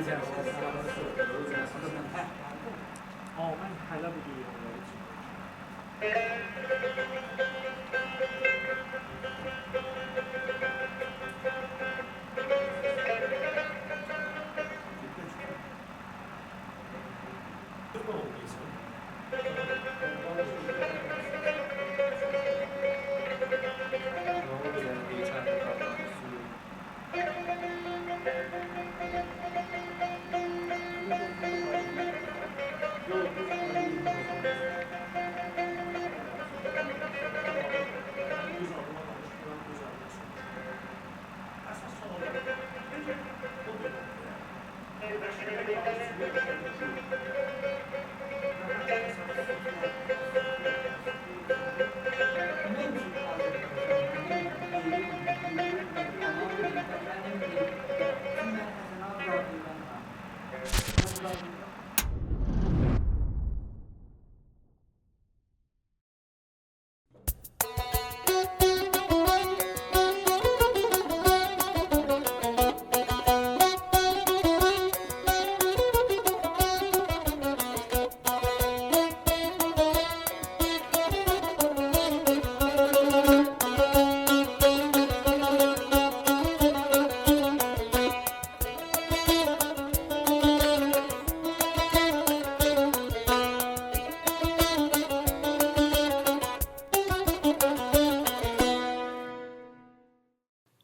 Mən hələ bu duyğular üçün.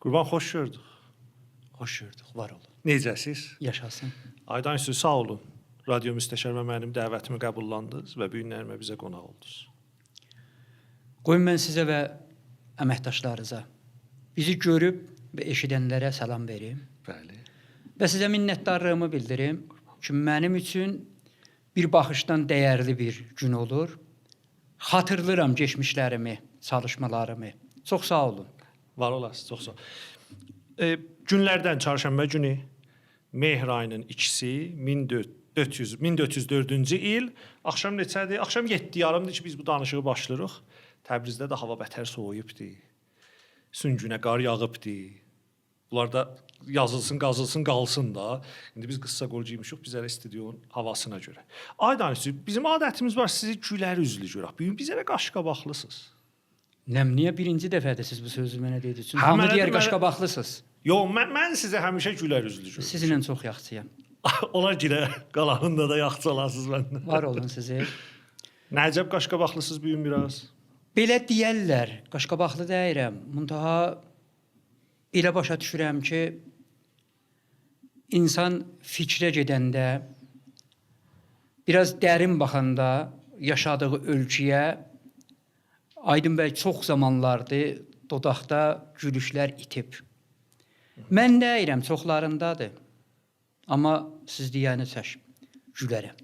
Qurban, xoş gördük. Xoş gördük, var olun. Necəsiz? Yaşasın. Aydan siz sağ olun. Radio müstəşar və mənim dəvətimi qəbullandınız və bu günlərimə bizə qonaq oldunuz. Qoyun mən sizə və əməkdaşlarınıza, bizi görüb və eşidənlərə salam verim. Bəli. Və sizə minnətdarlığımı bildirim ki, mənim üçün bir baxışdan dəyərli bir gün olur. Xatırlayıram geçmişlərimi, çalışmalarımı. Çox sağ olun. Var olasınız, çox sağ olun. Günlərdən çarşənbə günü Mehr ayının 2-si 1404-cü il axşam neçədir? Axşam 7:30-dır ki, biz bu danışığı başlayırıq. Təbrizdə də hava bətər soyubdu. Süngünə qar yağıbdı. Bunlar da yazılsın, qazılsın, qalsın da. İndi biz qıssa qolcuymuşuq bizə stadionun havasına görə. Aydan bizim adətimiz var, sizi gülər üzlü görək. Bu gün bizə də qaşqabaqlısınız. Niyə birinci dəfədir siz bu sözü mənə dediniz? Hamı deyər qaşqabaqlısınız. Yox, mən sizə həmişə gülər üzlü görürəm. Sizinlə çox yaxşıyam. Olar gilə qalanında da yaxşı olasınız məndən. Var olun sizi. Nəcəb qaşqabaqlısınız bu gün biraz? Belə deyərlər, qaşqabaqlı deyirəm. Muntaha elə başa düşürəm ki, insan fikrə gedəndə, biraz dərin baxanda yaşadığı ölkəyə, Aydın bəy çox zamanlardır dodaqda gülüşlər itib. Mən deyirəm, çoxlarındadır. Amma siz deyəni çək, gülərəm.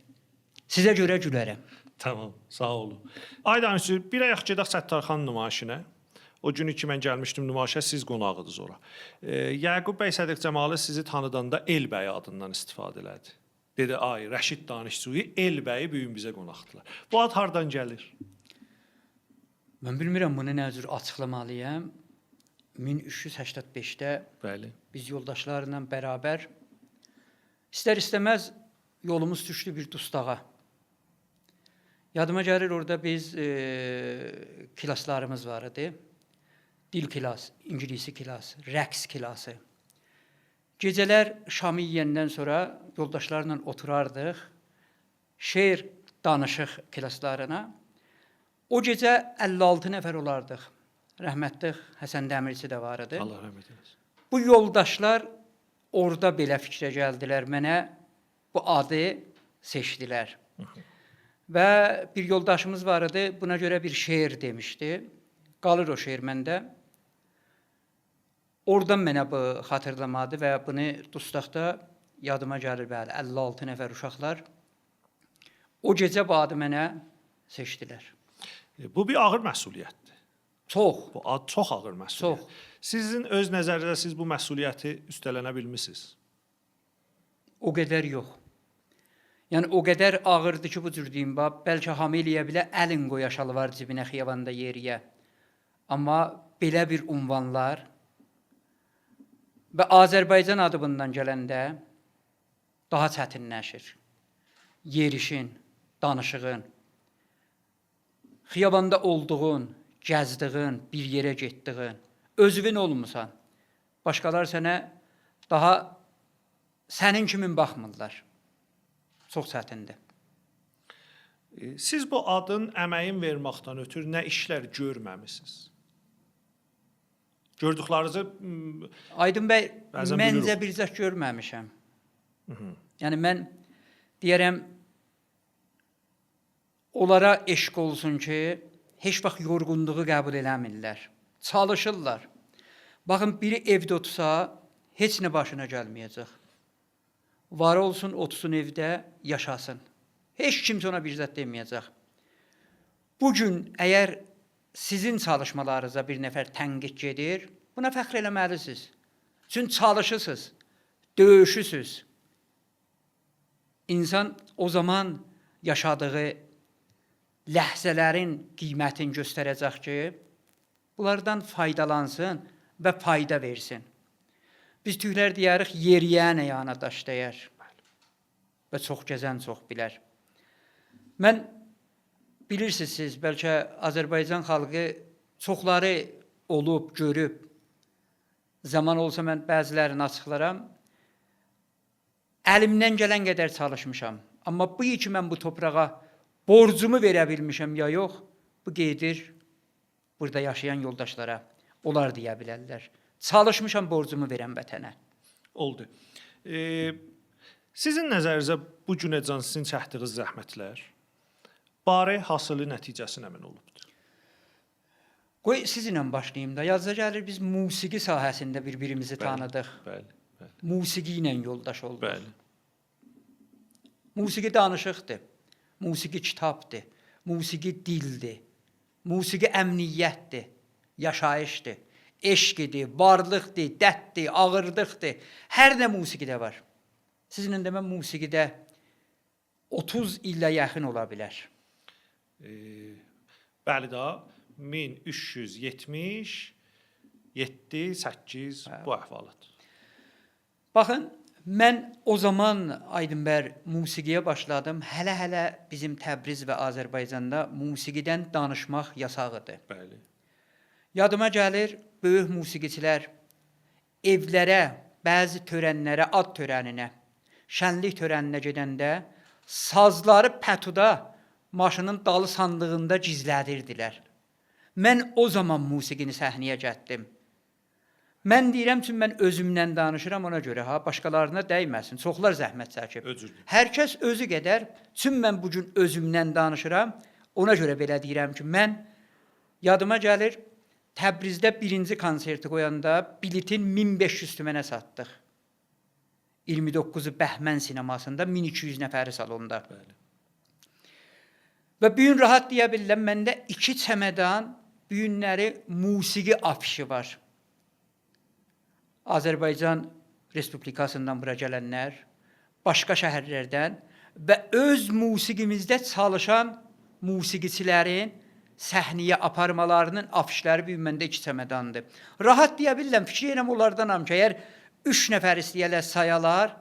Sizə görə gülərəm. Tamam, sağ olun. Aydan bir ayaq gedək Səttarxan nümayişinə. O günü ki, mən gəlmişdim nümayişə, siz qonağıdınız ora. Yaqub bəy Sədiq Cəmalı sizi tanıdanda El bəy adından istifadə elədi. Dedi, ay, Rəşid Danışçuyu, El bəyi bu gün bizə qonaqdılar. Bu ad hardan gəlir? Mən bilmirəm, bunu nə cür açıqlamalıyam. 1385-də biz yoldaşlarla bərabər istər-istəməz yolumuz düşdü bir dustağa. Yadıma gəlir, orada biz klaslarımız var idi. Dil klas, İngilisi klas, rəqs klası. Gecələr şamı yeyəndən sonra yoldaşlarla oturardıq. Şeir danışıq klaslarına. O gecə 56 nəfər olardıq. Rəhmətli Həsən Dəmirçi də var idi. Allah rəhmət eləsin. Bu yoldaşlar orada belə fikrə gəldilər mənə, bu adı seçdilər. Və bir yoldaşımız var idi, buna görə bir şeir demişdi. Qalır o şeir məndə. Oradan mənə bu xatırlamadı və bunu dustaqda yadıma gəlir, bəli, 56 nəfər uşaqlar. O gecə bu adı mənə seçdilər. Bu bir ağır məsuliyyətdir. Çox. Bu ad çox ağır məsuliyyət. Çox. Sizin öz nəzərinizdə siz bu məsuliyyəti üstələnə bilmisiniz? O qədər yox. Yəni o qədər ağırdı ki, bu cür deyim, bəlkə hamı eləyə bilə, əlin qoya şalvar cibinə xiyabanda yeriyə. Amma belə bir unvanlar və Azərbaycan adı bundan gələndə daha çətinləşir. Yerişin, danışığın, xiyabanda olduğun, gəzdiğin, bir yerə getdiğin, özün olmusan. Başqalar sənə daha sənin kimin baxmırlar. Çox çətindir. Siz bu adın əməyin verməkdən ötürü nə işlər görməmisiniz? Gördüklərinizi Aydın bəy, bəzən məncə bilirik. bir zət görməmişəm. Yəni mən deyərəm, onlara eşq olsun ki, heç vaxt yorğunluğu qəbul eləmirlər. Çalışırlar. Baxın, biri evdə otursa, heç nə başına gəlməyəcək. Var olsun, otursun evdə, yaşasın. Heç kimsə ona bir zət deməyəcək. Bugün əgər sizin çalışmalarınıza bir nəfər tənqid gedir, buna fəxr eləməlisiniz. Çünki çalışırsınız, döyüşürsünüz. İnsan o zaman yaşadığı ləhzələrin qiymətini göstərəcək ki, bunlardan faydalansın və fayda versin. Biz tüklər deyirik, yeriyən yana daş dəyər və çox gəzən çox bilər. Mən bilirsiniz siz, bəlkə Azərbaycan xalqı çoxları olub, görüb, zaman olsa mən bəzilərini açıqlaram, əlimdən gələn qədər çalışmışam. Amma bu ki, mən bu torpağa borcumu verə bilmişəm ya yox, bu gedir burada yaşayan yoldaşlara. Onlar deyə bilərlər. Çalışmışam borcumu verəm vətənə. Oldu. Sizin nəzərinizə bu günəcən sizin çəkdiyiniz zəhmətlər bari hasılı nəticəsi nə mən olubdur? Qoy sizinlə başlayayım da. Yazıca gəlir biz musiqi sahəsində bir-birimizi tanıdıq. Bəli, bəli. Musiqi ilə yoldaş olduq. Bəli. Musiqi danışıqdır. Musiqi kitabdır. Musiqi dildir. Musiqi əmniyyətdir. Yaşayışdır. Eşqidir, varlıqdır, dərddir, ağırlıqdır. Hər nə musiqidə var. Sizinlə də mən musiqidə 30 illə yaxın ola bilər. Bəli da 1377-8 bu əhvalat. Baxın, mən o zaman Aydınbər musiqiyə başladım. Hələ bizim Təbriz və Azərbaycanda musiqidən danışmaq yasaq idi. Bəli. Yadıma gəlir, böyük musiqiçilər evlərə, bəzi törənlərə, ad törəninə, şənlik törəninə gedəndə sazları pətuda maşının dalı sandığında gizlədirdilər. Mən o zaman musiqini səhnəyə gətdim. Mən deyirəm ki, mən özümdən danışıram ona görə, başqalarına dəyməsin. Çoxlar zəhmət çəkib. Hər kəs özü qədər, çünki mən bugün özümdən danışıram, ona görə belə deyirəm ki, mən yadıma gəlir, Təbrizdə birinci konserti qoyanda biletin 1500 tümənə satdıq. 29-u Bəhmən sinemasında 1200 nəfəri salonda. Bəli. Və bu gün rahat deyə bilirəm, məndə 2 çəmədan bu günləri musiqi afişi var. Azərbaycan Respublikasından bura gələnlər, başqa şəhərlərdən və öz musiqimizdə çalışan musiqiçilərin səhnəyə aparmalarının afişləri bu məndə 2 çəmədandır. Rahat deyə bilirəm, fikir edirəm onlardanam ki, əgər 3 nəfər istəyərlər sayalar,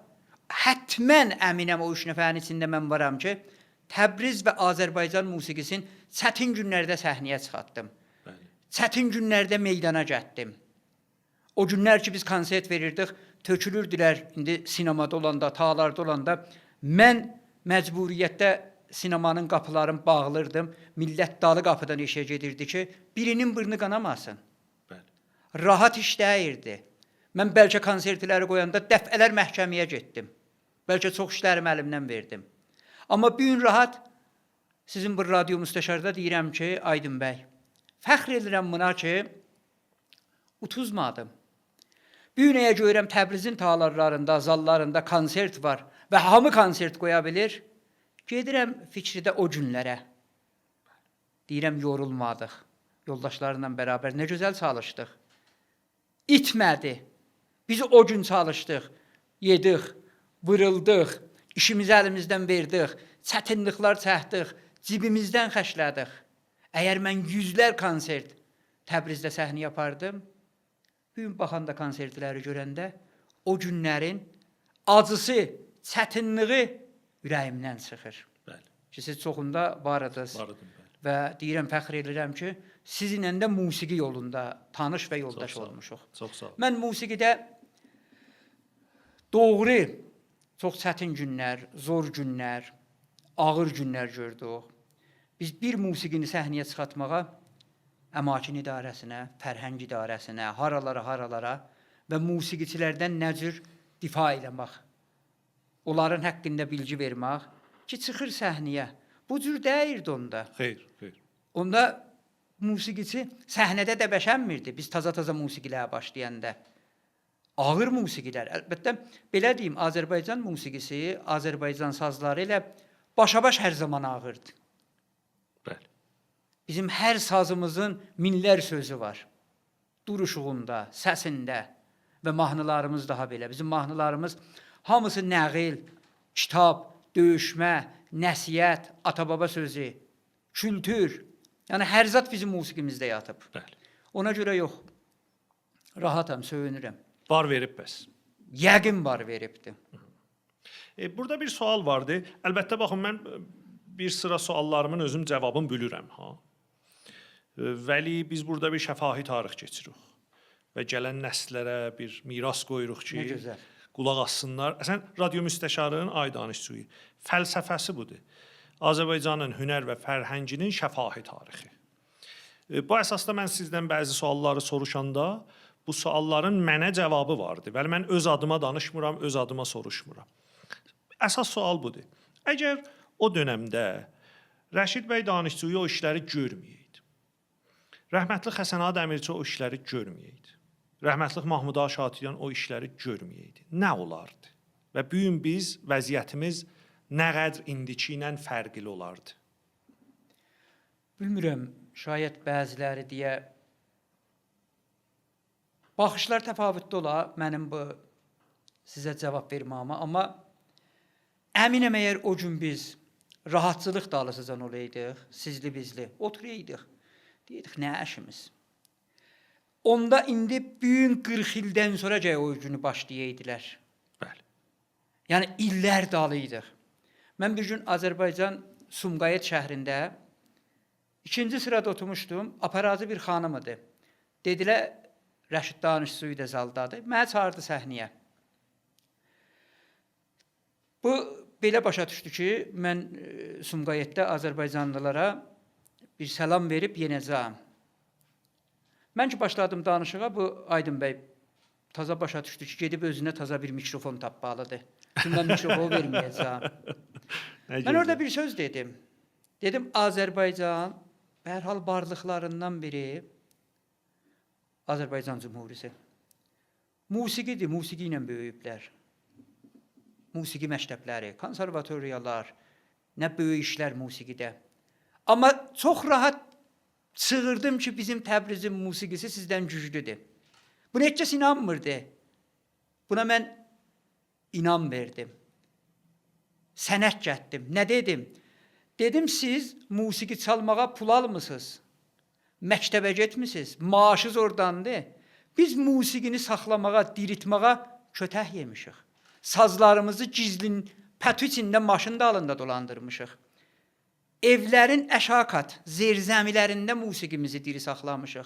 hətmən əminəm o 3 nəfərin içində mən varam ki, Təbriz və Azərbaycan musiqisini çətin günlərdə səhnəyə çıxartdım. Bəli. Çətin günlərdə meydana gətdim. O günlər ki, biz konsert verirdik, tökülürdülər, indi sinemada olanda, tağlarda olanda, mən məcburiyyətdə sinemanın qapılarını bağlırdım, millət dalı qapıdan işə gedirdi ki, birinin burnu qanamasın. Bəli. Rahat işləyirdi. Mən bəlkə konsertləri qoyanda dəfələr məhkəməyə getdim. Bəlkə çox işlərimi əlimdən verdim. Amma bu gün rahat, sizin bu radio müstəşarda deyirəm ki, Aydın bəy, fəxr edirəm buna ki, utuzmadım. Bu gün əgər görürəm Təbrizin tağlarlarında, zallarında konsert var və hamı konsert qoya bilir, gedirəm fikridə o günlərə. Deyirəm, yorulmadıq. Yoldaşlarla bərabər nə gözəl çalışdıq. İtmədi. Biz o gün çalışdıq. Yedik, vırıldıq, işimizi əlimizdən verdik, çətinliklər çəkdik, cibimizdən xərclədik. Əgər mən yüzlər konsert Təbrizdə səhnə yapardım, bu gün baxanda konsertləri görəndə o günlərin acısı, çətinliyi ürəyimdən çıxır. Bəli. Ki siz çoxunda varadınız. Varadım, bəli. Və deyirəm, fəxr edirəm ki, sizinlə də musiqi yolunda tanış və yoldaş Çox sağ olun. olmuşuq. Çox sağ ol. Mən musiqidə doğru çox çətin günlər, zor günlər, ağır günlər gördük. Biz bir musiqini səhnəyə çıxartmağa Əmakin idarəsinə, Fərhəng idarəsinə, haralara və musiqiçilərdən nə cür difa eləmək, onların haqqında bilgi vermək ki, çıxır səhnəyə. Bu cür deyirdi onda. Xeyr, xeyr. Onda musiqiçi səhnədə də bəşənmirdi biz taza-taza musiqilərə başlayanda. Ağır musiqilər. Əlbəttə, belə deyim, Azərbaycan musiqisi, Azərbaycan sazları ilə başa-baş hər zaman ağırdı. Bəli. Bizim hər sazımızın minlər sözü var. Duruşuğunda, səsində və mahnılarımız daha belə. Bizim mahnılarımız hamısı nəğil, kitab, döyüşmə, nəsiyyət, ata-baba sözü, kültür. Yəni hər zat bizim musiqimizdə yatıb. Bəli. Ona görə yox. Rahatam, söyünürəm. Var verib bəs. Yəqin var veribdi. Burada bir sual vardı. Əlbəttə baxın mən bir sıra suallarımın özüm cavabını bilirəm ha. Vəli biz burada bir şəfahi tarix keçiririk və gələn nəslərə bir miras qoyuruq ki, Nə gözəl. qulaq assınlar. Əslən radio müstəşarının ay danışçısı fəlsəfəsi budur. Azərbaycanın hünər və fərhənginin şəfahi tarixi. Bu əsasda mən sizdən bəzi sualları soruşanda bu sualların mənə cavabı vardı. Bəli mən öz adıma danışmıram, öz adıma soruşmuram. Əsas sual budur. Əgər o dövrdə Rəşid bəy danışçı o işləri görməyəydi. Rəhmətli Həsən Ağa Dəmirçi o işləri görməyəydi. Rəhmətli Mahmud Ağa Şatiyan o işləri görməyəydi. Nə olardı? Və bu gün biz vəziyyətimiz nə qədər indiki ilə fərqli olardı? Bilmirəm, şayət bəziləri deyə baxışlar təfavütdə ola mənim bu sizə cavab verməyimə, amma əminəm əgər o gün biz rahatçılıq dalısıcan olaydıq, sizli bizli, oturuydıq, deyirdik, nə əşimiz? Onda indi büyün 40 ildən sonra gəyə o günü başlayaydılar. Bəli. Yəni illər dalıydıq. Mən bir gün Azərbaycan Sumqayıt şəhrində ikinci sırada oturmuşdum, aparacı bir xanım idi. Dedilər, Rəşid danışçısı da zaldadır, mənə çağırdı səhnəyə. Bu belə başa düşdü ki, mən Sumqayıtda Azərbaycanlılara bir salam verib yenəcəm. Mən ki başladım danışığa, bu Aydın bəy taza başa düşdü ki, gedib özünə taza bir mikrofon tapmalıdır. Çünki mən mikrofon verməyəcəm. Mən orada bir söz dedim. Dedim, Azərbaycan bərhal varlıqlarından biri Azərbaycan Cumhurisi. Musiqidir, musiqi ilə böyüyüblər. Musiqi məktəbləri, konservatoriyalar, nə böyük işlər musiqidə. Amma çox rahat çığırdım ki, bizim Təbrizin musiqisi sizdən güclüdür. Buna heç kəs inanmırdı. Buna mən inam verdim. Sənət gətdim. Nə dedim? Dedim, siz musiqi çalmağa pul almısınız. Məktəbə getmisiniz. Maaşınız oradandır. Biz musiqini saxlamağa, diritməyə kötək yemişik. Sazlarımızı gizlin, pətü içində maşın dalında dolandırmışıq. Evlərin əşakat, zerzəmilərində musiqimizi diri saxlamışıq.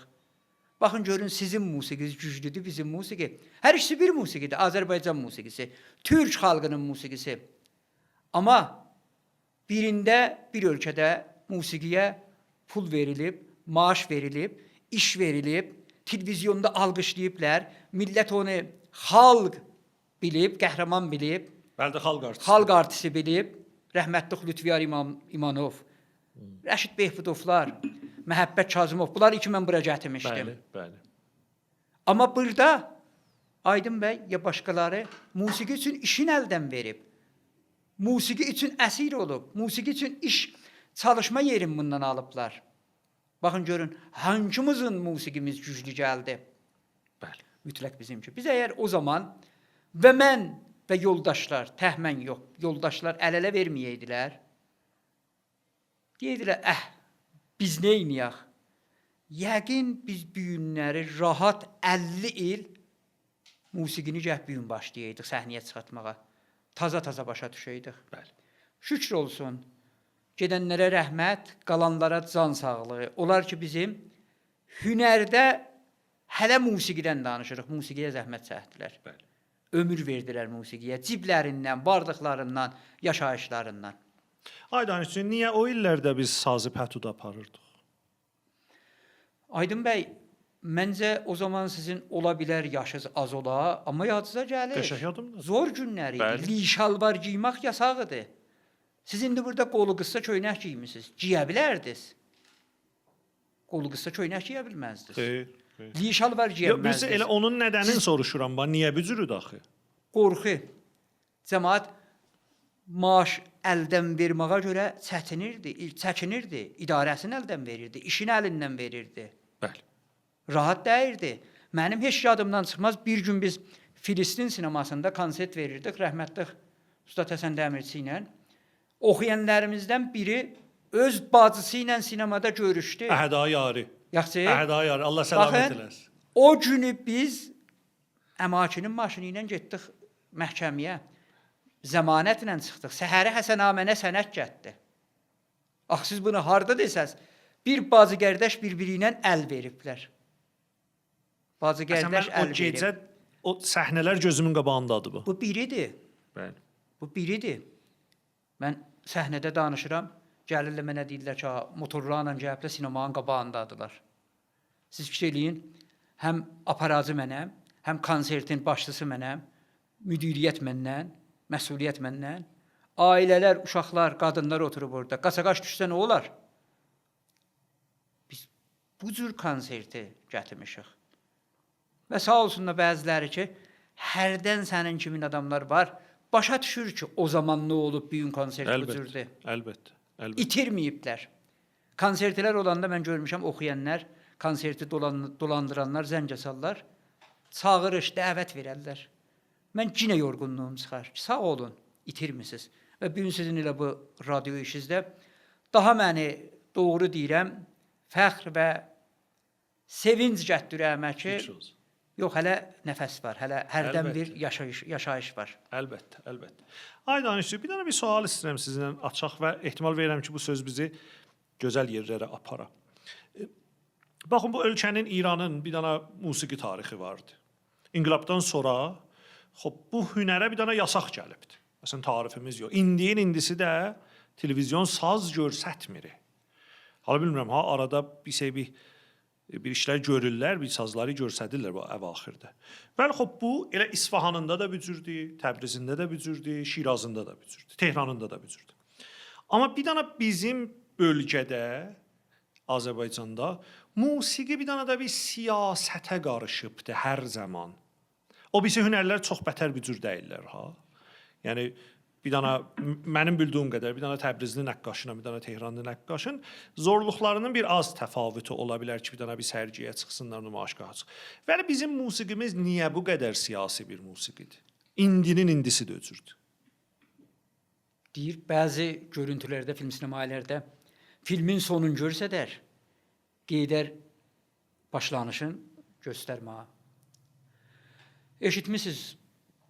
Baxın, görün, sizin musiqiniz güclüdür, bizim musiqi. Hər ikisi bir musiqidir, Azərbaycan musiqisi, Türk xalqının musiqisi. Amma birində, bir ölkədə musiqiyə pul verilib, maaş verilib, iş verilib, televizyonda alqışlayıblar, millət onu xalq bilib, qəhrəman bilib, xalq artisti bilib, rəhmətli Lütfiyar İmanov, Rəşid Behbudovlar, Məhəbbət Kazımov, bunlar iki mən bura gətirmişdim. Bəli. Amma burada Aydın bəy ya başqaları musiqi üçün işin əldən verib, musiqi üçün əsir olub, musiqi üçün iş, çalışma yerin bundan alıblar. Baxın, görün, hangimizin musiqimiz güclü gəldi? Bəli. Mütləq bizimki. Biz əgər o zaman və mən və yoldaşlar, təhmən yox, yoldaşlar əl-ələ verməyəydilər, deyirdilər, biz neyniyək? Yəqin biz bu günləri rahat 50 il musiqini gəh bu gün başlayaydıq səhnəyə çıxartmağa. taza-taza başa düşəydik. Bəli. Şükür olsun. Gedənlərə rəhmət, qalanlara can sağlığı. Onlar ki bizim hünərdə hələ musiqidən danışırıq. Musiqiyə zəhmət çəkdilər. Bəli. Ömür verdilər musiqiyə, ciblərindən, vardıqlarından, yaşayışlarından. Ay danışçı, niyə o illərdə biz sazı pətuda aparırdıq? Aydın bəy, məncə o zaman sizin ola bilər yaşınız az ola, amma yadınıza gəlir. Qəşəng yadımdadır. Zor günlər idi. Bəli. Li şalvar geymək yasaq idi. Siz indi burada qolu qısa köynək geymisiniz. Giyə bilərdiniz. Qolu qısa köynək giyə bilməzdiniz. Xeyr. Xeyr. Li şalvar giyə Yox, biz bilməzdiniz. elə onun nədənini soruşuram, bax, niyə bücürüd axı? Qorxu. Cəmaət maaş əldən verməyə görə çəkinirdi, idarəsini əldən verirdi, işini əlindən verirdi. Bəli. Rahat dəyirdi. Mənim heç yadımdan çıxmaz, bir gün biz Filistin sinemasında konsert verirdik, rəhmətli Usta Həsən Dəmirçi ilə. Oxuyanlarımızdan biri öz bacısı ilə sinemada görüşdü. Əhəda yarı. Yaxşı. Əhəda yarı. Allah səlamət Baxın, eləsin. o günü biz əmakinin maşını ilə getdik məhkəməyə. Zəmanətlə çıxdıq. Səhəri Həsənamənə sənət gətdi. Ax, siz bunu harda desəz, bir bacı qardaş bir-biri ilə əl veriblər. Bacı qardaş O əl gecə verib. o səhnələr gözümün qabağındadır bu. Bu biridir. Bəli. Bu biridir. Mən səhnədə danışıram. Gəlirlər mənə deyirlər ki, motorlarla gəliblər sinemanın qabağındadılar. Siz fikir eləyin, həm aparacı mənəm, həm konsertin başçısı mənəm, müdiriyyət məndən, məsuliyyət məndən, ailələr, uşaqlar, qadınlar oturub orada. Qaça-qaç düşsə nə olar? Biz bu cür konserti gətirmişik. Və sağ olsunlar bəziləri ki, hərdən sənin kimin adamlar var, başa düşür ki, o zaman nə olub, bir gün konsert bu cürdür. Əlbəttə. Əlbəttə. İtirməyiblər. Konsertlər olanda mən görmüşəm, oxuyanlar, konserti dolandıranlar, zəncəsallar, çağırış, dəvət verərlər. Mən yenə yorğunluğum çıxar. Sağ olun, itirmisiniz. Və bu gün sizin elə bu radio işinizdə daha məni doğru deyirəm, fəxr və sevinc gətirəmə ki, yox, hələ nəfəs var, hələ hərdən bir yaşayış var. Əlbəttə, əlbəttə. Ay danışçı, bir dənə bir sual istəyirəm sizdən açaq və ehtimal verirəm ki, bu söz bizi gözəl yerlərə apara. Baxın, bu ölkənin, İranın bir dənə musiqi tarixi vardı. İnqilabdan sonra bu hünərə bir dənə yasaq gəlibdi. Məsələn, tarifimiz yox. İndiyin indisi də televizyon saz görsətmir. Hala bilmirəm, arada bir işlər görürlər, bir sazları görsədirlər bu əvaxirdə. Bəli, bu elə İsfahanında da bücürdü, Təbrizində də bücürdü, Şirazında da bücürdü, Tehranında da bücürdü. Amma bir dənə bizim bölgədə, Azərbaycanda musiqi bir dənə də bir siyasətə qarışıbdı hər zaman. O birisi hünərlər çox bətər bücür deyirlər. Yəni, bir dənə, mənim bildiyim qədər, bir dənə Təbrizli nəqqaşına, bir dənə Tehranlı nəqqaşın zorluqlarının bir az təfavütü ola bilər ki, bir dənə bir sərgiyə çıxsınlar, nümayişgaha çıxsın. Və bizim musiqimiz niyə bu qədər siyasi bir musiqidir? İndinin indisi də öcürdür. Deyir, bəzi görüntülərdə, film sinemalərdə filmin sonunu görsədər, qeydər başlanışın göstərməyə. Eşitmisiniz,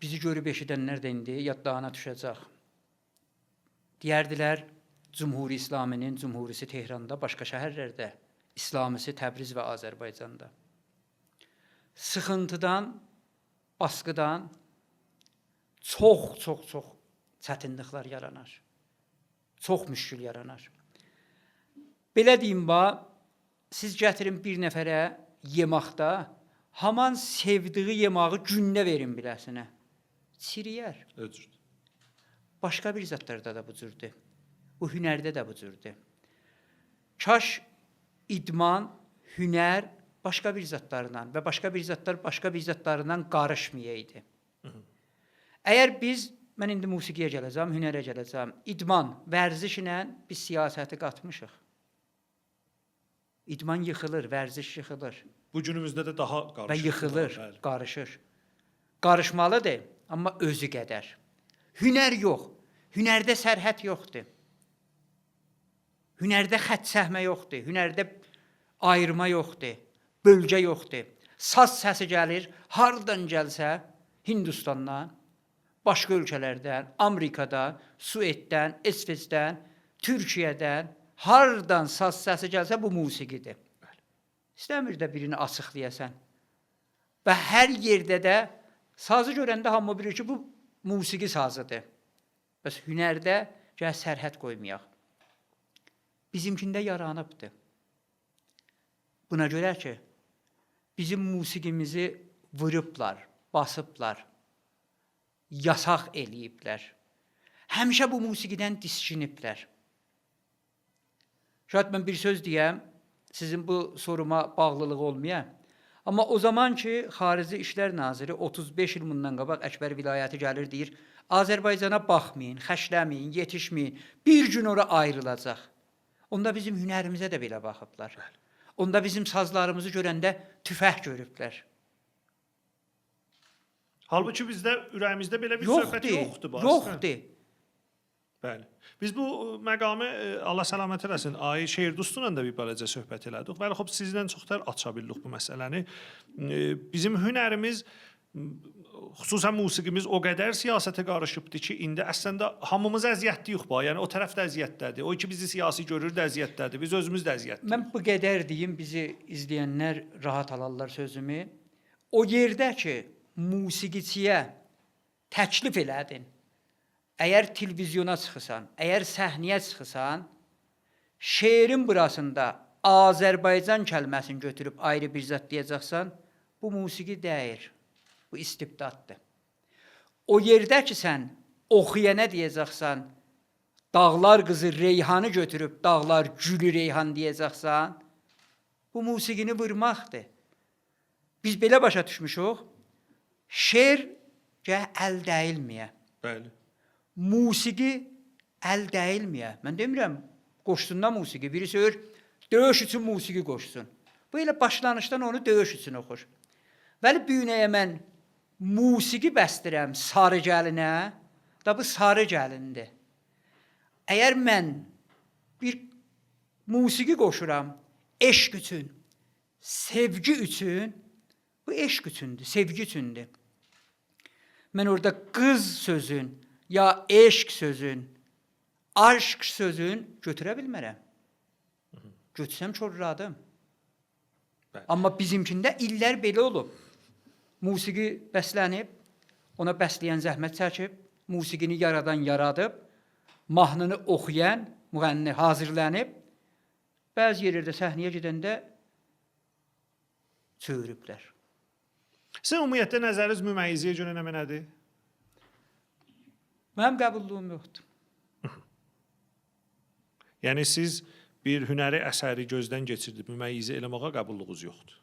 bizi görüb eşidənlər də indi yadlarına düşəcək. Deyərdilər, Cümhuri İslaminin Cümhurisi Tehranda, başqa şəhərlərdə, İslamisi Təbriz və Azərbaycanda. Sıxıntıdan, baskıdan çox çətinliklər yaranar. Çox müşkül yaranar. Belə deyim, siz gətirin bir nəfərə yemaqda, haman sevdiği yemağı gündə verin biləsinə. Çiriyər. Öcürdür. Başqa bir zətlərdə də bu cürdür. Bu hünərdə də bu cürdür. Kaş idman, hünər başqa bir zətlərdən və başqa bir zətlər başqa bir zətlərdən qarışmayaydı. Əgər biz, mən indi musiqiyə gələcəm, hünərə gələcəm, idman, vərzişlə biz siyasəti qatmışıq. İdman yıxılır, vərziş yıxılır. Bu günümüzdə də daha qarışır. Və yıxılır, qarışır. Qarışmalıdır, amma özü qədər. Hünər yox. Hünərdə sərhəd yoxdur. Hünərdə xətt səhmə yoxdur. Hünərdə ayırma yoxdur. Bölgə yoxdur. Saz səsi gəlir, hardan gəlsə, Hindistandan, başqa ölkələrdən, Amerikadan, Sueddən, İsveçdən, Türkiyədən, hardan saz səsi gəlsə bu musiqidir. İstəmir də birini açıqlayasan. Və hər yerdə də sazı görəndə hamı bilir ki, bu musiqi sazıdır. Bəs hünərdə gəl sərhəd qoymayaq. Bizimkində yaranıbdır. Buna görə ki, bizim musiqimizi vurublar, basıblar, yasaq eləyiblər. Həmişə bu musiqidən diskiniblər. Şayad mən bir söz deyəm, sizin bu soruma bağlılığı olmaya. Amma o zaman ki, Xarici İşlər Naziri 35 il bundan qabaq Əkbər vilayəti gəlir, deyir, Azərbaycana baxmayın, xəşləməyin, yetişməyin, bir gün ora ayrılacaq. Onda bizim hünərimizə də belə baxıblar. Onda bizim sazlarımızı görəndə tüfəh görüblər. Halbuki bizdə ürəyimizdə belə bir söhbət yoxdur. Yoxdur. Bəli. Biz bu məqamı Allah səlamət eləsin, Ay Şeir Dostunla da bir bələcə söhbət elədik. Bəli, xop sizdən çoxlar aça bildik bu məsələni. Bizim hünərimiz, xüsusən musiqimiz o qədər siyasətə qarışıbdır ki, indi əslində hamımız əziyyətliyik bax. Yəni o tərəf də əziyyətdədir. O ki bizi siyasi görür də əziyyətdədir. Biz özümüz də əziyyətliyiik. Mən bu qədər deyim, bizi izləyənlər rahat alarlar sözümü. O yerdə ki, musiqiçiyə təklif elədin. Əgər televizyona çıxırsan, əgər səhnəyə çıxırsan, şeirin burasında Azərbaycan kəlməsini götürüb ayrı bir zət deyəcəksən, bu musiqi deyir, bu istibdaddır. O yerdə ki, sən oxuyana deyəcəksən, dağlar qızı reyhanı götürüb, dağlar gülü reyhan deyəcəksən, bu musiqini vurmaqdır. Biz belə başa düşmüşük, şeir əl dəyilməyə. Bəli. Musiqi əl dəyilməyə. Mən demirəm, qoşsundan musiqi. Biri söyür, döyüş üçün musiqi qoşsun. Bu elə başlanışdan onu döyüş üçün oxur. Vəli büyünəyə mən musiqi bəstirəm sarı gəlinə, da bu sarı gəlindir. Əgər mən bir musiqi qoşuram eşq üçün, sevgi üçün, bu eşq üçündür, sevgi üçündür. Mən orada qız sözün, ya eşq sözün, aşk sözün götürə bilmərəm. Götürsəm çorladım. Amma bizimkində illər belə olub. Musiqi bəslənib, ona bəsləyən zəhmət çəkib, musiqini yaradan yaradıb, mahnını oxuyan, müğənni hazırlanıb, bəzi yerlərdə səhnəyə gedəndə çığırıblar. Sizin ümumiyyətlə nəzəriniz müməyyizəyə görə nədir? Mənim qəbulluğum yoxdur. Yəni siz bir hünəri əsəri gözdən keçirdib, müməyyizə eləməyə qəbulluğunuz yoxdur.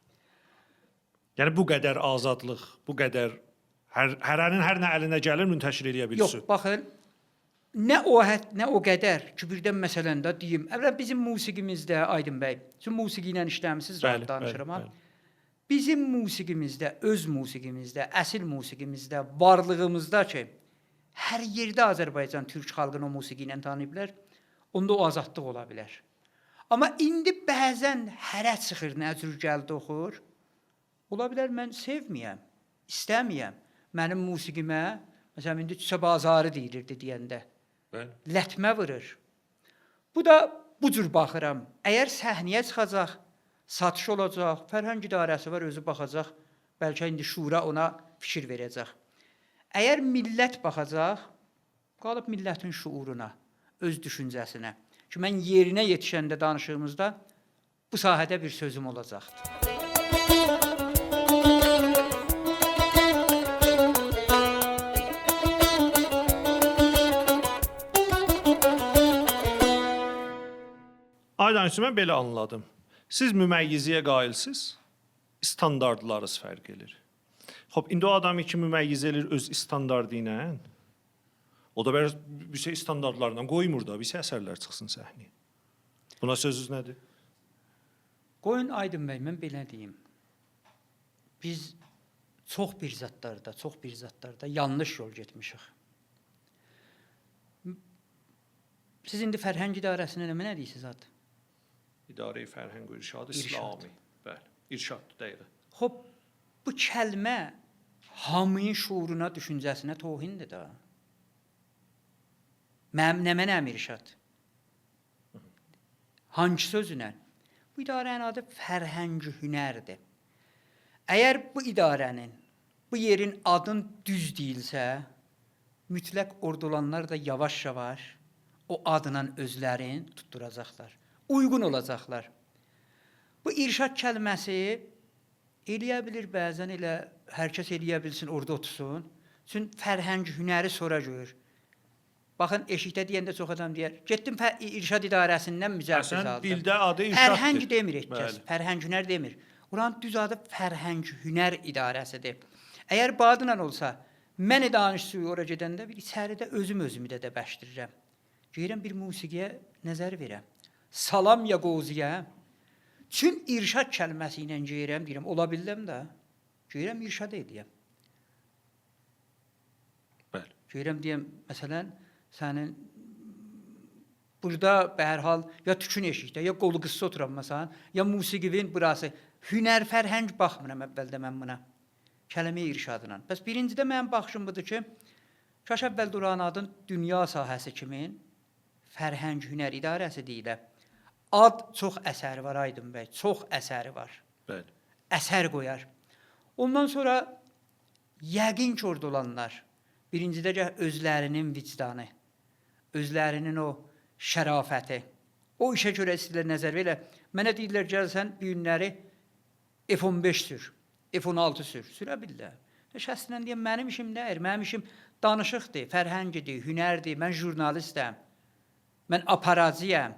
Yəni bu qədər azadlıq, bu qədər hərənin hər nə əlinə gəlir müntəşir eləyə bilsin. Yox, baxın, nə o qədər ki, birdən məsələn də deyim, əvvəl bizim musiqimizdə, Aydın bəy, siz musiqi ilə işləmisiniz, rahat danışıram. Bizim musiqimizdə, öz musiqimizdə, əsil musiqimizdə, varlığımızda ki, hər yerdə Azərbaycan türk xalqını o musiqi ilə tanıyıblar, onda o azadlıq ola bilər. Amma indi bəzən hərə çıxır, nə cür gəldi oxur, ola bilər mən sevməyəm, istəməyəm. Mənim musiqimə, məsələn, indi Çüsə bazarı deyilirdi deyəndə, lətmə vurur. Bu da bu cür baxıram. Əgər səhnəyə çıxacaq, satış olacaq, Fərhəng İdarəsi var, özü baxacaq, bəlkə indi şura ona fikir verəcək. Əgər millət baxacaq, qalıb millətin şuuruna, öz düşüncəsinə. Ki, mən yerinə yetişəndə danışığımızda bu sahədə bir sözüm olacaqdır. Aydan üçün mən belə anladım. Siz müməyyizəyə qailsiz, standartlarınız fərq edir. Xoş, indi o adam ki müməyyizə edir öz standartı ilə, o da bir şey standartlarından qoymur da, bir şey əsərlər çıxsın səhnəyə. Buna sözünüz nədir? Qoyun Aydın bəy, mən belə deyim. Biz çox bir zətlərdə yanlış yol getmişik. Siz indi Fərhəng İdarəsinə nə deyirsiniz adı? İdarə-i Fərhəng İrşad İslami. Bəli, İrşad dəqiqə. Xoş, bu kəlmə hamının şuuruna, düşüncəsinə tohindir da. Nə mənəm irşad? Hangi sözünə? Bu idarənin adı Fərhəngi Hünərdir. Əgər bu idarənin, bu yerin adın düz deyilsə, mütləq orada olanlar da yavaş-yavaş o adla özlərini tutturacaqlar. Uyğun olacaqlar. Bu irşad kəlməsi eləyə bilir, bəzən elə hər kəs eləyə bilsin, orada otursun. Çünki Fərhəng Hünəri sonra görür. Baxın, eşikdə deyəndə çox adam deyər, getdim irşad idarəsindən mücəvviz aldım. Əsən dildə adı irşaddır. Fərhəng demir heç kəs, Fərhəng Hünər demir. Oranın düz adı Fərhəng Hünər İdarəsidir. Əgər bu adla olsa, mən danışsuyu ora gedəndə bir içəridə özümü də bəşdirirəm. Geyirəm bir musiqiyə nəzər verəm. Salam ya qoziyə. Çün irşad kəlməsi ilə geyirəm, deyirəm, ola bildəm də. Geyirəm irşad edəyəm. Bəli. Geyirəm deyəm, məsələn, sənin burada hər hal ya tükün eşikdə, ya qolu qıssa oturam məsələn, ya musiqivin burası. Hünər, fərhəng baxmıram əvvəldə mən buna. Kəlmə irşadına. Bəs birincidə mənim baxışım budur ki, kaş əvvəl duran adın dünya sahəsi kimin Fərhəng Hünər İdarəsi deyilə. Ad çox əsəri var Aydın bəy, çox əsəri var. Bəli. Əsər qoyar. Ondan sonra yəqin ki orada olanlar birincidə özlərinin vicdanı, özlərinin o şərafəti, o işə görə sizlər nəzər verə. Mənə deyirlər, gəlsən bir günləri F-15 sür, F-16 sür, sürə bilirlər. Şəxsən deyəm, mənim işim nəyir? Mənim işim danışıqdır, fərhəngidir, hünərdir, mən jurnalistəm, mən aparacıyam.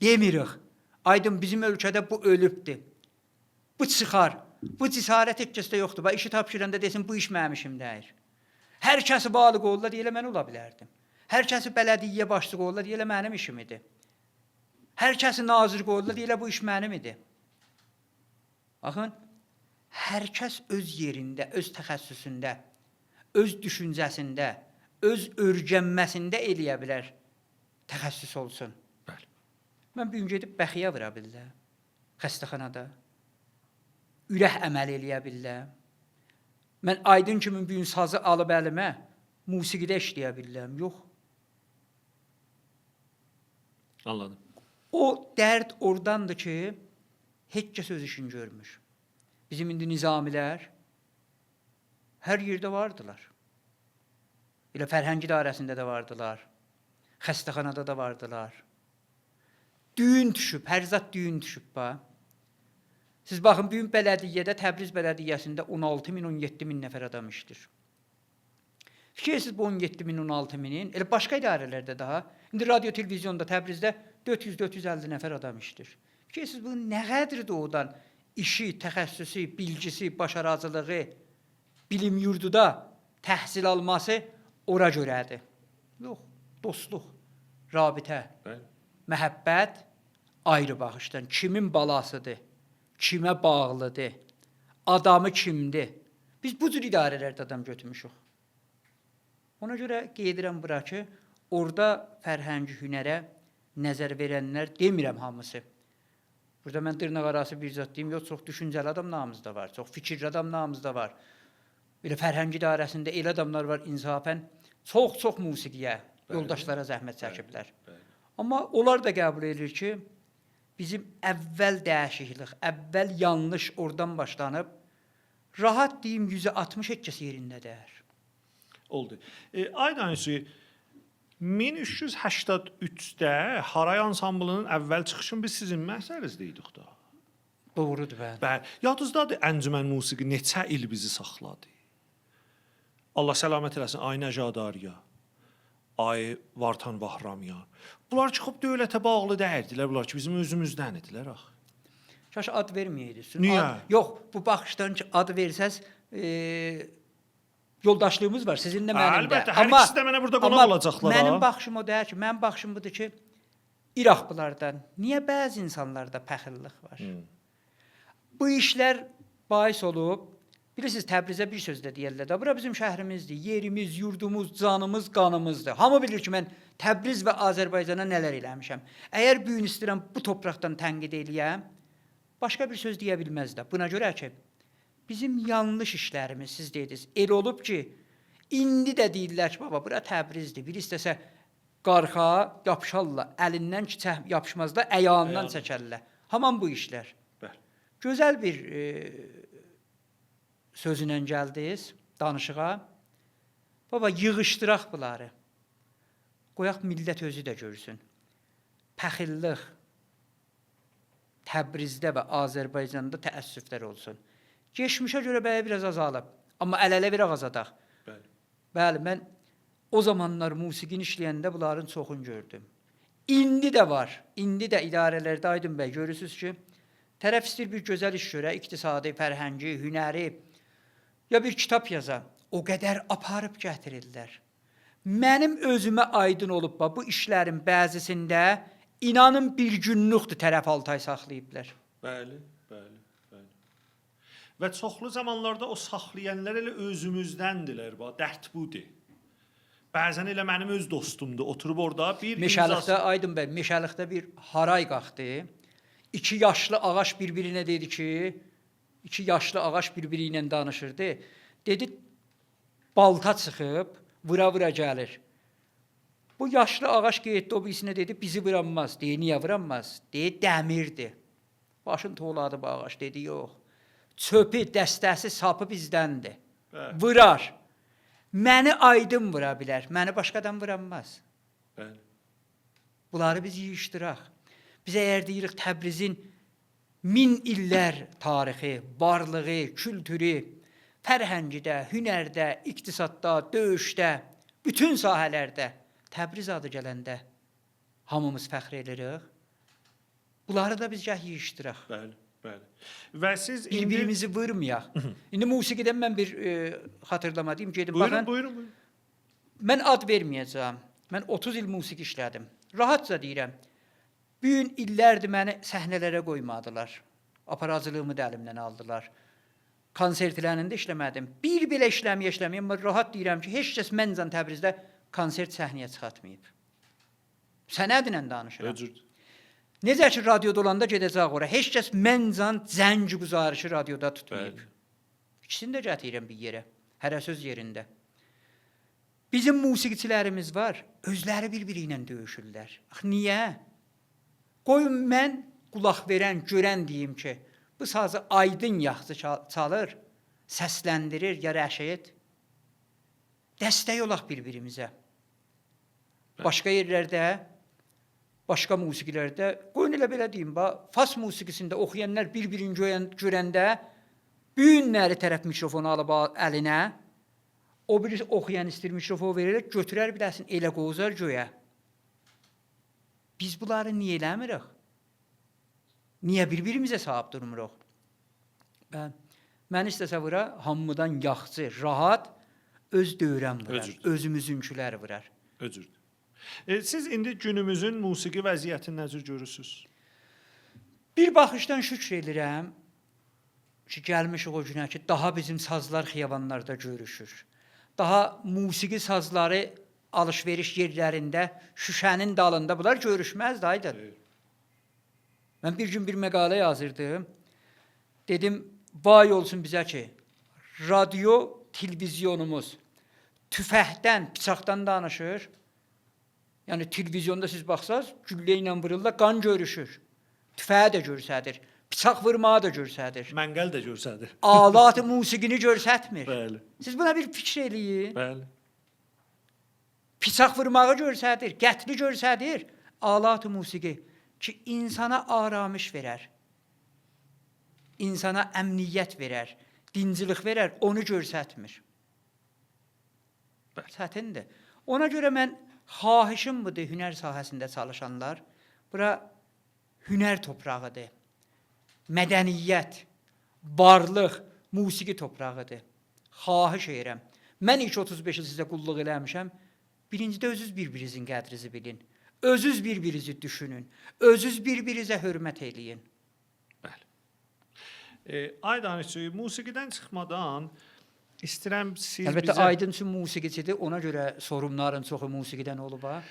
Demirik, Aydın bizim ölkədə bu ölübdür, bu çıxar, bu cəsarət etkəsdə yoxdur. İşi tapşıranda desin, bu iş mənim işim nəyir? Hər kəsi balıq olurlar, deyilə mən ola bilərdim. Hər kəsi bələdiyyə başlığı olurlar, deyilə mənim işim idi. Hər kəsi nazir qoyurlar, deyilə bu iş mənim idi. Baxın, hər kəs öz yerində, öz təxəssüsündə, öz düşüncəsində, öz örgənməsində eləyə bilər, təxəssüs olsun. Bəli. Mən bir gün gedib bəxiyə vura bilirəm, xəstəxanada. Ürək əməl eləyə bilirəm. Mən Aydın kimi bir gün sazı alıb əlimə, musiqidə işləyə bilirəm, yox. Anladım. O dərd oradandır ki, heç kəs öz işini görmür. Bizim indi nizamilər hər yerdə vardılar. Elə Fərhəng İdarəsində də vardılar, xəstəxanada da vardılar. Düyün düşüb, hər zat düyün düşüb. Siz baxın, bugün bələdiyyədə, Təbriz bələdiyyəsində 16 min, 17 min nəfər adam işdir. Fikirsiz bu 17 min, 16 minin, elə başqa idarələrdə daha, indi radio, televizyonda, Təbrizdə 400-450 nəfər adam işdir. Fikirsiz bu nə qədri doğudan işi, təxəssüsü, bilgisi, başarıcılığı, bilim yurduda təhsil alması ora görədir. Yox, dostluq, rabitə, məhəbbət ayrı baxışdan. Kimin balasıdır, kimə bağlıdır, adamı kimdir? Biz bu cür idarələrdə adam götürmüşük. Ona görə qeydirəm bura ki, orada fərhəngi hünərə nəzər verənlər demirəm hamısı. Burada mən dırnaq arası bir zat deyim, yox, çox düşüncəli adam namımızda var, çox fikirli adam namımızda var. Belə fərhəngi idarəsində elə adamlar var, insafən çox musiqiyə, yoldaşlara zəhmət çəkiblər. Amma onlar da qəbul edir ki, bizim əvvəl dəyişiklik, əvvəl yanlış oradan başlanıb, rahat deyim, 160 heç kəs yerində dəyər. Oldu. Aydın Hüsü, 1383-də Haray ansamblının əvvəl çıxışını biz sizin məhsərinizdə idik da. Doğrudur, bəli. Bəli. Yadınızdadır Əncümən musiqi neçə il bizi saxladı? Allah səlamət eləsin, ay Nəcadariya, ay Vartan Vahramyan. Bunlar çıxıb dövlətə bağlı dəyirdilər, bunlar ki, bizim özümüzdən idilər axı. Kaş ad verməyəydiniz. Niyə? Yox, bu baxışdan ki, ad versəz, yoldaşlığımız var, sizinlə mənim də. Əlbəttə, hər ikisi də mənə burada qonaq olacaqlar. Mənim baxışım o deyil ki, mənim baxışım budur ki, İraqlılardan niyə bəzi insanlarda pəxillik var? Bu işlər bahis olub, bilirsiniz, Təbrizə bir söz də deyərlər də, bura bizim şəhrimizdir, yerimiz, yurdumuz, canımız, qanımızdır. Hamı bilir ki, mən Təbriz və Azərbaycana nələr eləmişəm. Əgər bu gün istəyirəm bu torpaqdan tənqid eləyəm, başqa bir söz deyə bilməz də. Buna görə ki, bizim yanlış işlərimiz, siz dediniz, el olub ki, indi də deyirlər ki, baba, bura Təbrizdir, bir istəsə qarxa yapışarlar, əlindən ki, yapışmazlar, əyağından çəkərlər. Haman bu işlər. Bəli. Gözəl bir sözünə gəldiniz, danışığa. Baba, yığışdıraq bunları. Qoyaq millət özü də görsün. Pəxillik Təbrizdə və Azərbaycanda təəssüflər olsun. Geçmişə görə bəyə biraz azalıb, amma əl-ələ bir azadaq. Bəli. Bəli, mən o zamanlar musiqini işləyəndə bunların çoxunu gördüm. İndi də var, indi də idarələrdə Aydın bəy görürsünüz ki, tərəf istəyir bir gözəl iş görə, iqtisadi, fərhəngi, hünəri, ya bir kitab yaza, o qədər aparıb gətirirlər. Mənim özümə aydın olub, bu işlərin bəzisində inanın bir günlükdür tərəf 6 ay saxlayıblar. Bəli, bəli, bəli. Və çoxlu zamanlarda o saxlayanlar elə özümüzdəndirlər, dərd budur. Bəzən elə mənim öz dostumdur, oturub orada bir Meşəlikdə, Aydın bəy, Meşəlikdə bir haray qalxdı. 2 yaşlı ağac bir-birinə dedi ki, 2 yaşlı ağac bir-biri ilə danışırdı. Dedi, balta çıxıb, vura-vura gəlir. Bu yaşlı ağac getdi, o birisinə dedi, bizi vuranmaz. Deyir, niyə vuranmaz? Deyir, dəmirdir. Başını toğladı bu ağac, dedi, yox. Çöpü, dəstəsi, sapı bizdəndir. Vurar. Məni aydın vura bilər, məni başqadan vuranmaz. Bəli. Bunları biz yığışdıraq. Biz əgər deyirik Təbrizin 1000 illər tarixi, varlığı, kültürü, fərhəngidə, hünərdə, iqtisadda, döyüşdə, bütün sahələrdə Təbriz adı gələndə hamımız fəxr edirik. Bunları da biz gəh yığışdıraq. Bəli, bəli. Və siz bir-birimizi vurmayaq. İndi musiqidən mən bir xatırlama deyim, gedim baxın. Buyurun. Mən ad verməyəcəm. Mən 30 il musiqi işlədim. Rahatca deyirəm. Bu gün illərdir məni səhnələrə qoymadılar. Aparacılığımı da əlimdən aldılar. Konsertlərində işləmədim. Bir belə işləməyəm, amma rahat deyirəm ki, heç kəs məncən Təbrizdə konsert səhnəyə çıxartmayıb. Sənədlə danışıram. Özür. Necə ki, radioda olanda gedəcək ora. Heç kəs məncən zənci quzarışı radioda tutmayıb. İkisini də gətirirəm bir yerə. Hərə söz yerində. Bizim musiqiçilərimiz var, özləri bir-biri ilə döyüşürlər. Niyə? Qoyun mən qulaq verən, görən deyim ki, bu sazı Aydın yaxşı çalır, səsləndirir ya Rəşid. Dəstək olaq bir-birimizə. Başqa yerlərdə, başqa musiqilərdə, qoyun elə belə deyim, Fas musiqisində oxuyanlar bir-birini görəndə, büyünləri tərəf mikrofonu alıb əlinə, o bir oxuyan istəyir mikrofonu verir, götürər biləsin, elə qozar göyə. Biz bunları niyə eləmirik? Niyə bir-birimizə sahib durmuruq? Mən istəsə vura, hamıdan yaxçı, rahat, öz dövrəm vurar, özümüzünkülər vurar. Özürdür. Siz indi günümüzün musiqi vəziyyətini necə görürsünüz? Bir baxışdan şükr edirəm ki, gəlmişik o günə ki, daha bizim sazlar xiyabanlarda görüşür. Daha musiqi sazları alış-veriş yerlərində, şüşənin dalında bunlar görüşməzdi, Aydın. Mən bir gün bir məqalə yazırdım. Dedim, vay olsun bizə ki, radio, televizyonumuz tüfəkdən, bıçaqdan danışır. Yəni, televizyonda siz baxsaz, güllə ilə vururlar, qan görüşür. Tüfəyə də görsədir, bıçaq vurmağı da görsədir. Məngəl də görsədir. Alat-ı musiqini görsətmir. Bəli. Siz buna bir fikir eləyin. Bəli. Bıçaq vurmağı görsədir, qətli görsədir. Alat-ı musiqi ki, insana aramış verər. İnsana əmniyyət verər, dincilik verər, onu görsətmir. Çətindir. Ona görə mən xahişim budur, hünər sahəsində çalışanlar. Bura hünər toprağıdır. Mədəniyyət, varlıq, musiqi toprağıdır. Xahiş edirəm. Mən ilk 35 il sizə qulluq eləmişəm. Birincidə özünüz bir-birinizin qədrinizi bilin. Özünüz bir-birinizi düşünün. Özünüz bir-birinizə hörmət eləyin. Bəli. Ay danışçı, musiqidən çıxmadan İstəyirəm siz Əlbəttə, bizə... Aydın üçün musiqiçidir, ona görə sorunların çoxu musiqidən olub, ha?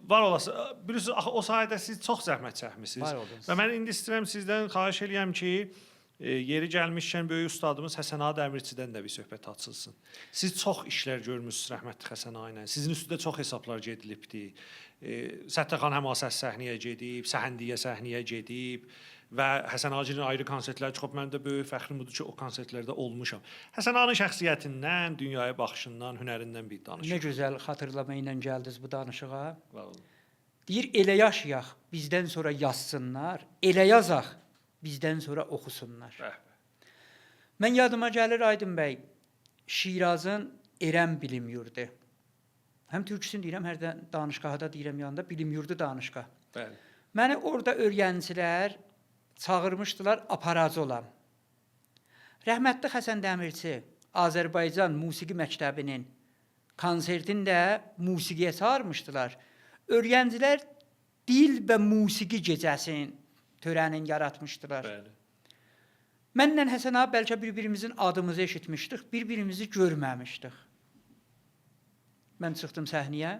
Var olası, bilirsiniz, o sahədə siz çox zəhmət çəkmisiniz. Var oldunuz. Və mən indi istəyirəm sizdən xahiş eləyəm ki, Yeri gəlmişkən böyük ustadımız Həsən Ağa Dəmirçidən də bir söhbət açılsın. Siz çox işlər görmüsünüz rəhmətli Həsən Ağa ilə. Sizin üstündə çox hesablar gedilibdi. Səttarxan Həmasəs səhnəyə gedib, Səhəndiyə səhnəyə gedib və Həsən Ağacının ayrı konsertləri çıxıb. Mənim də böyük fəxrim budur ki, o konsertlərdə olmuşam. Həsən Ağanın şəxsiyyətindən, dünyaya baxışından, hünərindən bir danışın. Nə gözəl xatırlama ilə gəldiniz bu danışığa. Vallahi. Deyir, elə yaşayaq, bizdən sonra yazsınlar, elə yazaq, bizdən sonra oxusunlar. Mən yadıma gəlir Aydın bəy, Şirazın Erəm Bilim Yurdu. Həm türküsünü deyirəm, hər də danışqahda deyirəm yanında, Bilim Yurdu danışqah. Bəli. Məni orada öyrəncilər çağırmışdılar, aparacı olam. Rəhmətli Həsən Dəmirçi, Azərbaycan Musiqi Məktəbinin konsertində musiqiyə çağırmışdılar. Öyrəncilər dil və musiqi gecəsinin törənin yaratmışdılar. Bəli. Mənlə Həsən ağa bəlkə bir-birimizin adımızı eşitmişdik, bir-birimizi görməmişdik. Mən çıxdım səhnəyə,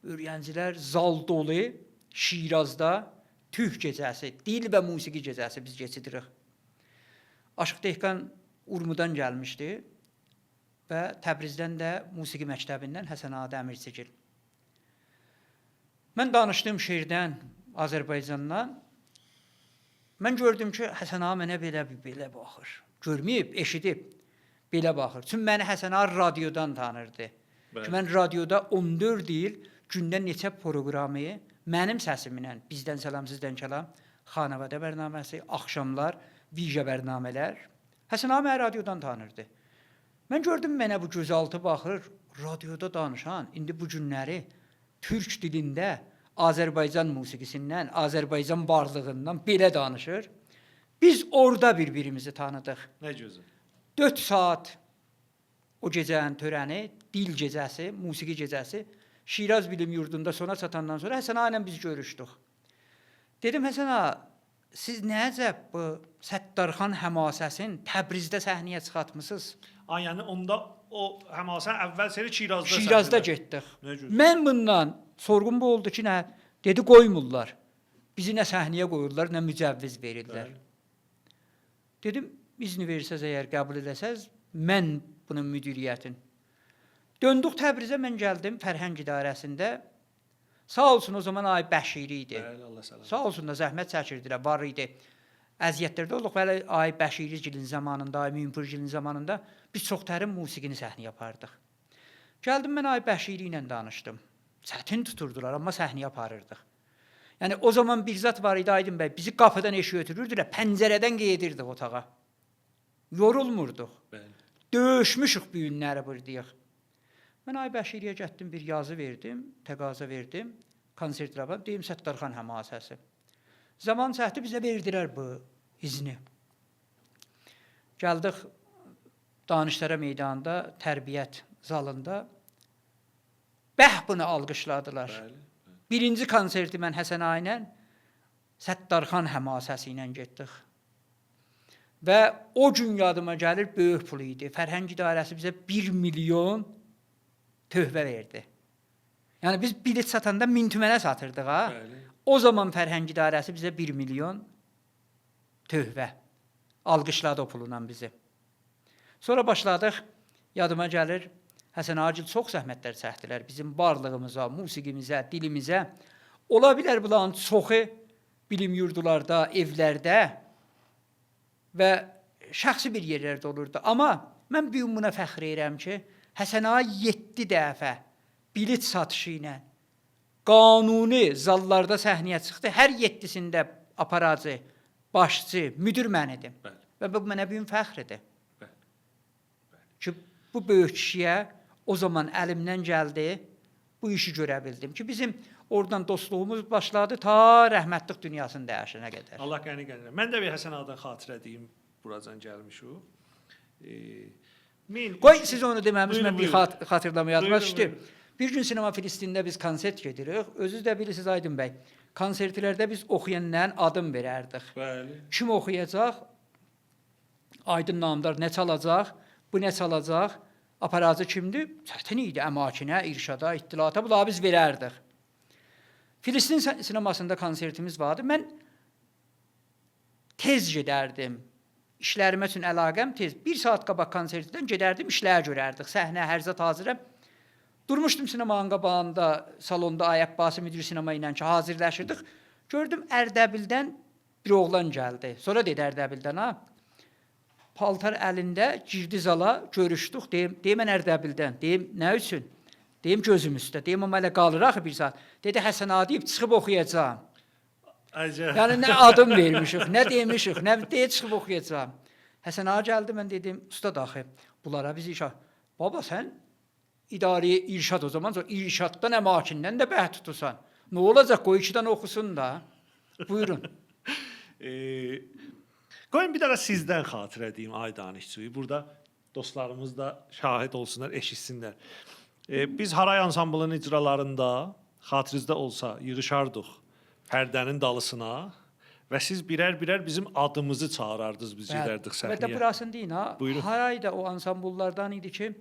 öyrəncilər zal dolu, Şirazda tüh gecəsi, dil və musiqi gecəsi biz keçidirik. Aşıq Dehqan Urmudan gəlmişdi və Təbrizdən də Musiqi Məktəbindən Həsən ağa Dəmirçigil. Mən danışdım şeirdən, Azərbaycandan. Mən gördüm ki, Həsən ağa mənə belə baxır. Görməyib, eşidib, belə baxır. Çünki məni Həsən ağa radiodan tanırdı. Ki, mən radioda 14 il gündə neçə proqramı mənim səsimlə, bizdən salam, sizdən kəlam, xanəvadə bərnaməsi, axşamlar, vicə bərnamələr. Həsən ağa məni radiodan tanırdı. Mən gördüm mənə bu gözaltı baxır, radioda danışan, indi bu günləri türk dilində Azərbaycan musiqisindən, Azərbaycan varlığından belə danışır. Biz orada bir-birimizi tanıdıq. Nə gözəl. 4 saat o gecənin törəni, dil gecəsi, musiqi gecəsi, Şiraz Bilim Yurdunda sona çatandan sonra Həsən ağa ilə biz görüşdük. Dedim, Həsən ağa, siz nə əcəb bu Səttarxan Həmasəsin Təbrizdə səhnəyə çıxartmısınız? Yəni onda o Həmasə əvvəl seri Şirazda getdik. Mən bundan sorğum bu oldu ki, nə? Dedi, qoymurlar. Bizi nə səhnəyə qoyurlar, nə mücəvviz verirlər. Dedim, izni verirsəz, əgər qəbul edəsəz, mən bunun müdiriyyətin. Döndük Təbrizə, mən gəldim Fərhəng İdarəsində. Sağ olsun, o zaman Ay Bəşiri idi. Sağ olsun da zəhmət çəkirdilər, var idi. Əziyyətlərdə olduq, bəli, Ay Bəşirigilin zamanında, Ay Mümpürgilin zamanında biz çox tərin musiqini səhnə yapardıq. Gəldim, mən Ay Bəşiri ilə danışdım. Çətin tuturdular, amma səhnə yaparırdıq. Yəni, o zaman bir zat var idi, Aydın bəy, bizi qapıdan eşiyə ötürürdülər, pəncərədən qeydirdik otağa. Yorulmurduq. Döyüşmüşük bu günləri buradayıq. Mən Ay Bəşiriyə getdim, bir yazı verdim, təqaza verdim, konsertlərə, deyim Səttarxan Həmasəsi. Zaman çəkdi, bizə verdilər bu izni. Gəldik Danışlara meydanında, tərbiyyət zalında. Bunu alqışladılar. Birinci konserti mən Həsən ağa ilə Səttarxan Həmasəsi ilə getdik. Və o gün yadıma gəlir, böyük pul idi. Fərhəng İdarəsi bizə 1 milyon tövbə verdi. Yəni biz bilet satanda 1000 tümənə satırdıq ha. O zaman Fərhəng İdarəsi bizə 1 milyon tövbə alqışladı o pulla bizi. Sonra başladıq, yadıma gəlir, Həsən Ağagil çox zəhmətlər çəkdilər bizim varlığımıza, musiqimizə, dilimizə. Ola bilər bunların çoxu bilim yurdularda, evlərdə və şəxsi bir yerlərdə olurdu. Amma mən bu gün buna fəxr edirəm ki, Həsən ağa 7 dəfə bilet satışı ilə qanuni zallarda səhnəyə çıxdı. Hər 7-sində aparacı, başçı, müdir mən idim. Və bu mənə bir gün fəxr edir. Ki, bu böyük kişiyə o zaman əlimdən gəldi, bu işi görə bildim ki, bizim oradan dostluğumuz başladı ta rəhmətlik dünyasını dəyişənə qədər. Allah qəni qədir. Mən də bir Həsən ağadan xatirə deyim, buradan gəlmişik. Qoy siz onu deməmiş, mən bir xatırlama yadıma düşdü. Bir gün Sinema Filistində biz konsert gedirik. Özünüz də bilirsiniz Aydın bəy. Konsertlərdə biz oxuyanların adım verərdik. Kim oxuyacaq? Aydın Namdar nə çalacaq? Bu nə çalacaq? Aparacı kimdir? Çətin idi, əmakinə, irşada, ittilata, bunları biz verərdik. Filistin sinemasında konsertimiz vardı. Mən tez gedərdim. işlərimə üçün əlaqəm tez. 1 saat qabaq konsertdən gedərdim, işlər görərdik. Səhnə, hər zat hazıram. Durmuşdum sinemanın qabağında, salonda Ayəb Bası müdür sinema ilə ki, hazırlaşırdıq. Gördüm Ərdəbildən bir oğlan gəldi. Sonra dedi Ərdəbildən, ha, paltar əlində girdi zala, görüşdük. Deyim mən Ərdəbildən. Deyim, nə üçün? Deyim, gözüm üstə. Deyim, amma elə qalır axı 1 saat. Dedi, Həsən ağa deyib, çıxıb oxuyacağam. Əcəb. Yəni, nə adım vermişik, nə demişik, nə deyə çıxıb oxuyacağam. Həsən ağa gəldi, mən dedim, usta daxı, bunlara biz irşad. Baba, sən idarəyə irşad o zaman, irşaddan əmakindən də bəhd tutursan. Nə olacaq, qoy 2 dənə oxusun da. Buyurun. Qoyun bir dənə sizdən xatirə deyim, ay danışçıyı. Burada dostlarımız da şahid olsunlar, eşitsinlər. Biz Haray ansamblının icralarında xatirinizdə olsa yığışardıq pərdənin dalısına və siz birər-birər bizim adımızı çağırardınız, biz gedərdik səhnəyə. Və də burasını deyin, ha. Buyurun. Haray da o ansambllardan idi ki,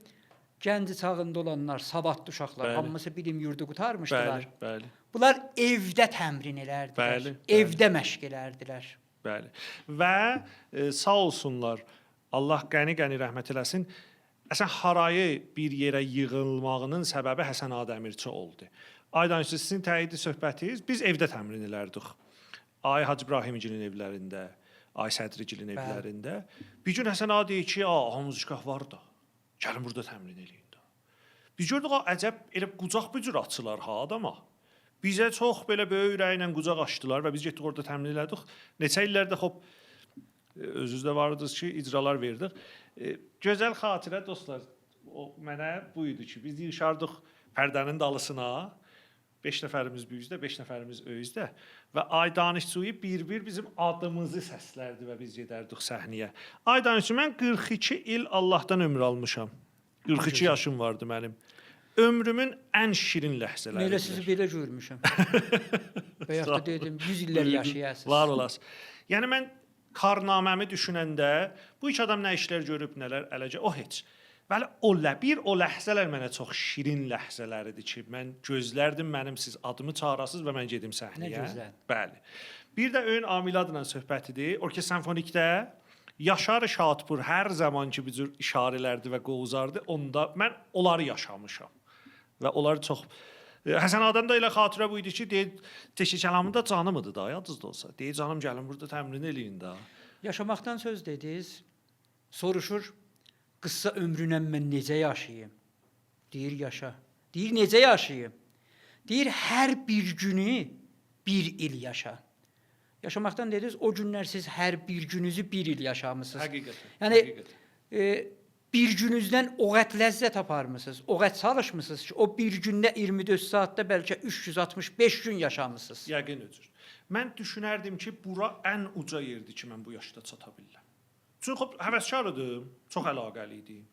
gənc çağında olanlar, savadlı uşaqlar, Bəli. hamısı bilim yurdu qutarmışdılar. Bəli, bəli. Bunlar evdə təmrin edərdilər, Bəli, evdə məşq edərdilər. Bəli. Və sağ olsunlar, Allah qəni-qəni rəhmət eləsin. Əsən harayı bir yerə yığılmağının səbəbi Həsən ağa Dəmirçi oldu. Aydan sizin təyidi söhbətiniz, biz evdə təmrin elərdik. Ay Hacı İbrahimgilin evlərində, Ay Sədrigilin evlərində. Bir gün Həsən ağa deyir ki, muzikah var da, gəlin burada təmrin eləyin də. Biz gördük, əcəb elə qucaq bir cür açılar ha adama. Bizə çox belə böyük ürəklə qucaq açdılar və biz getdik orada təmrin elədik. Neçə illərdə xop özünüzdə vardınız ki, icralar verdik. Gözəl xatirə dostlar, o mənə bu idi ki, biz yığışardıq pərdənin dalısına. 5 nəfərimiz büyüzdə, 5 nəfərimiz öyüzdə və Ay Danışçuyu bir-bir bizim adımızı səslərdi və biz gedərdik səhnəyə. Ay Danışçu, mən 42 il Allahdan ömür almışam. 42 yaşım vardı mənim. Ömrümün ən şirin ləhzələri. Elə sizi belə görmüşəm. Bayaq da dedim, 100 illər yaşayasınız. Var olasınız. Yəni mən karnaməmi düşünəndə bu iki adam nə işlər görüb, nələr eləcə, o heç. Bəli, o ləhzələr mənə çox şirin ləhzələridir ki, mən gözlərdim mənim siz adımı çağırasınız və mən gedim səhnəyə. Nə gözəl. Bəli. Bir də öyün Amil adla söhbətidir. Orkestr simfonikdə Yaşar Şadpur hər zamanki bir cür işarələrdi və qovuzardı. Onda mən onları yaşamışam. Və onları çox Həsən Ağadan da elə xatirə bu idi ki, deyir, Teşki kəlamı da canımıdır da, yadınızda olsa. Deyir, canım gəlin burada təmrin eləyin də. Yaşamaqdan söz dediniz, soruşur, qısa ömrünə mən necə yaşayayım? Deyir, yaşa. Deyir, necə yaşayayım? Deyir, hər bir günü bir il yaşa. Yaşamaqdan dediniz, o günlər siz hər bir gününüzü bir il yaşamısınız. Həqiqətən. Yəni, bir gününüzdən o qət ləzzət aparmısınız, o qət çalışmısınız ki, o bir gündə 24 saatda bəlkə 365 gün yaşamısınız. Yəqin öcür. Mən düşünərdim ki, bura ən uca yerdir ki, mən bu yaşda çata bilirəm. Çünki həvəskar idim, çox əlaqəli idim.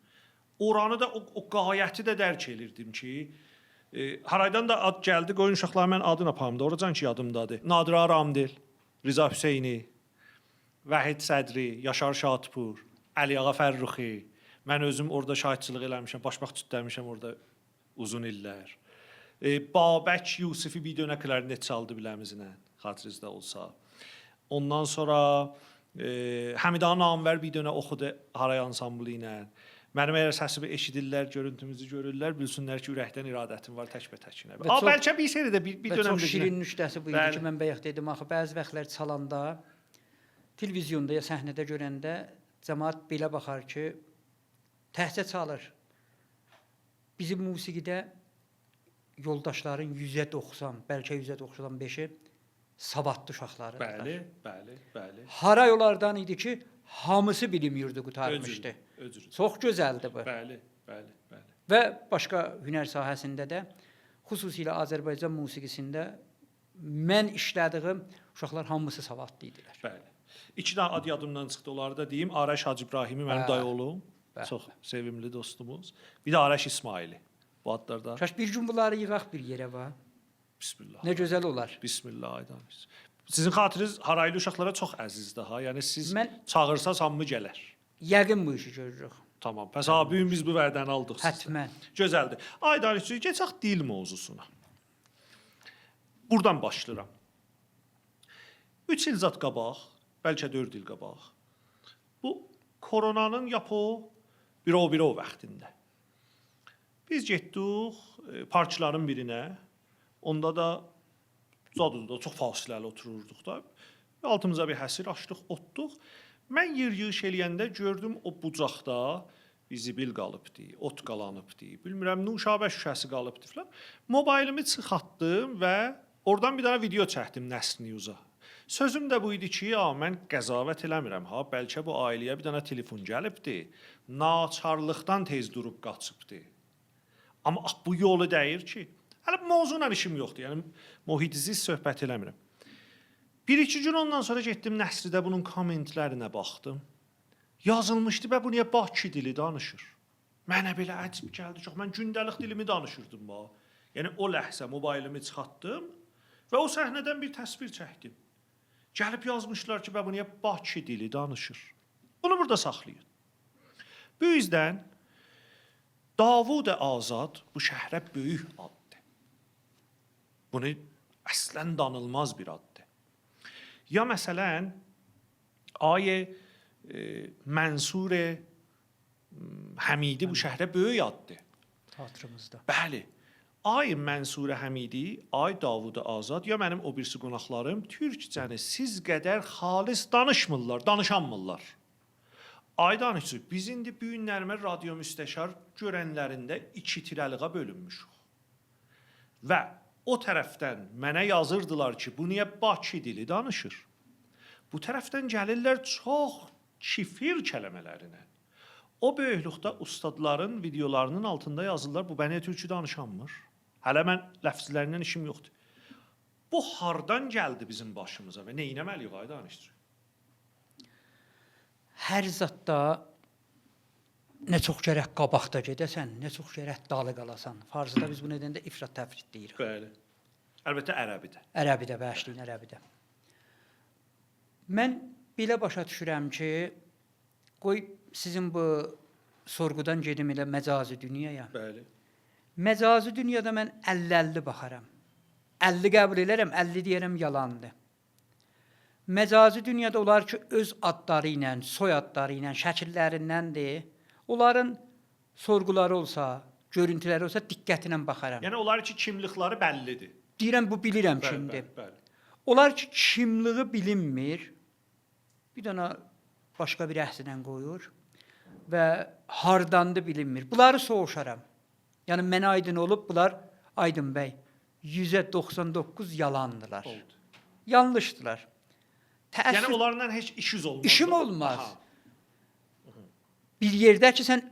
Oranı da, o qayəti də dərk edirdim ki, haraydan da ad gəldi, qoyun uşaqlar mən adını apamda, oracan ki yadımdadır. Nadir Aramdil, Rıza Hüseyni, Vahid Sədri, Yaşar Şadpur, Əli Ağa Fərruxi. Mən özüm orada şahidçilik eləmişəm, başmaq tütləmişəm orada uzun illər. Babək Yusifi bir dönə klarnet çaldı biləmizlə, xatirinizdə olsa. Ondan sonra Həmidə Namvər bir dönə oxudu Haray ansamblı ilə. Mənim əgər səsimi eşidirlər, görüntümüzü görürlər, bilsinlər ki, ürəkdən iradətim var təkbətəkinə. Bəlkə bir seri də bir dönəmdə. Çox şirin nüktəsi bu idi ki, mən bayaq dedim, axı bəzi vaxtlar çalanda, televizyonda ya səhnədə görəndə cəmaət belə baxar ki, təhcə çalır. Bizim musiqidə yoldaşların 190, bəlkə 195-i savadlı uşaqlarıdır. Bəli. Haray onlardan idi ki, hamısı bilim yurdu qutarmışdı. Çox gözəldir bu. Bəli. Və başqa hünər sahəsində də, xüsusilə Azərbaycan musiqisində mən işlədiyim uşaqlar hamısı savadlı idilər. Bəli. İki dənə ad yadımdan çıxdı, onları da deyim. Arəş Hacı İbrahimi mənim dayı oğlum. Çox sevimli dostumuz. Bir də Arəş İsmaili. Bu adlarda. Kaş bir gün bunları yığaq bir yerə var. Bismillah. Nə gözəl olar. Bismillah aydanız. Sizin xatiriniz haraylı uşaqlara çox əzizdir ha. Yəni siz çağırsaz hamı gələr. Yəqin bu işi görürük. Tamam. Pəs abi biz bu vədəni aldıq sizdən. Hətmən. Gözəldir. Aydanız, keçək dil mövzusuna. Buradan başlayıram. 3 il zat qabaq, bəlkə 4 il qabaq. Bu koronanın yapı bir o vaxtində. Biz getdik parkların birinə. Onda da zadıda çox fasiləli otururduq da. Altımıza bir həsir açdıq, otduq. Mən yer-yığış eləyəndə gördüm o bucaqda zibil qalıbdı, ot qalanıbdı. Bilmirəm, Nuşabə şüşəsi qalıbdı filan. Mobilimi çıxartdım və oradan bir dənə video çəkdim Nəsr News-a. Sözüm də bu idi ki, ya mən qəzavət eləmirəm ha, bəlkə bu ailəyə bir dənə telefon gəlibdi. Naçarlıqdan tez durub qaçıbdı. Amma bu yolu dəyir ki, hələ mövzuyla işim yoxdur. Yəni mühitiziz söhbət eləmirəm. Bir-iki gün ondan sonra getdim Nəsridə bunun kommentlərinə baxdım. Yazılmışdı və bu niyə Bakı dili danışır? Mənə belə əcib gəldi çox. Mən gündəlik dilimi danışırdım ba. Yəni o ləhzə mobilimi çıxartdım və o səhnədən bir təsvir çəkdim. Gəlib yazmışlar ki, bu niyə Bakı dili danışır? Bunu burada saxlayın. Bu yüzden Davud Azad bu şəhərə böyük addır. Bunu əslən danılmaz bir addır. Ya məsələn, Ayə Mənsur Həmidi bu şəhərə böyük addır. Teatrımızda. Bəli. Ay Mənsur Həmidi, ay Davud Azad, ya mənim o birisi qonaqlarım türkcəni siz qədər xalis danışmırlar, danışanmırlar. Ay danışçı, biz indi bu günlərimə radio müstəşar görənlərində 2 tirəliğə bölünmüşük. Və o tərəfdən mənə yazırdılar ki, bu niyə Bakı dili danışır? Bu tərəfdən gəlirlər çox kifir kəlmələrinə. O böyüklükdə ustadların videolarının altında yazırlar, bu bəni türkçü danışanmır. Hələ mən ləfzlərindən işim yoxdur. Bu hardan gəldi bizim başımıza və nə etməliyik ay danışçı? Hər zətdə nə çox gərək qabaqda gedəsən, nə çox gərək dalı qalasan. Farsda biz bunu edəndə ifrat təfrit deyirik. Bəli. Əlbəttə ərəbidə. Ərəbidə, bəşliyin ərəbidə. Mən belə başa düşürəm ki, qoy sizin bu sorğudan gedim elə məcazi dünyaya. Bəli. Məcazi dünyada mən 50-50 baxaram. 50 qəbul edərəm, 50 deyərəm yalandır. Məcazi dünyada olar ki, öz adları ilə, soy adları ilə, şəkillərindəndir. Onların sorğuları olsa, görüntüləri olsa diqqətlə baxaram. Yəni onlar ki, kimlikləri bəllidir. Deyirəm, bu bilirəm Bəli, kimdir. bəli. Onlar ki, kimliği bilinmir. Bir dənə başqa bir əhsinə qoyur və hardandı bilinmir. Bunları soğuşaram. Yəni mənə aydın olub, bunlar Aydın bəy, 199 yalandılar. Oldu. Yanlışdılar. Yəni onlarla heç işiniz olmaz. İşim olmaz. Aha. Bir yerdə ki, sən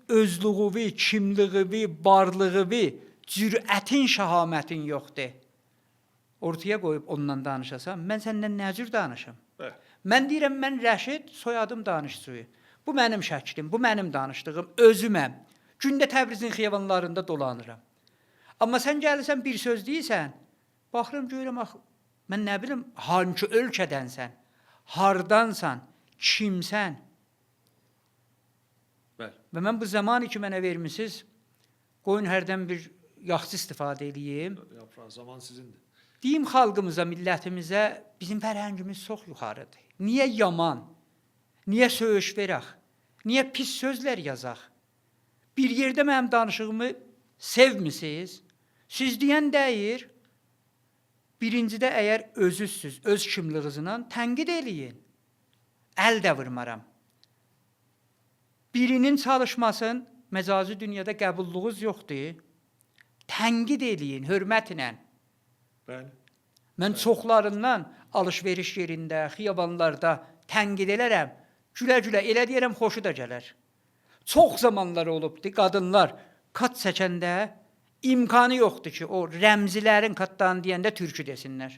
özlüğüvi, kimliğivi, barlığıvi, cürətin, şəhamətin yoxdur. Ortaya qoyub onunla danışasan, mən səndən nə cür danışım? Bəli. Mən deyirəm, mən Rəşid, soyadım danışçıyı. Bu mənim şəklim, bu mənim danışdığım, özüməm. Gündə Təbrizin xiyabanlarında dolanıram. Amma sən gəlirsən, bir söz deyirsən, baxıram, görürəm, mən nə bilim, hangi ölkədənsən, hardansan, kimsən? Bəli. Və mən bu zamanı ki, mənə vermişsiniz, qoyun hərdən bir yaxşı istifadə edeyim. Yaprağı zaman sizindir. Deyim xalqımıza, millətimizə, bizim fərhəngimiz çox yuxarıdır. Niyə yaman? Niyə söyüş verək? Niyə pis sözlər yazaq? Bir yerdə mənim danışığımı sevmisiniz? Siz deyən deyir, birincidə əgər özüzsüz, öz kimliğinizlə tənqid eləyin. Əl də vurmaram. Birinin çalışmasın, məcazi dünyada qəbulluğunuz yoxdur. Tənqid eləyin, hörmətlə. Bəli. Mən çoxlarından alış-veriş yerində, xiyabanlarda tənqid elərəm. Gülə-gülə elə deyərəm, xoşu da gələr. Çox zamanlar olubdu, qadınlar kat çəkəndə imkanı yoxdur ki, o rəmzilərin katlarını deyəndə türkü desinlər.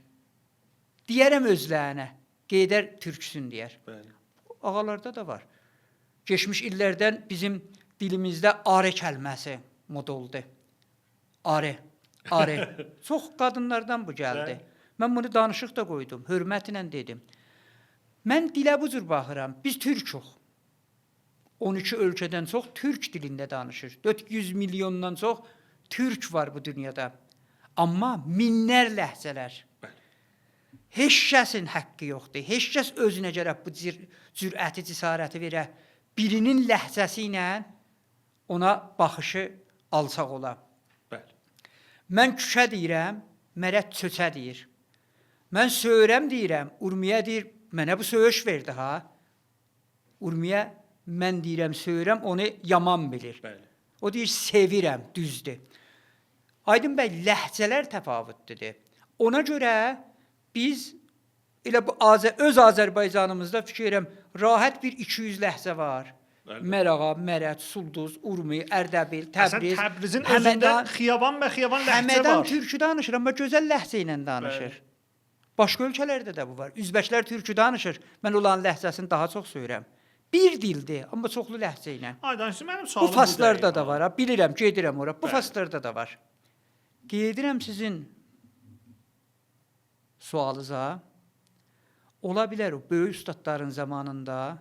Deyərəm özlərinə, qeydər türksün deyər. Bəli. Ağalarda da var. Geçmiş illərdən bizim dilimizdə arı kəlməsi moda oldu. Arı. Çox qadınlardan bu gəldi. Mən bunu danışıq da qoydum, hörmətlə dedim. Mən dilə bu cür baxıram, biz türküq. 12 ölkədən çox türk dilində danışır. 400 milyondan çox türk var bu dünyada. Amma minlər ləhcələr. heç kəsin haqqı yoxdur. Heç kəs özünə gərək bu cürəti, cəsarəti verə. Birinin ləhcəsi ilə ona baxışı alçaq ola. Bəli. Mən küşə deyirəm, mərət çöçə deyir. Mən söyürəm deyirəm, Urmiyə deyir, mənə bu söyüş verdi ha. Urmiyə mən deyirəm, söyürəm, onu yaman bilir. Bəli. O deyir, sevirəm, düzdür. Aydın bəy, ləhcələr təfavüddür. Ona görə biz elə bu öz Azərbaycanımızda fikir edirəm, rahat bir 200 ləhcə var. Mərağa, Mərət, Sulduz, Urmi, Ərdəbil, Təbriz, Təbrizin özündə xiyaban və xiyaban ləhcə var. Həmədan türkü danışır, amma gözəl ləhcə ilə danışır. Bəli. Başqa ölkələrdə də bu var. Üzbəklər türkü danışır. Mən olan ləhcəsini daha çox söyürəm. Bir dildir, amma çoxlu ləhcə ilə. Aydan mənim sualım Bu faslarda da deyil, var. Bilirəm, gedirəm ora. Bu Bəli. faslarda da var. Gedirəm sizin sualınıza. Ola bilər o böyük ustadların zamanında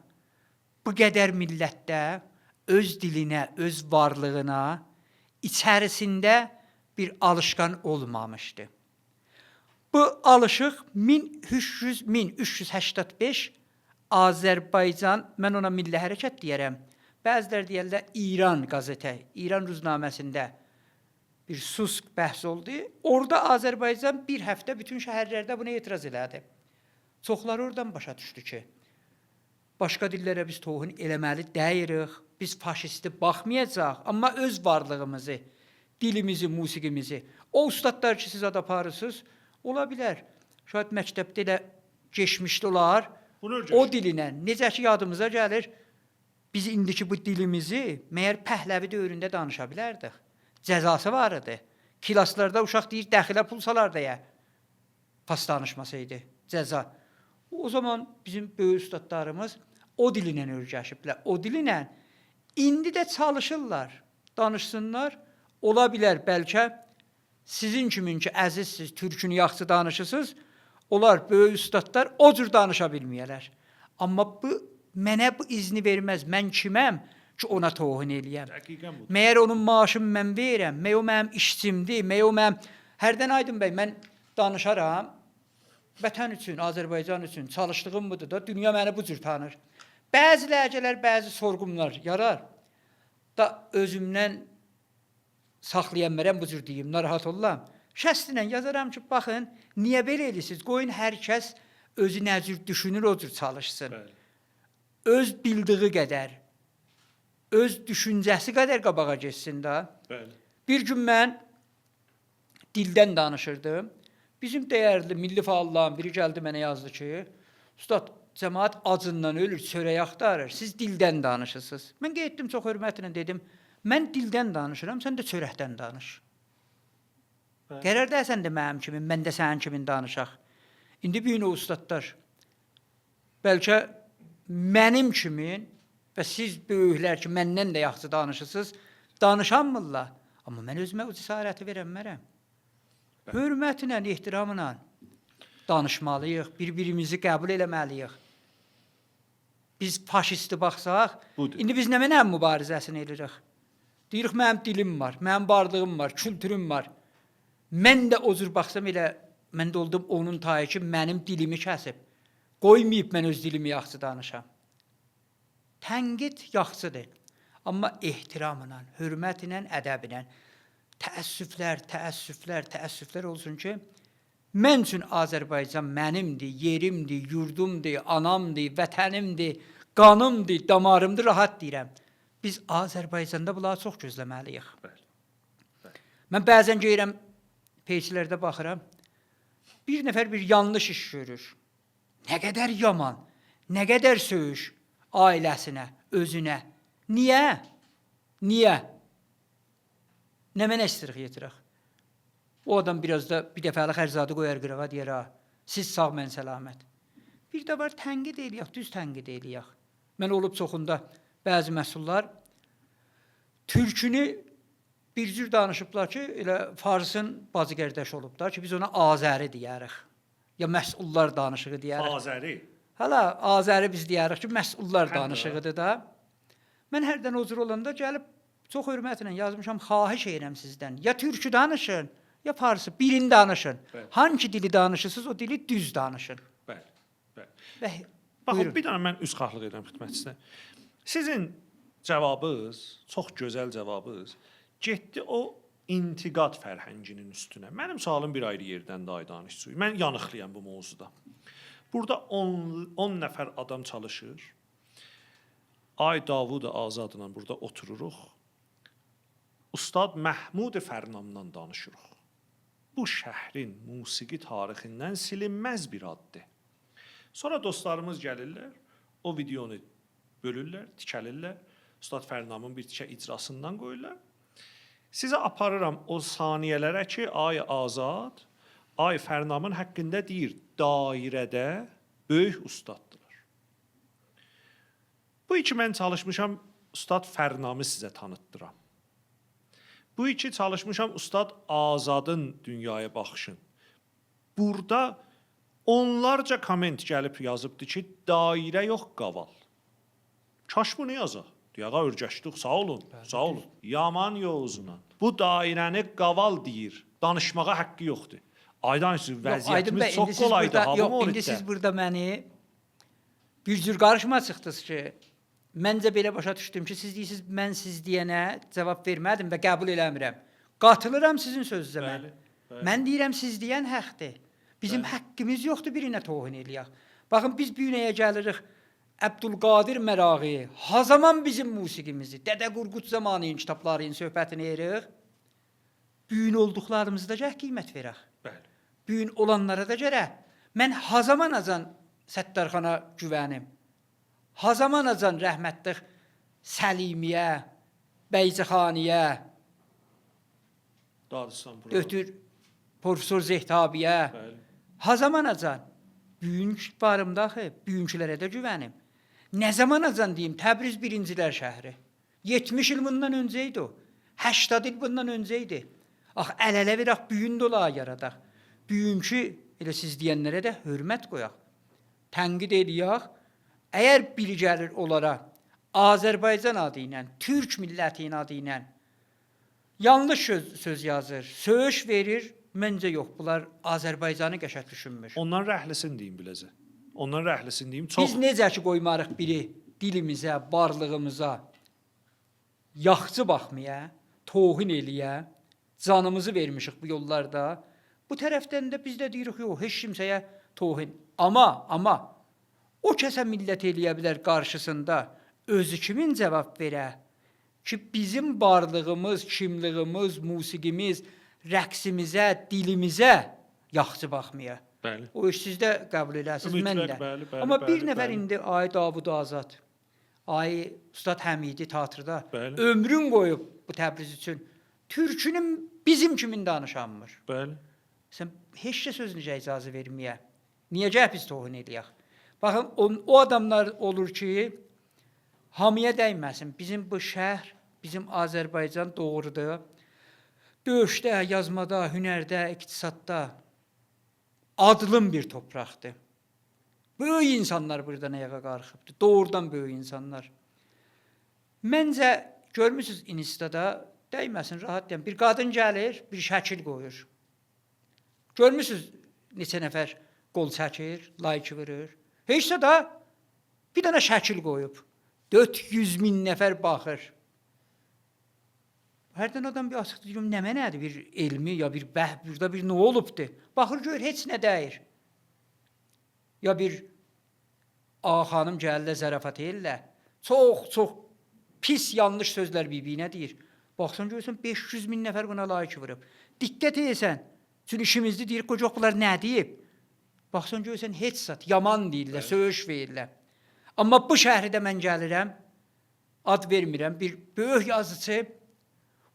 bu qədər millətdə öz dilinə, öz varlığına içərisində bir alışqan olmamışdı. Bu alışıq 1385 Azərbaycan, mən ona milli hərəkət deyərəm. Bəzilər deyərlər İran qəzetə, İran rüznaməsində bir sus bəhs oldu. Orada Azərbaycan bir həftə bütün şəhərlərdə buna etiraz elədi. Çoxları oradan başa düşdü ki, başqa dillərə biz tohun eləməli deyirik, biz faşisti baxmayacaq, amma öz varlığımızı, dilimizi, musiqimizi, o ustadlar ki, siz ad aparırsınız, ola bilər. Şayad məktəbdə elə geçmişdə olar, o dilinə, necə ki yadımıza gəlir, biz indiki bu dilimizi məyər Pəhləvi dövründə danışa bilərdik. Cəzası var idi. Kilaslarda uşaq deyir, dəxilə pul salar deyə. Fas danışmasaydı, cəza. O zaman bizim böyük ustadlarımız o dilinə öyrəşiblər. O dilinə indi də çalışırlar, danışsınlar. Ola bilər, bəlkə sizin kimin ki, əzizsiz, türkünü yaxşı danışırsınız, onlar böyük ustadlar o cür danışa bilməyələr. Amma bu, mənə bu izni verməz. Mən kiməm ki, ona tohun eləyəm? Məyər onun maaşını mən verirəm, məyə o mənim işçimdir, məyə o mənim... Hərdən Aydın bəy, mən danışaram, vətən üçün, Azərbaycan üçün çalışdığım budur da, dünya məni bu cür tanır. Bəzi ləhcələr, bəzi sorğumlar yarar. Da özümdən saxlayanmərəm bu cür deyim, narahat olam. Şəstinlə yazaram ki, baxın, niyə belə edirsiniz? Qoyun hər kəs özü nə cür düşünür, o cür çalışsın. Bəli. Öz bildiği qədər, öz düşüncəsi qədər qabağa geçsin da. Bəli. Bir gün mən dildən danışırdım. Bizim dəyərli milli fəalların biri gəldi mənə yazdı ki, ustad, cəmaət acından ölür, çörək axtarır, siz dildən danışırsınız. Mən getdim çox hörmətlə dedim, mən dildən danışıram, sən də çörəkdən danış. Qərar deyəsən də mənim kimin, mən də sənin kimin danışaq. İndi bir o ustadlar, bəlkə mənim kimin və siz böyüklər ki, məndən də yaxşı danışırsınız, danışanmırlar. Amma mən özümə o cəsarəti verəmmərəm. Hörmətlə, ehtiramla danışmalıyıq, bir-birimizi qəbul eləməliyik. Biz faşisti baxsaq, indi biz nə mənəm mübarizəsini edirik? Deyirik, mənim dilim var, mənim varlığım var, kültürüm var. Mən də o cür baxsam elə, mən də oldum onun tayı ki, mənim dilimi kəsib. Qoymayıb mən öz dilimi yaxşı danışam. Tənqid yaxşıdır. Amma ehtiramla, hörmətlə, ədəblə, təəssüflər olsun ki, mən üçün Azərbaycan mənimdir, yerimdir, yurdumdur, anamdır, vətənimdir, qanımdır, damarımdır, rahat deyirəm. Biz Azərbaycanda bunları çox gözləməliyik. Mən bəzən geyirəm, peyçilərdə baxıram, bir nəfər bir yanlış iş görür. Nə qədər yaman, nə qədər söyüş ailəsinə, özünə. Niyə? Niyə? Nə mənə istiriq yetirək? O adam biraz da bir dəfəlik ərzadı qoyar qırağa deyər, siz sağ, mən səlamət. Bir də var, tənqid eləyək, düz tənqid eləyək. Mən olub çoxunda bəzi məsullar türkünü bir cür danışıblar ki, elə Farsın bacı qardaş olublar ki, biz ona Azəri deyərik. Ya məsullar danışığı deyərik. Azəri? Hala, Azəri biz deyərik ki, məsullar danışığıdır da. Mən hərdən o cür olanda gəlib, çox hörmətlə yazmışam, xahiş edirəm sizdən. Ya türkü danışın, ya farsça. Birini danışın. Bəli. Hangi dili danışırsınız, o dili düz danışın. Bəli. Bəli. Və Baxın, buyurun. bir dənə mən üzxahlıq edirəm xidmətçisinə. Sizin cavabınız, çox gözəl cavabınız, getdi o intiqad fərhənginin üstünə. Mənim sualım bir ayrı yerdən də ay danışçı. Mən yanıqlıyam bu mövzuda. Burada 10 nəfər adam çalışır. Ay Davud Azadla burada otururuq. Ustad Məhmud Fərnamdan danışırıq. Bu şəhrin musiqi tarixindən silinməz bir addır. Sonra dostlarımız gəlirlər, o videonu bölürlər, tikəlirlər. Ustad Fərnamın bir tikə icrasından qoyurlar. Sizə aparıram o saniyələrə ki, ay Azad, ay Fərnamın haqqında deyir, dairədə böyük ustaddılar. Bu iki mən çalışmışam, Ustad Fərnamı sizə tanıtdıram. Bu iki çalışmışam, Ustad Azadın dünyaya baxışın. Burada onlarca komment gəlib yazıbdı ki, dairə yox, qaval. Kaş bunu yazaq. Diyağa örgəşdik, sağ olun, sağ olun. Yaman yozuna. Bu dairəni qaval deyir, danışmağa haqqı yoxdur. Aydan siz vəziyyətimiz çox qolaydı. Yox, indi siz burada məni bir cür qarşıma çıxdınız ki, məncə belə başa düşdüm ki, siz deyirsiniz, mən siz deyənə cavab vermədim və qəbul eləmirəm. Qatılıram sizin sözünüzə mən. Mən deyirəm, siz deyən həqdir. Bizim haqqımız yoxdur birinə tohin eləyək. Baxın, biz bu günəyə gəlirik, Əbdülqadir Məraği, ha zaman bizim musiqimizi, Dədə Qurqud zamanının kitablarının söhbətini edirik, büyün olduqlarımızda gərək qiymət verək. Büyün olanlara da gərək. Mən ha zaman azan Səttarxana güvənim. Ha zaman azan rəhmətlik Səlimiyə, Bəycəxaniyə, götür Profesor Zehtabiyə. Ha zaman azan büyün varımda axı, büyünkülərə də güvənim. Nə zaman azan deyim, Təbriz birincilər şəhəri. 70 il bundan öncə idi o. 80 il bundan öncə idi. Ax, əl-ələ verək, büyün dolağı yaradaq. Büyünkü, elə siz deyənlərə də hörmət qoyaq. Tənqid eləyək. Əgər biri gəlir onlara Azərbaycan adı ilə, Türk millətinin adı ilə yanlış söz yazır, söyüş verir, məncə yox, bunlar Azərbaycanı qəşəng düşünmür. Ondan rəhlisin deyim biləcə. Ondan rəhlisin deyim. Biz necə ki qoymarıq biri dilimizə, varlığımıza, yaxçı baxmaya, tohin eləyə, canımızı vermişik bu yollarda. Bu tərəfdən də biz də deyirik, yox, heç kimsəyə tohin. Amma o kəsə millət eləyə bilər qarşısında özü kimin cavab verə ki, bizim varlığımız, kimliyimiz, musiqimiz, rəqsimizə, dilimizə yaxçı baxmaya. Bəli. O iş siz də qəbul edəsiniz, mən də. Bəli, Amma bir nəfər indi ay Davud Azad, ay Ustad Həmidi teatrda ömrün qoyub bu Təbriz üçün. Türkünün bizim kimin danışanmır. Bəli. Sən heç də sözünüzə icazə verməyə. Niyə gəlib biz tohun eləyək? Baxın, o adamlar olur ki, hamıya dəyməsin. Bizim bu şəhər, bizim Azərbaycan doğrudur. Döyüşdə, yazmada, hünərdə, iqtisadda adlım bir topraqdır. Böyük insanlar burada nəyə qarxıbdır. Doğrudan böyük insanlar. Məncə, görmüsünüz instada, dəyməsin, rahat deyəm. Bir qadın gəlir, bir şəkil qoyur. Görmüsünüz neçə nəfər qol çəkir, like vurur. Heçsə də bir dənə şəkil qoyub. 400 min nəfər baxır. Hərdən adam bir açıq deyirəm, nə mənədir bir elmi, ya bir burada bir nə olubdur. Baxır, gör, heç nə dəyir. Ya bir ağa xanım gəldə zərafat ellə, çox pis, yanlış sözlər bibiyinə deyir. Baxsan, görürsən, 500 min nəfər buna like vurub. Diqqət edirsən, çünki işimizdə deyir, qocaq bunlar nə deyib? Baxsan, görürsən, heç sat, yaman deyirlər, söyüş verirlər. Amma bu şəhridə mən gəlirəm, ad vermirəm, bir böyük yazıcı,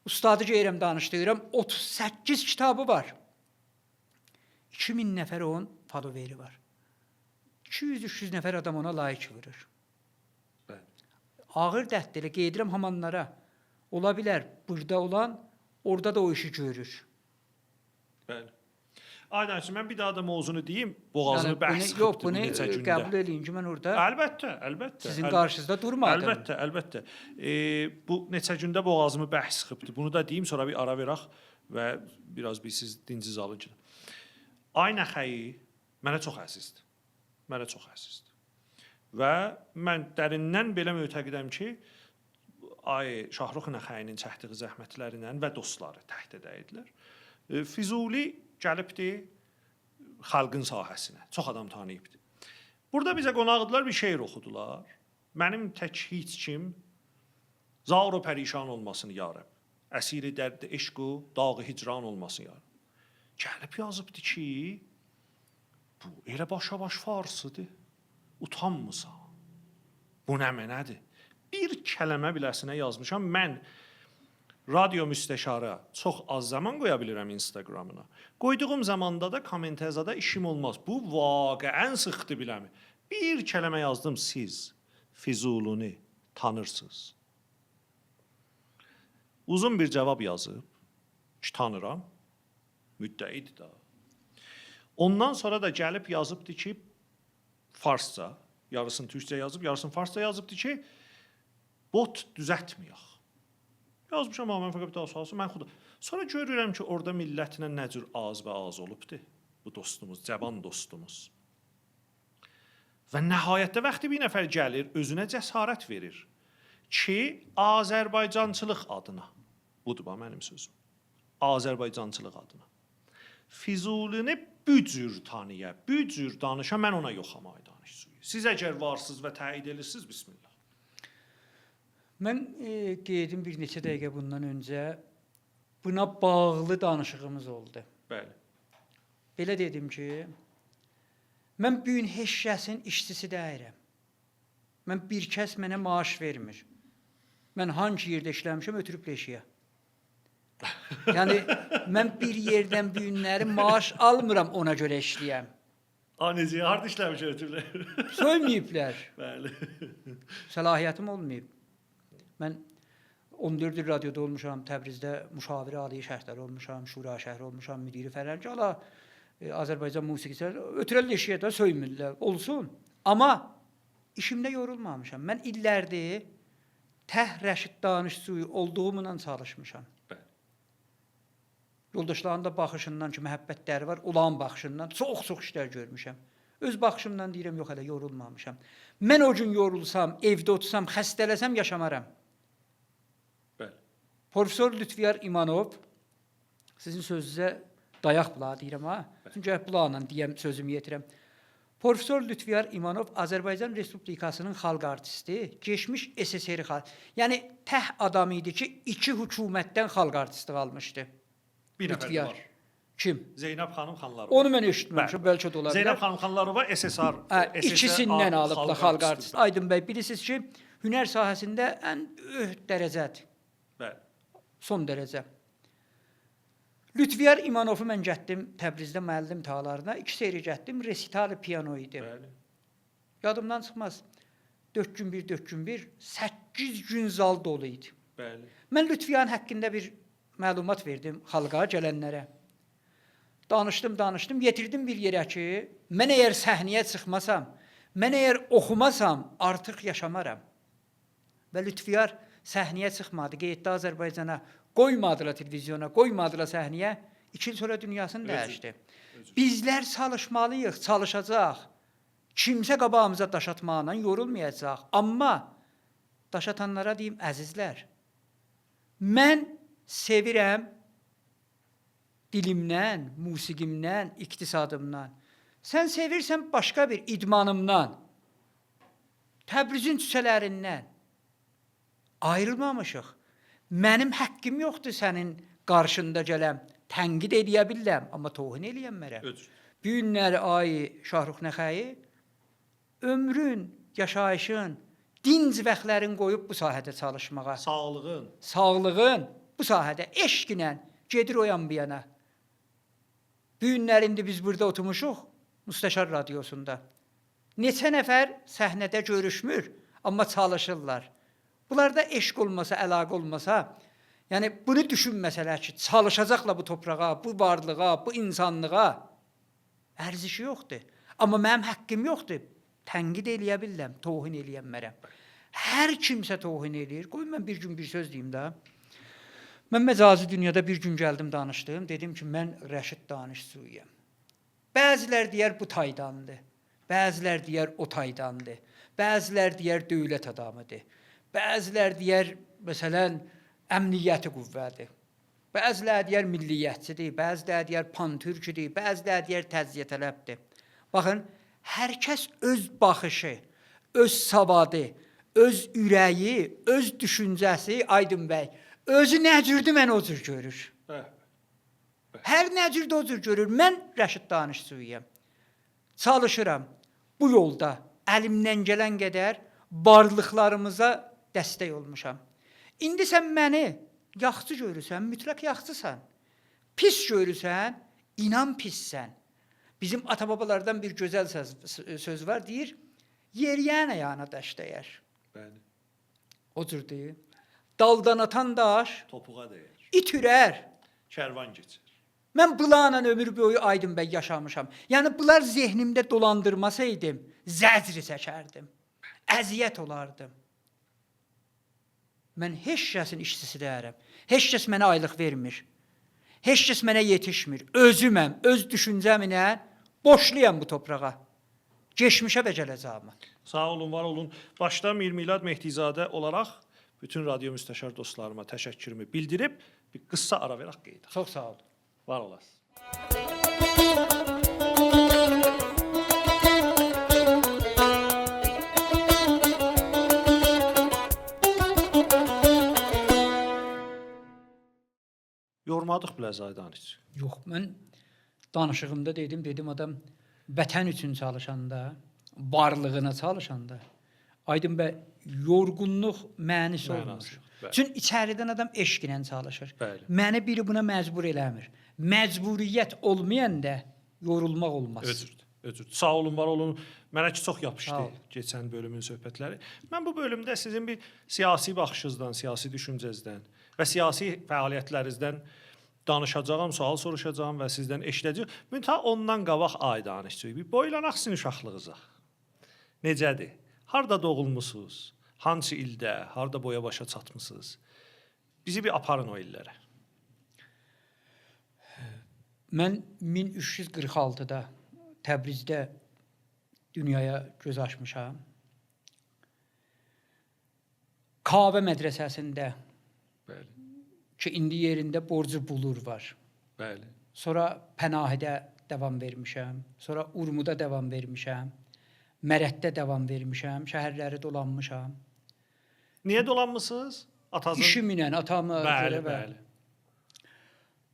ustadı geyrəm danışdırıram, 38 kitabı var. 2000 nəfər onun followeri var. 200-300 nəfər adam ona like vurur. Ağır dərddir, qeydirəm hamanlara. Ola bilər, burada olan, orada da o işi görür. Bəli. Aynen, mən bir daha da mövzunu deyim, boğazını bəhs yox, bunu qəbul eləyin ki, mən orada əlbəttə. Sizin qarşınızda durmadım. Əlbəttə. Bu neçə gündə boğazımı bəhs sıxıbdı. Bunu da deyim, sonra bir ara verək və biraz bilirsiz dinsiz alıcıdır. Ay Nəxəyi mənə çox əzizdir. Mənə çox əzizdir. Və mən dərindən belə mötəqidəm ki, ay Şahrux Nəxəyinin çəkdiyi zəhmətlərindən və dostları təhdid edilər. Füzuli gəlibdi xalqın sahəsinə. Çox adam tanıyıbdı. Burada bizə qonaqdılar, bir şeir oxudular. Mənim tək heç kim zar o pərişan olmasın ya Rəbb. Əsiri dərd eşq u dağı hicran olmasın ya Rəbb. Gəlib yazıbdı ki, bu elə başa-baş farsıdır. Utanmısan. Bu nə mənədir? Bir kələmə biləsinə yazmışam. Mən radio müstəşara çox az zaman qoya bilirəm Instagramına. Qoyduğum zamanda da kommentezada işim olmaz. Bu vaqiən sıxdı biləmi. Bir kələmə yazdım, siz Füzulini tanırsınız. Uzun bir cavab yazıb, ki tanıram, müddəidir da. Ondan sonra da gəlib yazıbdı ki, farsça, yarısını türkçə yazıb, yarısını farsça yazıbdı ki, bot düzəltməyək. Yazmışam, amma mən fəqət daha sağolsun, mən xuda. Sonra görürəm ki, orada millətlə nə cür az və az olubdu bu dostumuz, cavan dostumuz. Və nəhayətdə vaxtı bir nəfər gəlir, özünə cəsarət verir ki, Azərbaycançılıq adına, budur bax mənim sözüm, Azərbaycançılıq adına, Füzulini bu cür tanıya, bu cür danışa, mən ona yoxam ay danışsuyu. Siz əgər varsınız və təyid edirsiniz, bismillah. Mən qeydim bir neçə dəqiqə bundan öncə buna bağlı danışığımız oldu. Bəli. Belə dedim ki, mən bu gün heç kəsin işçisi deyirəm. Mən bir kəs mənə maaş vermir. Mən hangi yerdə işləmişəm, ötürüb leşiyə. Yəni, mən bir yerdən bu günləri maaş almıram ona görə işləyəm. Necə, harada işləmiş ötürlər? Söyməyiblər. Bəli. Səlahiyyətim olmayıb. Mən 14 il radioda olmuşam, Təbrizdə müşaviri ali şəhərlər olmuşam, şura şəhəri olmuşam, müdiri fərəncala, Azərbaycan musiqisi, ötürəl eşiyə də söymirlər, olsun. Amma işimdə yorulmamışam. Mən illərdir Təh Rəşid danışsuyu olduğumla çalışmışam. Yoldaşların da baxışından ki, məhəbbətləri var, olan baxışından çox-çox işlər görmüşəm. Öz baxışımdan deyirəm, yox hələ yorulmamışam. Mən o gün yorulsam, evdə otursam, xəstələsəm, yaşamaram. Profesor Lütfiyar İmanov, sizin sözünüzə dayaq bulağı deyirəm ha, çünki bulağla deyəm, sözümü yetirəm. Profesor Lütfiyar İmanov Azərbaycan Respublikasının xalq artisti, geçmiş SSR xalq. Yəni, təh adam idi ki, 2 hökumətdən xalq artisti almışdı. Bir nəfər var. Kim? Zeynəb xanım Xanlarova. Onu mən eşitməmişim, bəlkə də ola bilər. Zeynəb xanım Xanlarova SSR. İkisindən alıblar xalq artisti. Aydın bəy, bilirsiniz ki, hünər sahəsində ən dərəcədir. Bəli. Son dərəcə. Lütfiyar İmanovu mən gətdim Təbrizdə müəllim tağlarına. 2 seyri gətdim, resitali piano idi. Bəli. Yadımdan çıxmaz. 4 gün 1, 8 gün zal dolu idi. Bəli. Mən Lütfiyarın haqqında bir məlumat verdim xalqa, gələnlərə. Danışdım, yetirdim bir yerə ki, mən əgər səhnəyə çıxmasam, mən əgər oxumasam, artıq yaşamaram. Və Lütfiyar səhnəyə çıxmadı, qeyddə Azərbaycana, qoymadılar televizyona, qoymadılar səhnəyə, 2 il sonra dünyasını dəyişdi. Bizlər çalışmalıyıq, çalışacaq. Kimsə qabağımıza daş atmaqla yorulmayacaq. Amma daş atanlara deyim, əzizlər, mən sevirəm dilimdən, musiqimdən, iqtisadımdan. Sən sevirsən başqa bir idmanımdan, Təbrizin küçələrindən. Ayrılmamışıq. Mənim həqqim yoxdur sənin qarşında gələm. Tənqid edə biləm, amma tohin eləyəmmərəm. Bu günləri ayı Şahrux Nəxəyi ömrün, yaşayışın, dinc vaxtların qoyub bu sahədə çalışmağa. Sağlığın bu sahədə eşqlə gedir o yan bir yana. Bu günlərində biz burada oturmuşuq Müstəşar Radiosunda. Neçə nəfər səhnədə görüşmür, amma çalışırlar. Bunlarda eşq olmasa, əlaqə olmasa, yəni bunu düşünməsələr ki, çalışacaqla bu torpağa, bu varlığa, bu insanlığa ərzişi yoxdur. Amma mənim haqqım yoxdur. Tənqid eləyə biləm, tohin eləyəmmərəm. Hər kimsə tohin eləyir. Qoy mən bir gün bir söz deyim də. Mən məcazi dünyada bir gün gəldim danışdım. Dedim ki, mən Rəşid Danışsuyam. Bəzilər deyər bu taydandır. Bəzilər deyər o taydandır. Bəzilər deyər dövlət adamıdır. Bəzilər deyər, məsələn, əmniyyəti qüvvədir. Bəzilər deyər milliyyətçidir, bəzilər deyər pantürküdür, bəzilər deyər təzyiyə tələbdir. Baxın, hər kəs öz baxışı, öz savadı, öz ürəyi, öz düşüncəsi, Aydın bəy, özü nə cürdür, mən o cür görür. Hər nə cürdə o cür görür. Mən Rəşid Danışsuyam. Çalışıram bu yolda əlimdən gələn qədər varlıqlarımıza dəstək olmuşam. İndi sən məni yaxşı görürsən, mütləq yaxşısan. Pis görürsən, inan pissən. Bizim ata-babalardan bir gözəl söz var, deyir, yeriyən ayağına daş dəyər. Bəli. O cür deyir. Daldan atan daş Topuğa dəyər. itürər. Kərvan keçir. Mən bunlarla ömür boyu Aydın bəy yaşamışam. Yəni bunlar zehnimdə dolandırmasaydım, zəcri çəkərdim. Əziyyət olardım. Mən heç kəsin işçisi deyərəm. Heç kəs mənə aylıq vermir. Heç kəs mənə yetişmir. Özüməm, öz düşüncəmlə boşluyam bu torpağa. Geçmişə və gələcəyimə. Sağ olun, var olun. Başda Mir Milad Mehdizadə olaraq bütün radio müstəşar dostlarıma təşəkkürümü bildirib bir qısa ara verək qeydə. Çox sağ olun. Var olasın. Yormadıq biləz Aydanıç. Yox, mən danışığımda dedim adam vətən üçün çalışanda, varlığına çalışanda, Aydın bəy, yorğunluq mənisi olmur. Çünki içəridən adam eşqlə çalışır. Bəli. Məni biri buna məcbur eləmir. Məcburiyyət olmayanda yorulmaq olmaz. Özür. Sağ olun, var olun. Mənə ki çox yapışdı keçən bölümün söhbətləri. Mən bu bölümdə sizin bir siyasi baxışınızdan, siyasi düşüncənizdən və siyasi fəaliyyətlərinizdən danışacağam, sual soruşacağam və sizdən eşidəcəyim. Müntəha ondan qabaq Aydanıçı, bir boylanaq sizin uşaqlığınıza. Necədir? Harda doğulmusunuz? Hansı ildə, harda boya başa çatmısınız? Bizi bir aparın o illərə. Mən 1346-da Təbrizdə dünyaya göz açmışam. Kavə mədrəsəsində ki, indi yerində borcu bulur var. Bəli. Sonra Pənahidə davam vermişəm. Sonra Urmuda davam vermişəm. Mərətdə davam vermişəm. Şəhərləri dolanmışam. Niyə dolanmısınız? Atazın... İşim ilə atamı... Bəli.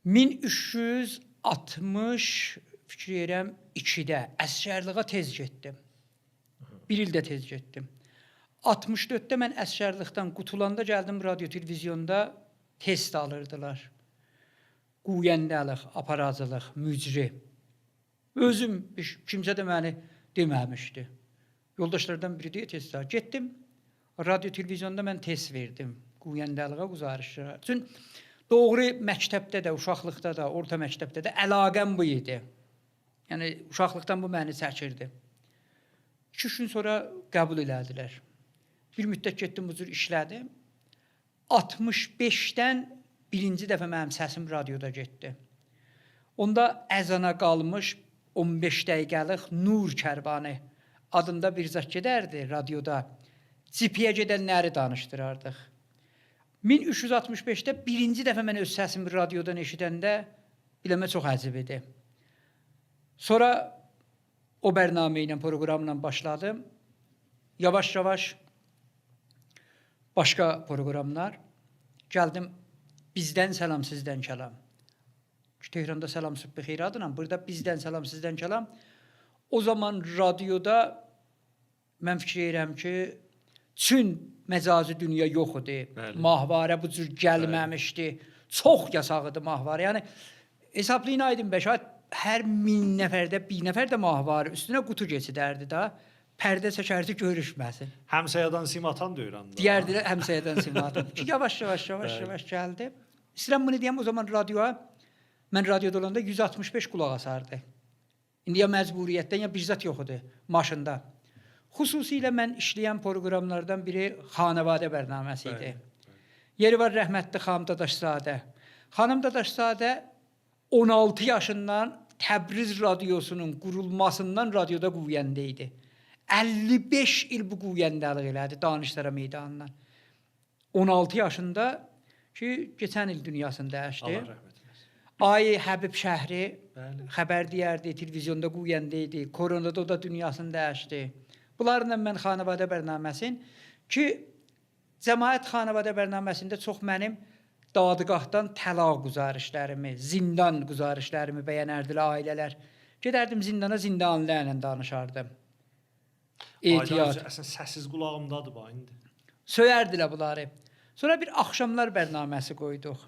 1360 fikir edirəm 2-də əsgərliyə tez getdim. Bir ildə tez getdim. 64-də mən əsgərlikdən qutulanda gəldim radio televizyonda test alırdılar. Quyəndəlik, aparacılıq, mücri. Özüm, kimsə də məni deməmişdi. Yoldaşlardan biri deyə test alır. Getdim, radio televizyonda mən test verdim. Quyəndəliyə quzarışlar. Çünki doğru məktəbdə də, uşaqlıqda da, orta məktəbdə də əlaqəm bu idi. Yəni, uşaqlıqdan bu məni çəkirdi. 2 gün sonra qəbul elədilər. Bir müddət getdim, bu cür işlədim. 65-dən birinci dəfə mənim səsim radioda getdi. Onda əzana qalmış 15 dəqiqəlik Nur Kərvanı adında bir zat gedərdi radioda. Cipiyə gedənləri danışdırardıq. 1365-də birinci dəfə mən öz səsimi radiodan eşidəndə biləmə çox əzib idi. Sonra o bərnamə ilə, proqramla başladım. Yavaş-yavaş başqa proqramlar. Gəldim, bizdən səlam, sizdən kəlam. Tehranda səlam, sübbə xeyri adına, burada bizdən səlam, sizdən kəlam. O zaman radioda mən fikir edirəm ki, çün məcazi dünya yox idi. Mahvarə bu cür gəlməmişdi. Çox yasaq idi mahvarə. Yəni, hesablayın Aydın bəy, şayət hər 1000 nəfərdə 1 nəfər də mahvarə üstünə qutu keçidərdi da, pərdə çəkərdi, görüşməsin. Həmsəyadan simatan da öyrəndi. Deyərdilər, həmsəyadan simatan. Yavaş-yavaş gəldi. İstəyirəm bunu deyəm, o zaman radioya, mən radioda olanda 165 qulaq asardı. İndi ya məcburiyyətdən, ya bir zat yox idi maşında. Xüsusilə mən işləyən proqramlardan biri Xanəvadə bərnaməsi idi. Yeri var rəhmətli xanım Dadaşzadə. Xanım Dadaşzadə 16 yaşından Təbriz radiosunun qurulmasından radioda qüvvəndə idi. 55 il bu qüvvəndəlik elədi Danışlara meydanından. 16 yaşında ki, keçən il dünyasını dəyişdi. Allah rəhmət eləsin. Ay Həbib Şəhri Bəli. xəbər deyərdi, televizyonda qüvvəndə idi. Koronada o da dünyasını dəyişdi. Bunlarla mən Xanavadə bərnaməsin ki, Cəmaət Xanavadə bərnaməsində çox mənim dadgahdan təlaq güzarişlərimi, zindan güzarişlərimi bəyənərdilər ailələr. Gedərdim zindana, zindanlılarla danışardım. Ehtiyat. Əslən səssiz qulağımdadır bu indi. Söyərdilər bunları. Sonra bir axşamlar bərnaməsi qoyduq.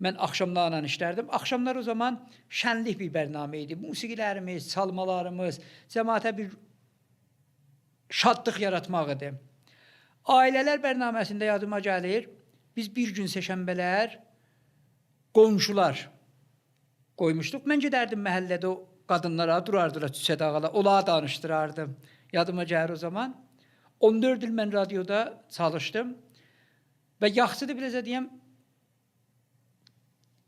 Mən axşamlarla işlərdim. Axşamlar o zaman şənlik bir bərnamə idi. Musiqilərimiz, çalmalarımız, cəmaətə bir şadlıq yaratmaq idi. Ailələr bərnaməsində yadıma gəlir, biz bir gün seçənbələr qonşular qoymuşduq. Mən gedərdim məhəllədə o qadınlara, durardılar Çüçəd ağalar, onlara danışdırardım. Yadıma gəlir o zaman. 14 il mən radioda çalışdım və yaxşıdır biləcə deyəm,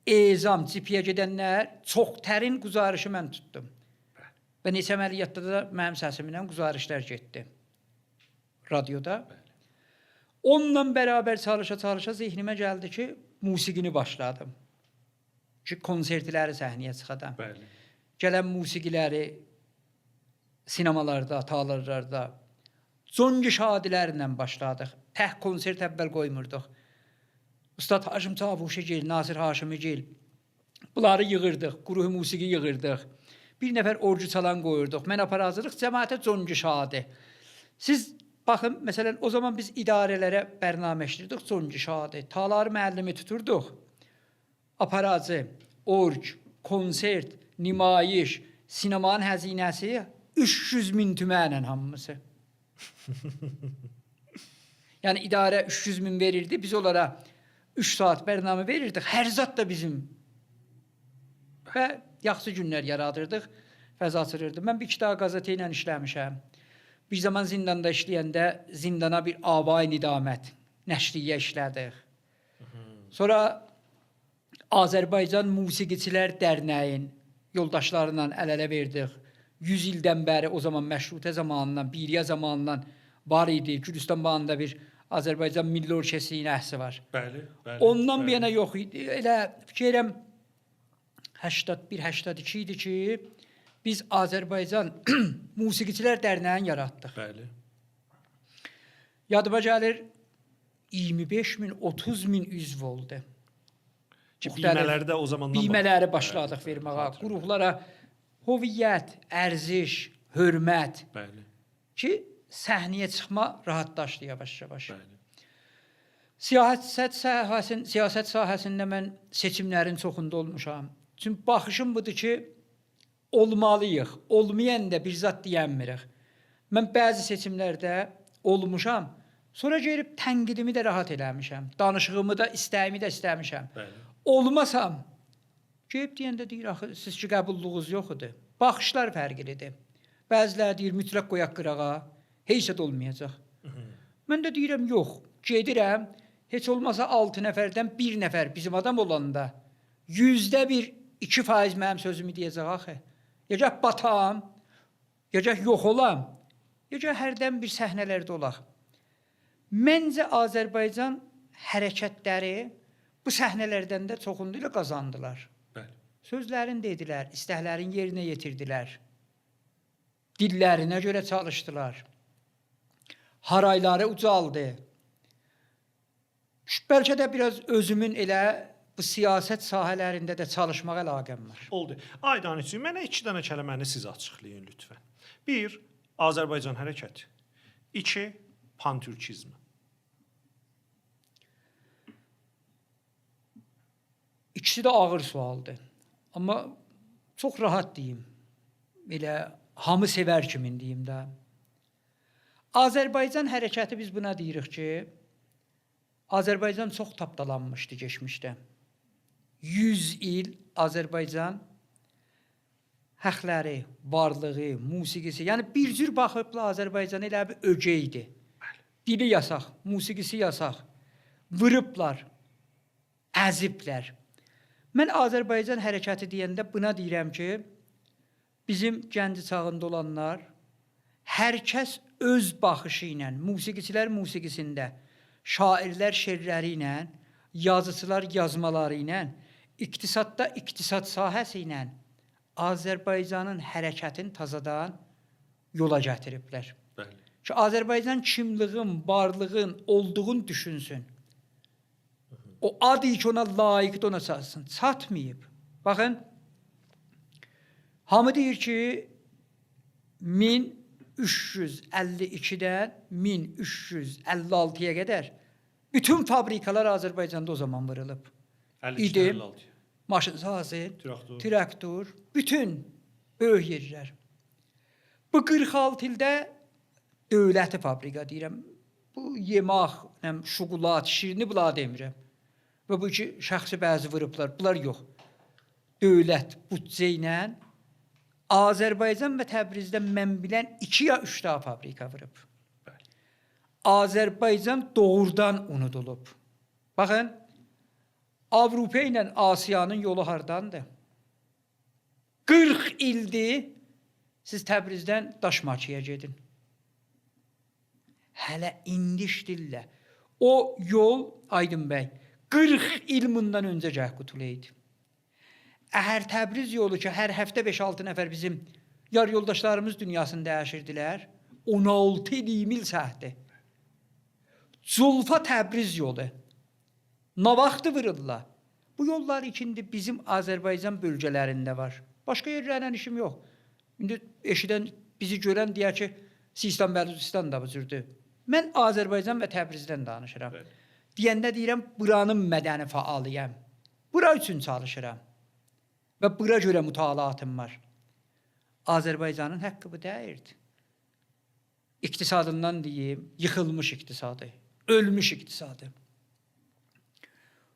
ezam, cipiyə gedənlər çox tərin güzarışı mən tutdum. Və neçə əməliyyatda da mənim səsimlə güzarışlar getdi radioda. Onunla bərabər çalışa-çalışa zehnimə gəldi ki, musiqini başladım. Ki, konsertləri səhnəyə çıxadam. Bəli. Gələn musiqiləri sinemalarda, teatrlarda Zongi şadilərlə başladıq. Tək konsert əvvəl qoymurduq. Ustad Haşim Çavuşigil, Nasir Haşimigil bunları yığırdıq, quruhu musiqi yığırdıq. Bir nəfər orcu çalan qoyurduq. Mən aparacağıq, cəmaətə Zongi şadi. Siz baxın, məsələn, o zaman biz idarələrə bərnaməşdirdik Zongi şadi. Taları müəllimi tuturduq. Aparacı, orc, konsert, nümayiş, sinemanın həzinəsi 300 min tümənlə hamısı. Yəni idarə 300 min verirdi, biz onlara 3 saat bərnamə verirdik, hər zat da bizim. Və yaxşı günlər yaradırdıq, fəza açırırdı. Mən bir iki daha qazete ilə işləmişəm. Bir zaman zindanda işləyəndə zindana bir Abay Nidamət nəşriyyə işlədik. Sonra Azərbaycan Musiqiçilər Dərnəyin yoldaşlarla əl-ələ verdik. 100 ildən bəri o zaman məşrutə zamanından, Biriyə zamanından var idi. Gülüstan bağında bir Azərbaycan Milli Orkestrinin əhsi var. Bəli, bəli. Ondan bir yana yox idi. Elə fikirəm 81-82 idi ki, biz Azərbaycan Musiqiçilər Dərnəyini yaratdıq. Bəli. Yadıma gəlir 25 min, 30 min üzv oldu. Ki, biymələrdə o zamandan biymələri başladıq verməyə. Qurumlara hoviyyət, ərziş, hörmət. Bəli. Ki, səhnəyə çıxma rahatlaşdı yavaş-yavaş. Bəli. Siyasət sahəsində mən seçimlərin çoxunda olmuşam. Çünki baxışım budur ki, olmalıyıq. Olmayan da bir zat deyənmirik. Mən bəzi seçimlərdə olmuşam. Sonra gelib tənqidimi də rahat eləmişəm. Danışığımı da, istəyimi də istəmişəm. Bəli. Olmasam, gelib deyəndə deyir, axı, siz ki, qəbulluğunuz yoxudur. Baxışlar fərqlidir. Bəziləri deyir, mütləq qoyaq qırağa, heysət olmayacaq. Mən də deyirəm, yox, gedirəm, heç olmasa 6 nəfərdən 1 nəfər bizim adam olanda, 1%, 2% mənim sözümü deyəcək, axı. Ya gəh batam, ya gəh yox olam, ya gəh hərdən bir səhnələrdə olaq. Məncə Azərbaycan hərəkətləri bu səhnələrdən də çoxunda ilə qazandılar. Bəli. Sözlərini dedilər, istəklərin yerinə yetirdilər. Dillərinə görə çalışdılar. Harayları ucaldı. Bəlkə də biraz özümün elə bu siyasət sahələrində də çalışmağa əlaqəm var. Oldu. Aydan üçün mənə 2 dənə kəlməni siz açıqlayın lütfən. 1. Azərbaycan hərəkəti. 2. Pantürkizm. İkisi də ağır sualdır. Amma çox rahat deyim. Elə hamı sevər kimin deyim də. Azərbaycan hərəkəti biz buna deyirik ki, Azərbaycan çox tapdalanmışdı geçmişdə. 100 il Azərbaycan həqləri, varlığı, musiqisi, yəni bir cür baxıbla Azərbaycan elə bir ögeydi. Dili yasaq, musiqisi yasaq, vırıblar, əziblər. Mən Azərbaycan hərəkəti deyəndə buna deyirəm ki, bizim gənc çağında olanlar hər kəs öz baxışı ilə, musiqiçilər musiqisində, şairlər şeirləri ilə, yazıçılar yazmaları ilə, iqtisadda iqtisad sahəsi ilə Azərbaycanın hərəkətini tazadan yola gətiriblər. Bəli. Ki, Azərbaycan kimliğin, varlığın, olduğunu düşünsün. O adı ki, ona layiqdir, ona çatsın. Çatmayıb. Baxın, hamı deyir ki, 1352-dən 1356-ya qədər bütün fabrikalar Azərbaycanda o zaman vurulub. 52-56. Maşın sahəsi, Traktor. bütün böyük yerlər. Bu 46 ildə dövləti fabrika deyirəm. Bu yemək, şokolad, şirini bunlar demirəm. Və bu iki şəxsi bəzi vurublar, bunlar yox. Dövlət büdcə ilə Azərbaycan və Təbrizdə mən bilən 2 ya 3 daha fabrika vurub. Azərbaycan doğrudan unudulub. Baxın, Avropa ilə Asiyanın yolu hardandır? 40 ildir siz Təbrizdən Daşmaçıya gedin. Hələ indi işdirlər. O yol, Aydın bəy, 40 il bundan öncə gəh qutuluydu. Əgər Təbriz yolu ki, hər həftə 5-6 nəfər bizim yar yoldaşlarımız dünyasını dəyişirdilər, 16-20 il səhdi. Zulfa Təbriz yolu. Nə vaxtı vırırlar? Bu yollar ikindi bizim Azərbaycan bölgələrində var. Başqa yerlərlə işim yox. İndi eşidən, bizi görən deyər ki, Sistan, Bəlucistan da bu cürdür. Mən Azərbaycan və Təbrizdən danışıram. Evet. Deyəndə deyirəm, buranın mədəni fəalıyəm. Bura üçün çalışıram. Və bura görə mütalaatım var. Azərbaycanın haqqı bu deyirdi. İqtisadından deyim, yıxılmış iqtisadı, ölmüş iqtisadı.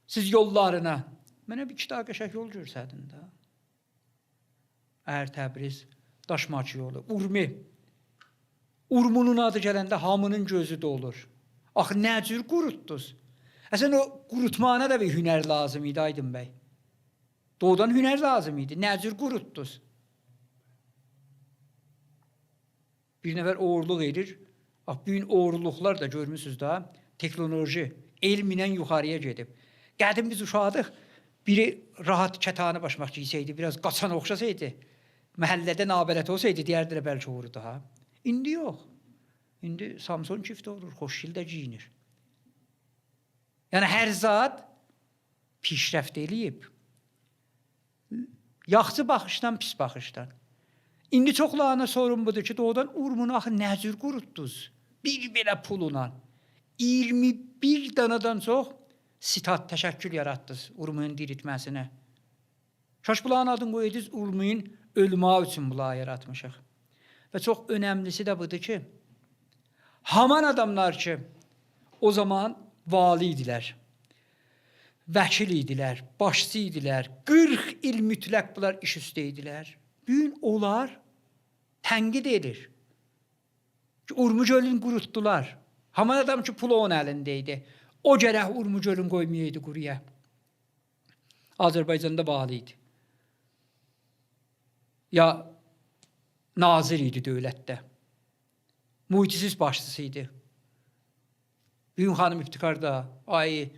Siz yollarına, mənə bir 2 daha qəşəng yol görsədin də. Əgər Təbriz, Daşmaçı yolu, Urmi. Urmunun adı gələndə hamının gözü dolur. Axı, nə cür qurutdunuz? Əsən o qurutmağına da bir hünər lazım idi, Aydın bəy. Doğudan hünər lazım idi. Nə cür qurutdunuz? Bir nəfər oğurluq edir. Bugün oğurluqlar da görmüsünüz da, teknoloji, elm ilə yuxarıya gedib. Qədim biz uşaqdıq, biri rahat kətanı başmaq giysəydi, biraz qaçan oxşasaydı, məhəllədə nabələt olsaydı, deyərdilər bəlkə uğurdu ha. İndi yox. İndi Samson çifti olur, xoşgildə giyinir. Yəni, hər zat pişrəft eləyib. Yaxşı baxışdan, pis baxışdan. İndi çoxlarına sorun budur ki, doğudan Urmunu axı nə cür qurutdunuz? Bir belə puluna. 21 danadan çox sitat, təşəkkül yaratdınız Urmunun diriltməsinə. Şaşbulağın adını qoyudunuz, Urmunun ölməyi üçün bulağı yaratmışıq. Və çox önəmlisi də budur ki, haman adamlar ki, o zaman vali idilər, vəkil idilər, başçı idilər, 40 il mütləq bunlar iş üstə idilər. Bugün onlar tənqid edir. Urmu gölünü qurutdular. Haman adam ki, pulu onun əlində idi. O gərək Urmu gölünü qoymayaydı quruya. Azərbaycanda vali idi. Ya nazir idi dövlətdə. Muhitisiz başçısı idi. Bugün xanım İftikar da, ayı,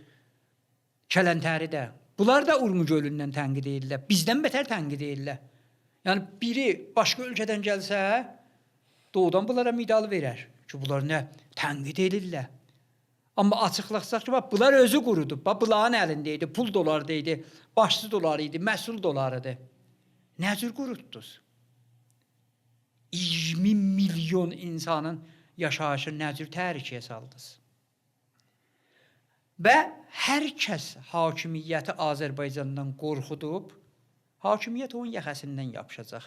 Kələntəri də. Bunlar da Urmu gölündən tənqid edirlər. Bizdən betər tənqid edirlər. Yəni, biri başqa ölkədən gəlsə, doğudan bunlara medal verər. Ki, bunlar nə? Tənqid edirlər. Amma açıqlasaq ki, bunlar özü qurudub. Bunların əlində idi, pul doları idi, başçı doları idi, məhsul dolarıdır. Nə cür qurutdunuz? 20 milyon insanın yaşayışını nə cür təhlükəyə saldınız? Və hər kəs hakimiyyəti Azərbaycandan qorxudub, hakimiyyət onun yaxasından yapışacaq.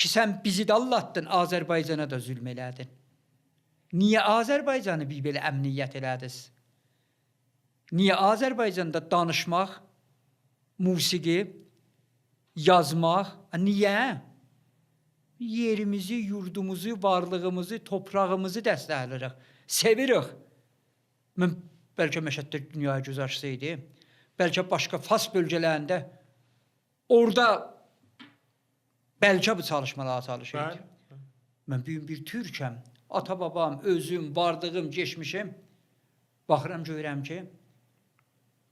Ki, sən bizi də allatdın, Azərbaycana da zülm elədin. Niyə Azərbaycanı bir belə əmniyyət elədiniz? Niyə Azərbaycanda danışmaq, musiqi, yazmaq, niyə? Yerimizi, yurdumuzu, varlığımızı, toprağımızı dəstəkləyirik, sevirik. Mən bəlkə Məşəddə dünyaya göz açsaydı, bəlkə başqa Fars bölgələrində orada bəlkə bu çalışmalara çalışırdı. Mən bir türkəm, ata-babam, özüm, vardığım, geçmişim, baxıram, görürəm ki,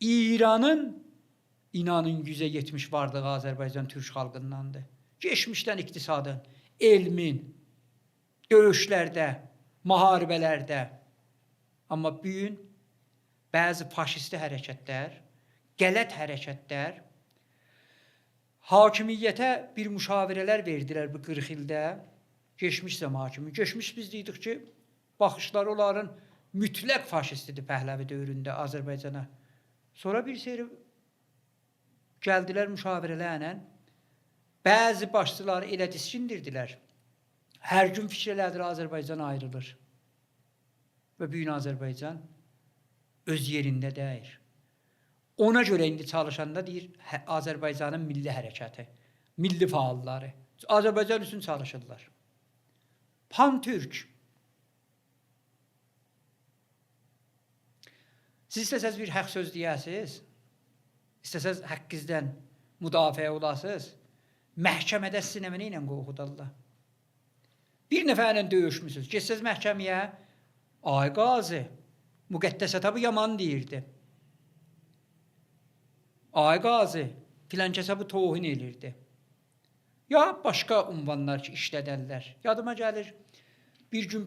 İranın inanın 170 vardığı Azərbaycan türk xalqındandır. Geçmişdən iqtisadın, elmin, döyüşlərdə, müharibələrdə. Amma bu gün bəzi faşisti hərəkətlər, qələt hərəkətlər hakimiyyətə bir müşavirələr verdilər bu 40 ildə. Geçmiş zaman hakimi. Geçmiş biz dedik ki, baxışları onların mütləq faşistidir Pəhləvi dövründə Azərbaycana. Sonra bir seri gəldilər müşavirələrlə, bəzi başçıları elə diskindirdilər. Hər gün fikir elədir Azərbaycan ayrılır. Və bu gün Azərbaycan öz yerində deyir. Ona görə indi çalışanda deyir, Azərbaycanın milli hərəkəti, milli faalları, Azərbaycan üçün çalışırlar. Pan-Türk. Siz istəsəz bir haqq söz deyəsiniz, istəsəz haqqınızdan müdafiə olasınız, məhkəmədə sizin əməni ilə qorxudarlar. Bir nəfərlə döyüşmüsünüz, geçsəz məhkəməyə, ay qazi, müqəddəsata bu yaman deyirdi. Ay qazi, filankəsə bu tohin elirdi. Ya başqa ünvanlar ki, işlədərlər. Yadıma gəlir, bir gün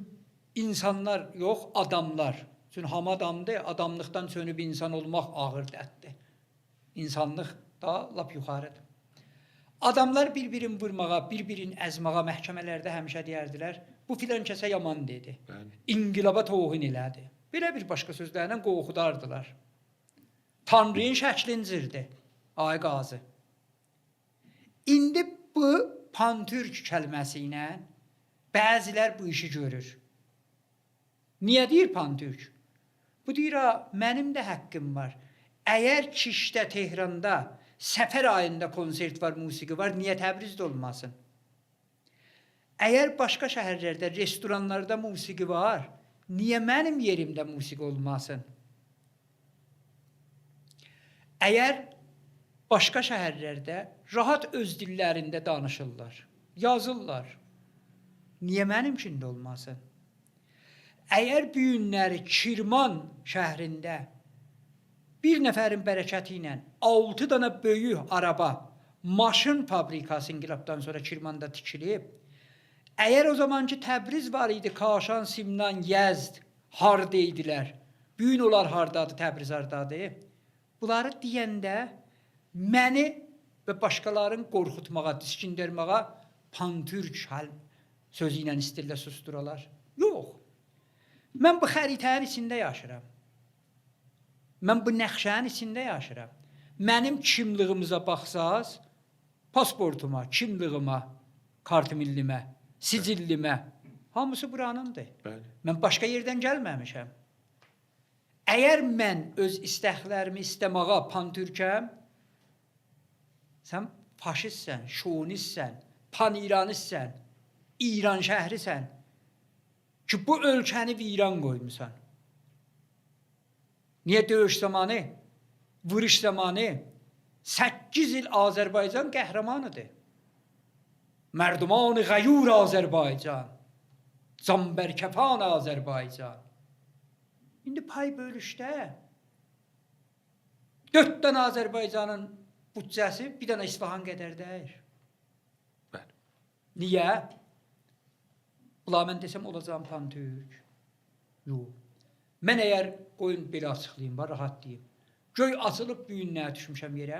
insanlar yox, adamlar. Çünki ham adamdır, adamlıqdan sönüb insan olmaq ağır dətdir. İnsanlıq da lap yuxarıdır. Adamlar bir-birini vurmağa, bir-birini əzmağa məhkəmələrdə həmişə deyərdilər, bu filankəsə yaman dedi. İnqilaba tohin elədi. Belə bir başqa sözlərlə qorxudardılar. Tanrının şəklincirdi, ay qazi. İndi bu pan-türk kəlməsi ilə bəzilər bu işi görür. Niyə deyir pan-türk? Bu deyir, mənim də haqqım var. Əgər Kişdə, Tehranda, Səfər ayında konsert var, musiqi var, niyə Təbrizdə olmasın? Əgər başqa şəhərlərdə, restoranlarda musiqi var, niyə mənim yerimdə musiqi olmasın? Əgər başqa şəhərlərdə rahat öz dillərində danışırlar, yazırlar, niyə mənimkində olmasın? Əgər bu günləri Kirman şəhrində bir nəfərin bərəkəti ilə 6 dana böyük araba, maşın fabrikası inqilabdan sonra Kirmanda tikilib, əgər o zamanki Təbriz var idi, Kaşan, Simnan, Yəzd, harda idilər, bu gün onlar hardadır, Təbriz hardadır? Bunları deyəndə məni və başqalarını qorxutmağa, diskindirməğa pan-türk sözü ilə istirlə susturalar. Yox. Mən bu xəritənin içində yaşıram. Mən bu nəxşənin içində yaşıram. Mənim kimliyimizə baxsaz, pasportuma, kimliyimə, kart millimə, sicillimə, hamısı buranındır. Mən başqa yerdən gəlməmişəm. Əgər mən öz istəklərimi istəməğa pan-türkəm, sən faşistsən, şovinistsən, pan-İranistsən, İran şəhrisən ki, bu ölkəni viran qoymusan. Niyə döyüş zamanı, vuruş zamanı 8 il Azərbaycan qəhrəmanıdır. Mərduman-ı Qayur Azərbaycan, Canbərkəfan Azərbaycan. İndi pay bölüşdə 4 dənə Azərbaycanın bütçəsi bir dənə İsfahan qədər deyir. Niyə? Ula mən desəm olacağım pan-türk. Yox. Mən əgər qoyun belə açıqlayayım, rahat deyim. Göy açılıb bu gün nəyə düşmüşəm yerə,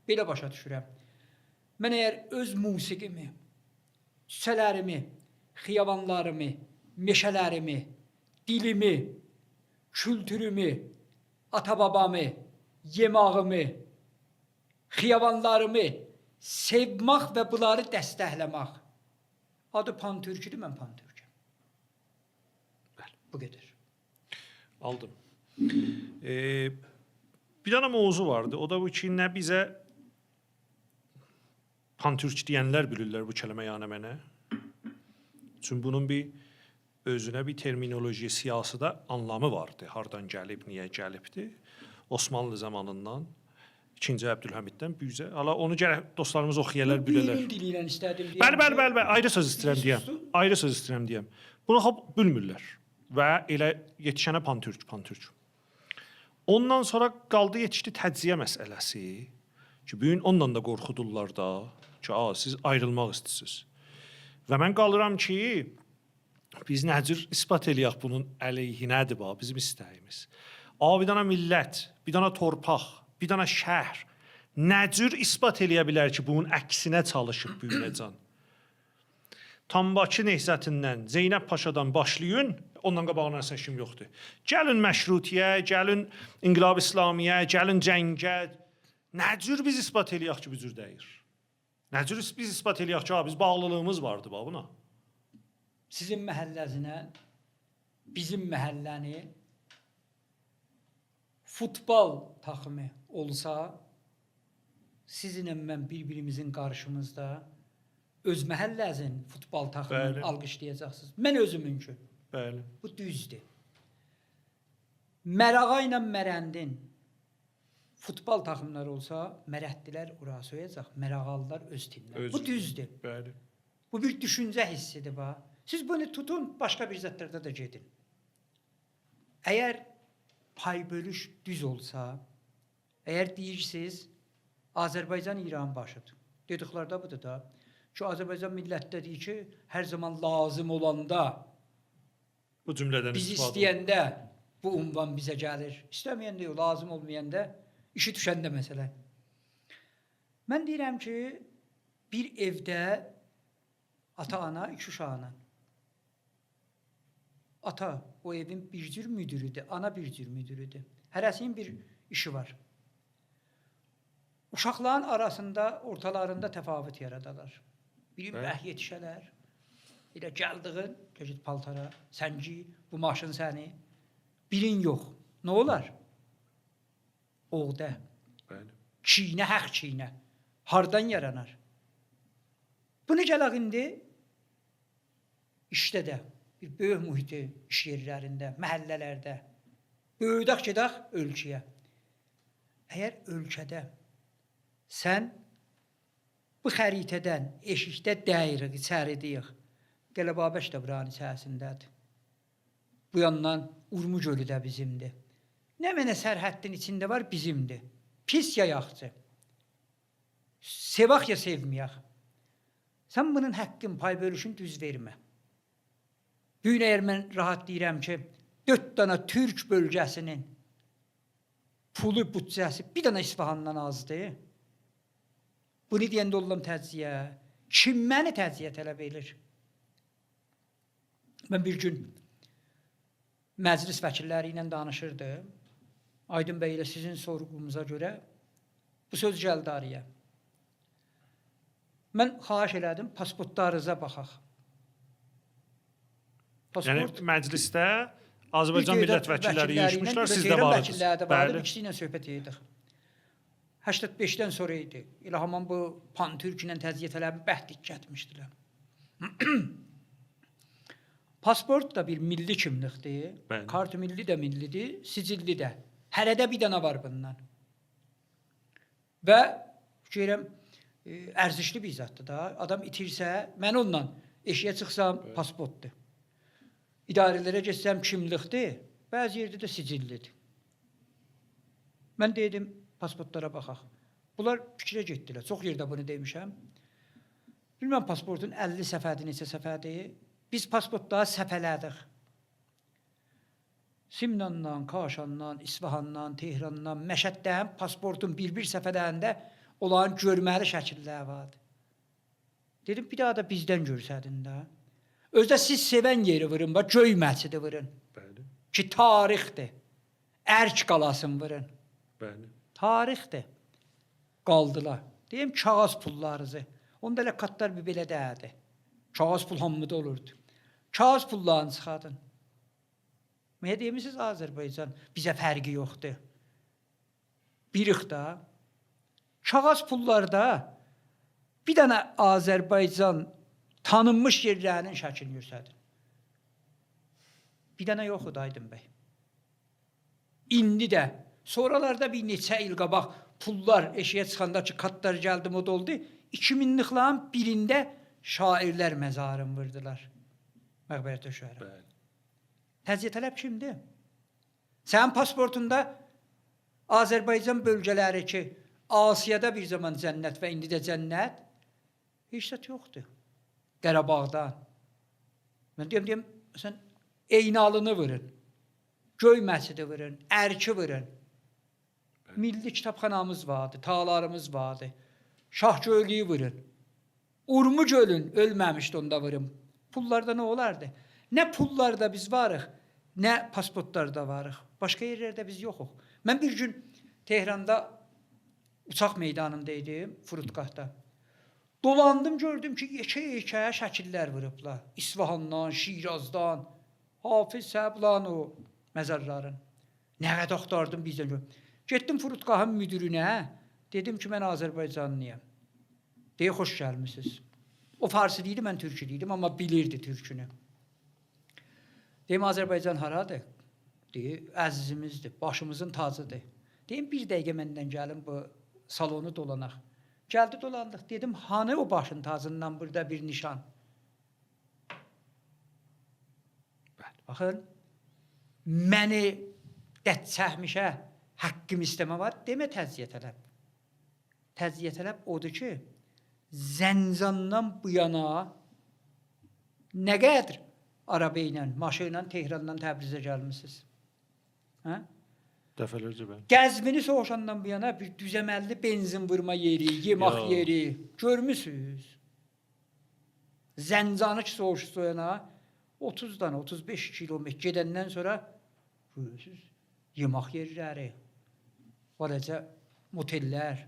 belə başa düşürəm. Mən əgər öz musiqimi, çiçələrimi, xiyavanlarımı, meşələrimi, dilimi, kültürümü, ata-babamı, yemağımı, xiyavanlarımı sevmək və bunları dəstəkləmək. Adı pan-türküdür, mən pan-türkəm. Bu qədər. Aldım. Bir dənə mövzu vardı. O da bu ki, nə bizə pan-türk deyənlər bilirlər bu kəlmə yəni mənə. Çünki bunun bir özünə bir terminoloji, siyasıda anlamı vardı. Hardan gəlib, niyə gəlibdi? Osmanlı zamanından, 2-ci Əbdülhəmiddən bu üzə. Hala onu gərək dostlarımız oxuyalar, bilərlər. Bilim dili ilə istədim deyəm. Bəli, ayrı söz istəyirəm deyəm. Ayrı söz istəyirəm deyəm. Bunu hop bilmirlər və elə yetişənə pantürk. Ondan sonra qaldı yetişdi təcziyə məsələsi. Ki, bu gün ondan da qorxudurlar da ki, siz ayrılmaq istəyirsiniz. Və mən qalıram ki, biz nə cür isbat eləyək bunun əleyhinədir bizim istəyimiz. Bir dana millət, bir dana torpaq, bir dana şəhər nə cür isbat eləyə bilər ki, bunun əksinə çalışıb büyünəcən. Tambakı nehzətindən, Zeynəb Paşadan başlayın, ondan qabağına səşim yoxdur. Gəlin məşrutiyə, gəlin İnqilab İslamiyyə, gəlin cəngə. Nə cür biz isbat eləyək ki, bu cür deyir? Nə cür biz isbat eləyək ki, biz bağlılığımız vardı buna? Sizin məhəlləzinə, bizim məhəlləni futbol takımı olsa, sizinlə mən bir-birimizin qarşımızda öz məhəlləzin futbol takımını alqışlayacaqsınız. Mən özümünkü. Bəli. Bu düzdür. Mərağa ilə Mərəndin futbol takımları olsa, Mərəddilər ora soyacaq, Mərağalılar öz timlər. Bu düzdür. Bəli. Bu bir düşüncə hissidir. Siz bunu tutun, başqa bir zətlərdə də gedin. Əgər pay bölüş düz olsa, əgər deyirsiniz, Azərbaycan İran başıdır. Dediklərdə budur da. Ki, Azərbaycan millətdə deyir ki, hər zaman lazım olanda, bu cümlədən bizi istəyəndə bu unvan bizə gəlir. İstəməyəndə yox, lazım olmayanda, işi düşəndə məsələ. Mən deyirəm ki, bir evdə ata-ana, 2 uşaqla. Ata o evin bir cür müdürüdür, ana bir cür müdürüdür. Hərəsinin bir işi var. Uşaqların arasında, ortalarında təfavüt yaradarlar. Biri yetişələr, elə gəldiğin, gecid paltara, sənci, bu maşın səni, birin yox. Nə olar? Oğda, çiynə, həq çiynə, hardan yaranar? Bunu gələk indi, işdə də, bir böyük mühiti, iş yerlərində, məhəllələrdə, böyüdək gedək ölkəyə. Əgər ölkədə sən bu xəritədən, eşikdə dəyirik, içəridəyik, Qələbabək də buranın içərisindədir. Bu yandan Urmu gölü də bizimdir. Nə mənə sərhəddin içində var, bizimdir. Pis ya yaxçı. Sevək ya sevməyək. Sən bunun həqqin, pay bölüşün düz vermə. Bugün əgər mən rahat deyirəm ki, 4 dana Türk bölgəsinin pulu, bütçəsi bir dana İsfahandan azdır. Bunu deyəndə oldum təciyə. Kim məni təciyə tələb edir? Mən bir gün məclis vəkilləri ilə danışırdım. Aydın bəy ilə sizin sorğumuza görə bu söz gəldi araya. Mən xahiş elədim, pasportlarınıza baxaq. Yəni məclisdə Azərbaycan millət vəkilləri yığışmışlar, siz də varıdınız. Bəli. İkisi ilə söhbət edik. 85-dən sonra idi. Elə haman bu Pantürk ilə təziyə tələbi bəhd diqqətmişdilər. Pasport da bir milli kimlikdir. Kart milli də millidir, sicilli də. Hərədə bir dana var bundan. Və fikirəm, ərzişli bir zatdır da. Adam itirsə, mən onunla eşiyə çıxsam pasportdur. İdarələrə geçsəm kimlikdir, bəzi yerdə də sicillidir. Mən dedim, pasportlara baxaq. Bunlar fikrə getdilər. Çox yerdə bunu demişəm. Bilməm, pasportun 50 səfədir, neçə səfədir. Biz pasportları səfələdik. Simnandan, Kaşandan, İsfahandan, Tehrandan, Məşəddən pasportun bir-bir səfələrində olan görməli şəkillər vardı. Dedim, bir daha da bizdən görsədin də. Özdə siz sevən yeri vırın, göy məçidi vırın. Ki, tarixdir. Ərk qalasın vırın. Tarixdir. Qaldılar. Deyim, kağız pullarınızı. Onda elə katlar bir belə dəyərdi. Kağız pul hamıda olurdu. Kağız pullarını çıxadın. Mənə deyirsiniz, Azərbaycan bizə fərqi yoxdur. Birik da. Kağız pullarda bir dənə Azərbaycan tanınmış yerlərinin şəklini göstərdin. Bir dənə yox idi Aydın bəy. İndi də, sonralarda bir neçə il qabaq pullar eşiyə çıxanda ki, katlar gəldi, mod oldu. 2000'liklərin birində şairlər məzarın vurdular. Məqbərət döşəri. Təziyə tələb kimdir? Sənin pasportunda Azərbaycan bölgələri ki, Asiyada bir zaman cənnət və indi də cənnət, heç zət yoxdur. Qarabağdan. Mən deyəm, sən Eynalını vurun, Göy məscidi vurun, Ərki vurun. Milli kitabxanamız vardı, tağlarımız vardı. Şahgöylüyü vurun. Urmu gölün ölməmişdi onda vurun. Pullarda nə olardı? Nə pullarda biz varıq, nə pasportlarda varıq. Başqa yerlərdə biz yoxuq. Mən bir gün Tehranda uçaq meydanındaydım, Furutqahda. Dolandım, gördüm ki, yekə şəkillər vurublar. İsfahandan, Şirazdan, Hafiz Səblan o məzarların. Nə qədər axtardım bizdən gördüm. Getdim Furutqahın müdürünə, dedim ki, mən Azərbaycanlıyam. Deyə, xoş gəlmişsiniz. O farsı deyildi, mən türkü deyildim, amma bilirdi türkünü. Deyim, Azərbaycan haradır? Deyir, əzizimizdir, başımızın tacıdır. Deyim, bir dəqiqə məndən gəlin bu salonu dolanaq. Gəldi dolandıq, dedim, hanı o başın tacından burada bir nişan? Baxın, məni dət çəkmişə haqqım istəmə var, demə təziyə tələb. Təziyə tələb odur ki, Zəncandan bu yana nə qədər araba ilə, maşın ilə Tehrandan Təbrizə gəlmişsiniz? Hə? Dəfələrcə mən. Gəzmini soğuşandan bu yana bir düzəməlli benzin vurma yeri, yemək yeri görmüsünüz? Zəncanı ki soğuşu soyana 30'dan 35 kilometr gedəndən sonra görürsünüz, yemək yerləri, varacaq motellər,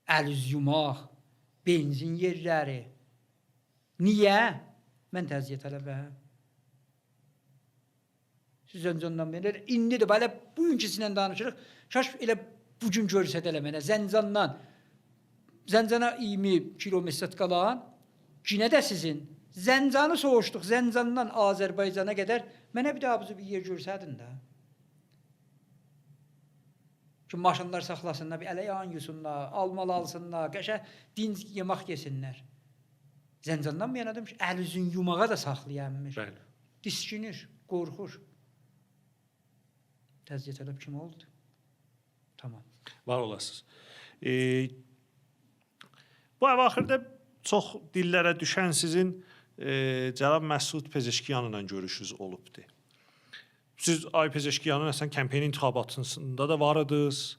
əl-üz yumaq, benzin yerləri. Niyə? Mən təziyə tələbəm. Siz öncəndən beri, indi də belə bugünküsünlə danışırıq, şaş elə bugün görsəd elə mənə, Zəncandan, Zəncana 20 kilometr qalan, yine də sizin, Zəncanı soğuşduq, Zəncandan Azərbaycana qədər, mənə bir daha bir yer görsədin də. Ki, maşınlar saxlasınlar, bir ələ yağın yusunlar, almalı alsınlar, qəşə dinc yemək yesinlər. Zəncandan bir yanadım ki, əl-üzün yumağa da saxlayanmış. Bəli. Diskinir, qorxur. Təziyə tələb kim oldu? Tamam. Var olasınız. Bu əvaxirdə çox dillərə düşən sizin Cənab Məsud Pezeşkiyanla görüşünüz olubdu. Siz Ay Pezeşkiyanın əslən kampaniya intihabatında da var idiniz.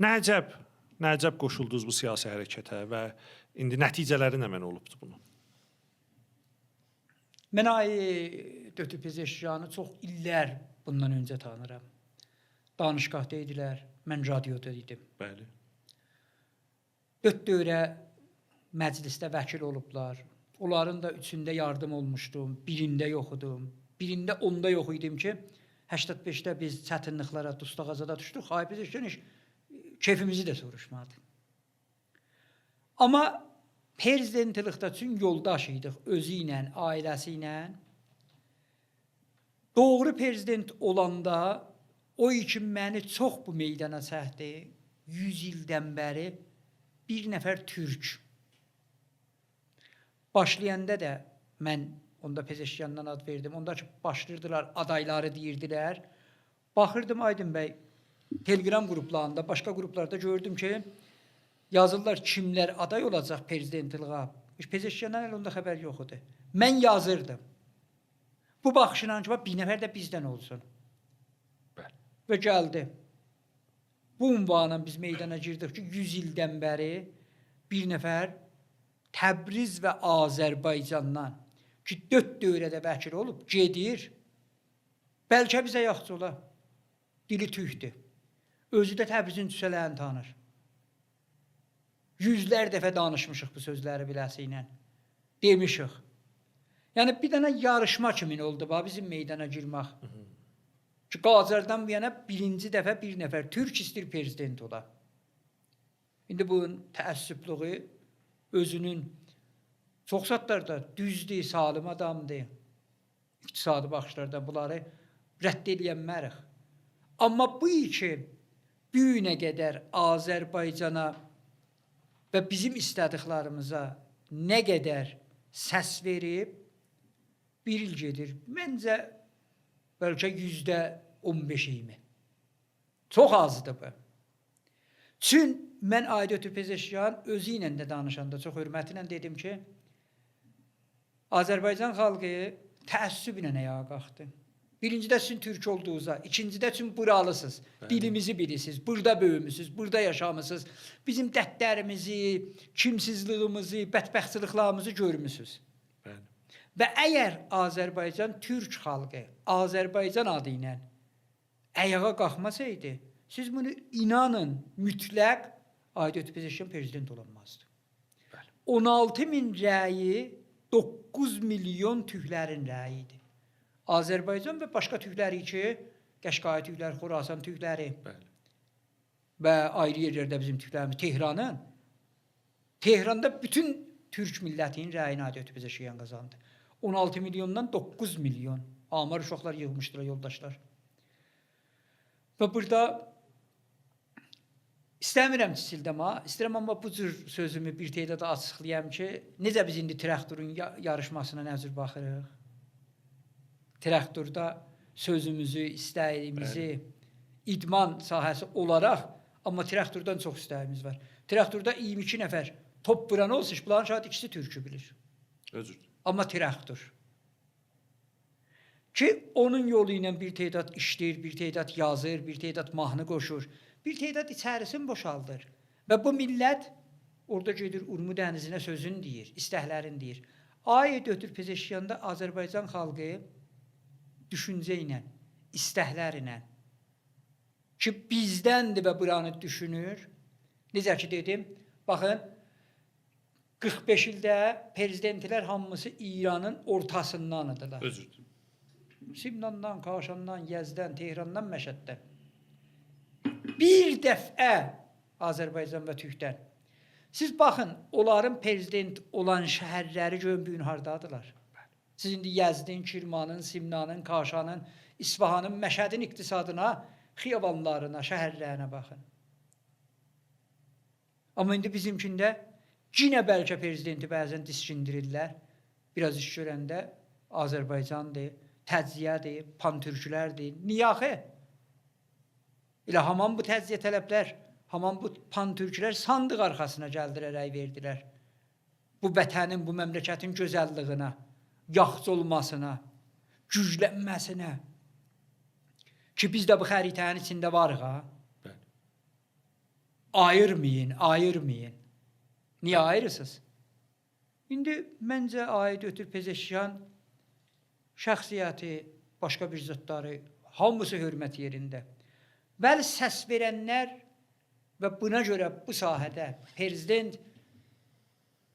Nə əcəb qoşuldunuz bu siyasi hərəkətə və indi nəticələri nə mən olubdu bunun? Mən Ay Dötü Pezeşkiyanı çox illər bundan öncə tanıram. Danışqahda idilər, mən radioda idim. Bəli. 4 dövrə məclisdə vəkil olublar. Onların da üçündə yardım olmuşdum, birində yox idim. Birində onda yox idim ki, 85'də biz çətinliklərə, dustağazada düşdük. Ay Pezeşkiyan heç keyfimizi də soruşmadı. Amma prezidentlikdə üçün yoldaş idik özü ilə, ailəsi ilə. Doğru prezident olanda o için məni çox bu meydana çəkdi. 100 ildən bəri bir nəfər türk. Başlayanda da mən onda Pezeşkiyandan ad verdim. Onda ki başlayırdılar, adayları deyirdilər. Baxırdım Aydın bəy, Telegram qruplarında, başqa qruplarda gördüm ki, yazırlar kimlər aday olacaq prezidentliğə. Pezeşkiyandan elə onda xəbər yox idi. Mən yazırdım. Bu baxışla ki, bir nəfər də bizdən olsun. Bəli. Və gəldi. Bu ünvanla biz meydana girdik ki, 100 ildən bəri bir nəfər Təbriz və Azərbaycandan ki, 4 dövrədə vəkil olub, gedir. Bəlkə bizə yaxşı ola. Dili tühdür. Özü də Təbrizin cüsələrini tanır. Yüzlər dəfə danışmışıq bu sözləri biləsi ilə. Demişik. Yəni bir dənə yarışma kimin oldu bizim meydana girmək. Ki, Qacardan bu yana birinci dəfə bir nəfər türk istir prezident ola. İndi bunun təəssüblüğü özünün çox satlarda düzdür, salim adamdır. İqtisadi baxışlardan bunları rədd edilməyik. Amma bu iki bu günə qədər Azərbaycana və bizim istədiklərimizə nə qədər səs verib, bir il gedir. Məncə bəlkə %15-imi. Çox azdır bu. Çün mən Aydın Pezeşkan özü ilə də danışanda çox hörmətlə dedim ki, Azərbaycan xalqı təəssüblə ayağa qalxdı. Birincidə sizin türk olduğunuza, ikincidə üçün buralısınız, dilimizi bilirsiniz, burada böyümüsünüz, burada yaşamısınız, bizim dərdlərimizi, kimsizliyimizi, bədbəxtçiliklərimizi görmüsünüz. Və əgər Azərbaycan türk xalqı, Azərbaycan adı ilə ayağa qalxmasaydı, siz bunu inanın, mütləq Aydın Pezeşkan prezident olanmazdı. 16.000 rəyi 9 milyon türklərin rəyidir. Azərbaycan və başqa türkləri ki, Qəşqai türkləri, Xorasan türkləri və ayrı yerlərdə bizim türklərimiz, Tehranda bütün türk millətinin rəyini Aydın Pezeşkan qazandı. 16 milyondan 9 milyon amar uşaqlar yığmışdılar, yoldaşlar. Və burada istəmirəm çisildəmə, istəyirəm amma bu cür sözümü bir teydə açıqlayam ki, necə biz indi traktorun yarışmasına nəzir baxırıq? Traktorda sözümüzü, istəyimizi, idman sahəsi olaraq, amma traktordan çox istəyimiz var. Traktorda 22 nəfər top vuran olsa, bunların şahid ikisi türkü bilir. Özür. Amma traktor. Ki, onun yolu ilə bir teydat işləyir, bir teydat yazır, bir teydat mahnı qoşur, bir teydat içərisini boşaldır. Və bu millət orada gedir, Urmu dənizinə sözün deyir, istəklərini deyir. Aydın Pezeşkanda Azərbaycan xalqı düşüncə ilə, istəklərlə ki, bizdəndir və buranı düşünür. Necə ki dedim, baxın, 45 ildə prezidentlər hamısı İranın ortasındanıdırlar. Özür. Simnandan, Kaşandan, Yezdən, Tehrandan, Məşəddən. Bir dəfə Azərbaycan və Türkdən. Siz baxın, onların prezident olan şəhərləri görün bu gün hardadılar. Siz indi Yəzdin, Kirmanın, Simnanın, Kaşanın, İsfahanın, Məşədin iqtisadına, xiyabanlarına, şəhərlərinə baxın. Amma indi bizimkində yenə bəlkə prezidenti bəzən diskindirirlər. Biraz iş görəndə Azərbaycandır, təciyyədir, pantürkülərdir. Niyə axı? Elə haman bu təziyyə tələblər, haman bu pantürkülər sandıq arxasına gəldirərək verdilər. Bu vətənin, bu məmləkətin gözəlliyinə, yaxşı olmasına, güclənməsinə. Ki biz də bu xəritənin içində varıq ha. Ayırmayın, ayırmayın. Niyə ayırırsınız? İndi məncə Aydın Pezeşkan şəxsiyyəti, başqa bir zətləri, hamısı hörmət yerində. Bəli, səs verənlər və buna görə bu sahədə prezident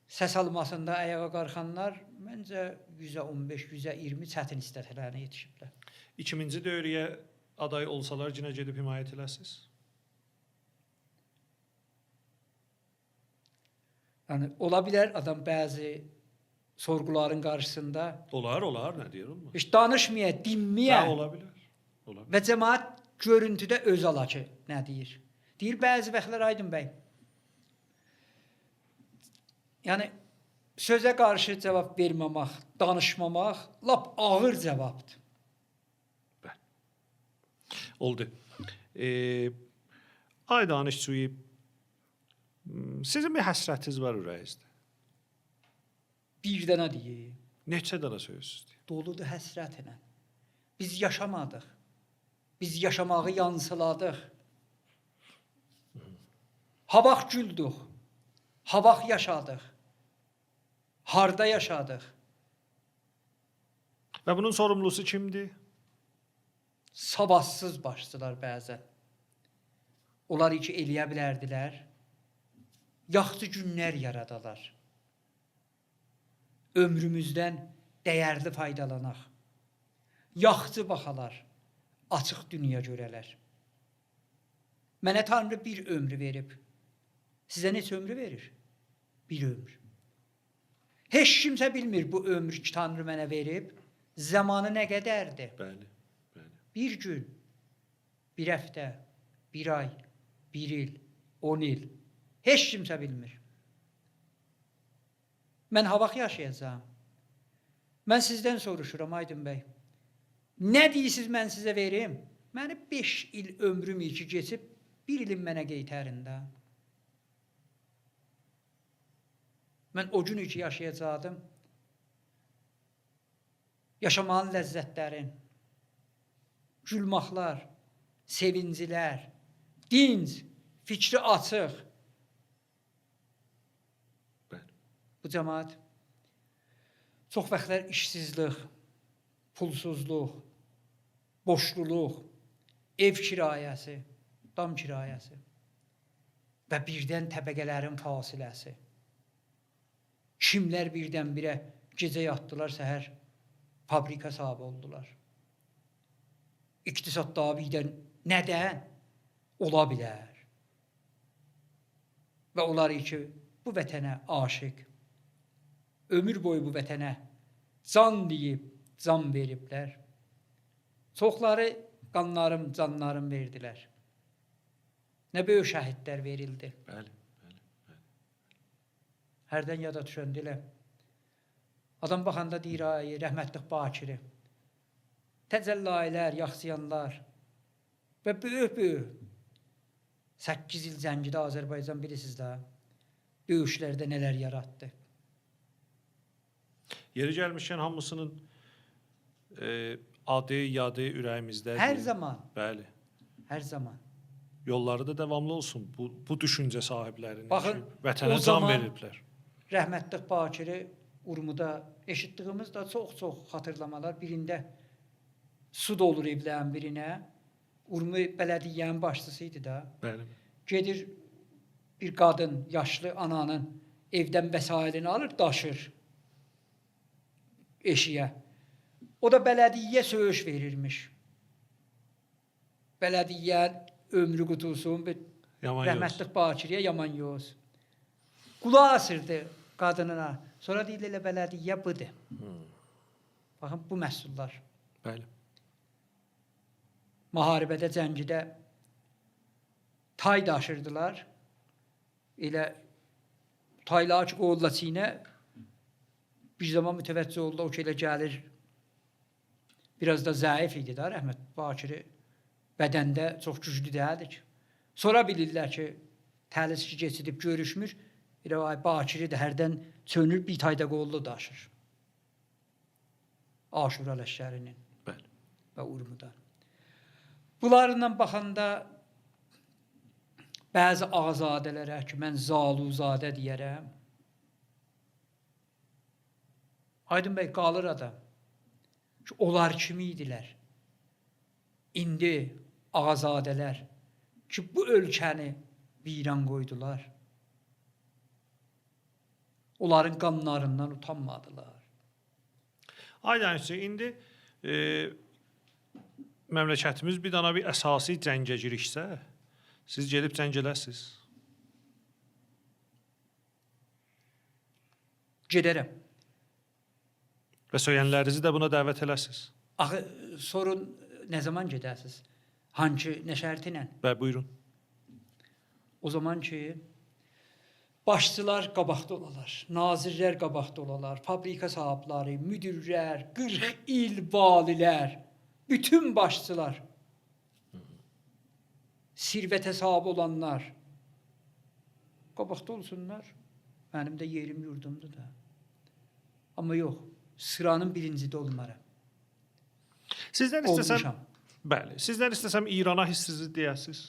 səs almasında ayağa qalxanlar məncə 115, 120 çətin istəklərinə yetişiblər. İkinci dövrəyə aday olsalar yenə gedib himayət eləsiniz? Yəni, ola bilər adam bəzi sorğuların qarşısında Olar, nə deyir olmaz. heç danışmaya, dinməyə Ola bilər. və cəmaət görüntüdə öz alacı nə deyir? Deyir bəzi vaxtlar Aydın bəy. Yəni, sözə qarşı cavab verməmək, danışmamaq lap ağır cavabdır. Oldu. Ay danışçuyu, sizin bir həsrətiniz var ürəyinizdə. Bir dənə deyir. Neçə dənə sözsüzdür? Doludur həsrətlə. Biz yaşamadıq. Biz yaşamağı yansıladıq. Havaq güldük. Havaq yaşadıq. Harda yaşadıq? Və bunun sorumlusu kimdir? Savadsız başçılar bəzən. Onlar ki eləyə bilərdilər. Yaxşı günlər yaradalar. Ömrümüzdən dəyərli faydalanaq. Yaxşı baxalar. Açıq dünya görələr. Mənə Tanrı bir ömrü verib. Sizə neçə ömrü verir? Bir ömür. Heç kimsə bilmir bu ömrü ki Tanrı mənə verib. Zamanı nə qədərdir? Bəli, bəli. Bir gün, bir həftə, bir ay, bir il, 10 il. Heç kimsə bilmir. Mən ha vaxt yaşayacağam? Mən sizdən soruşuram, Aydın bəy. Nə deyirsiniz mən sizə verim? Məni 5 il ömrüm iki keçib, 1 ilin mənə qeytərində. Mən o gün iki yaşayacaqdım. Yaşamanın ləzzətlərin, gülmaqlar, sevincilər, dinc, fikri açıq. Bəli. Bu cəmaət çox vaxtlar işsizlik, pulsuzluq, boşluluq, ev kirayəsi, dam kirayəsi və birdən təbəqələrin fasiləsi. Kimlər birdən-birə gecə yatdılar, səhər fabrika sahibi oldular. İqtisadda birdən nədən? Ola bilər. Və onlar ki, bu vətənə aşiq, ömür boyu bu vətənə can deyib, can veriblər. Çoxları qanlarım, canlarım verdilər. Nə böyük şəhidlər verildi. Bəli. Hərdən yada düşəndə elə. Adam baxanda deyir, ay, rəhmətlik Bakiri. Təcəllayilər, yaxsiyanlar və böyük 8 il Zəngidə Azərbaycan bilirsiniz də, döyüşlərdə nələr yaratdı. Yeri gəlmişkən hamısının adı, yadı ürəyimizdədir. Hər zaman. Bəli. Hər zaman. Yolları da davamlı olsun bu düşüncə sahiblərinin. Baxın, vətənə o can zaman veriblər. Rəhmətlik Bakiri Urmuda eşitdiyimiz də çox xatırlamalar. Birində su dolur evlərin birinə. Urmu bələdiyyənin başçısı idi da. Bəli. Gedir bir qadın, yaşlı ananın evdən vəsaitini alır, daşır eşiyə. O da bələdiyyə söyüş verirmiş. Bələdiyyə ömrü qutusun rəhmətlik Bakiriyə yaman yoz. Qulağı asırdı qadınına. Sonra deyil elə bələdiyyə budur. Baxın, bu məhsullar. Bəli. Müharibədə Zəngidə tay daşırdılar. Elə taylar ki, qoğulla çiynə bir zaman mütəvəccüh oldu, o ki elə gəlir. Biraz da zəif idi da, rəhmət Bakiri bədəndə çox güclü deyildi ki. Sonra bilirlər ki, təliski keçidib görüşmür. Elə Bakiri də hərdən çönür, bir tayda qoğullu daşır. Aşura ləşkərinin və Urmudan. Bunlarla baxanda bəzi ağzadələrə ki, mən zaluzadə deyərəm. Aydın bəy, qalır adam ki, onlar kimi idilər? İndi ağzadələr ki, bu ölkəni viran qoydular. Onların qanlarından utanmadılar. Aynen indi məmləkətimiz bir dana bir əsasi cəngə girişsə, siz gedib cəng eləsiniz. Gedərəm. Və söyənlərinizi də buna dəvət eləsiniz. Axı, sorun nə zaman gedəsiniz? Hangi, nə şərti ilə? Buyurun. O zaman ki, başçılar qabaqda olalar, nazirlər qabaqda olalar, fabrika sahibləri, müdürlər, 40 il valilər, bütün başçılar, sirvətə sahib olanlar qabaqda olsunlar. Mənim də yerim yurdumdur da. Amma yox, sıranın birincidə olmaram. Sizdən istəsəm, bəli, sizdən istəsəm İrana hissinizi deyəsiniz.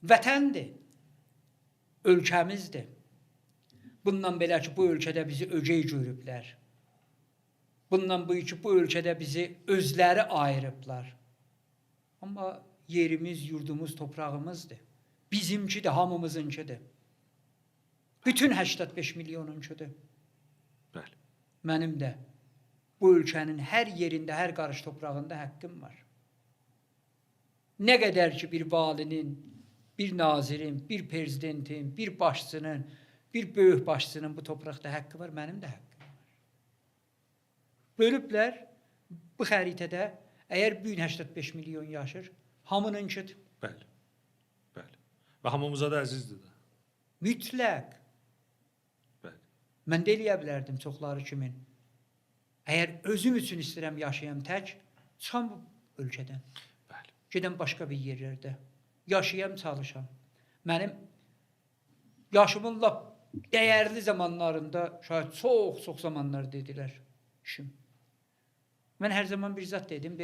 Vətəndir, ölkəmizdir. Bundan belə ki, bu ölkədə bizi ögey görüblər. Bundan bu ki, bu ölkədə bizi özləri ayırıblar. Amma yerimiz, yurdumuz, toprağımızdır. Bizimkidir, hamımızınkidir. Bütün 85 milyonunkidir. Bəli. Mənim də bu ölkənin hər yerində, hər qarış toprağında haqqım var. Nə qədər ki, bir valinin, bir nazirin, bir prezidentin, bir başçının, bir böyük başçının bu torpaqda haqqı var, mənim də haqqım var. Bölüblər bu xəritədə əgər bu gün 85 milyon yaşır, hamınınkidir. Bəli. Bəli. Və hamımıza da əzizdir də. Mütləq. Bəli. Mən də eləyə bilərdim çoxları kimin. Əgər özüm üçün istəyirəm yaşayam tək, çıxam bu ölkədən. Bəli. Gedən başqa bir yerlərdə. Yaşayam, çalışam. Mənim yaşımın lap dəyərli zamanlarında, şayad çox zamanlar dedilər işim. Mən hər zaman bir zat dedim,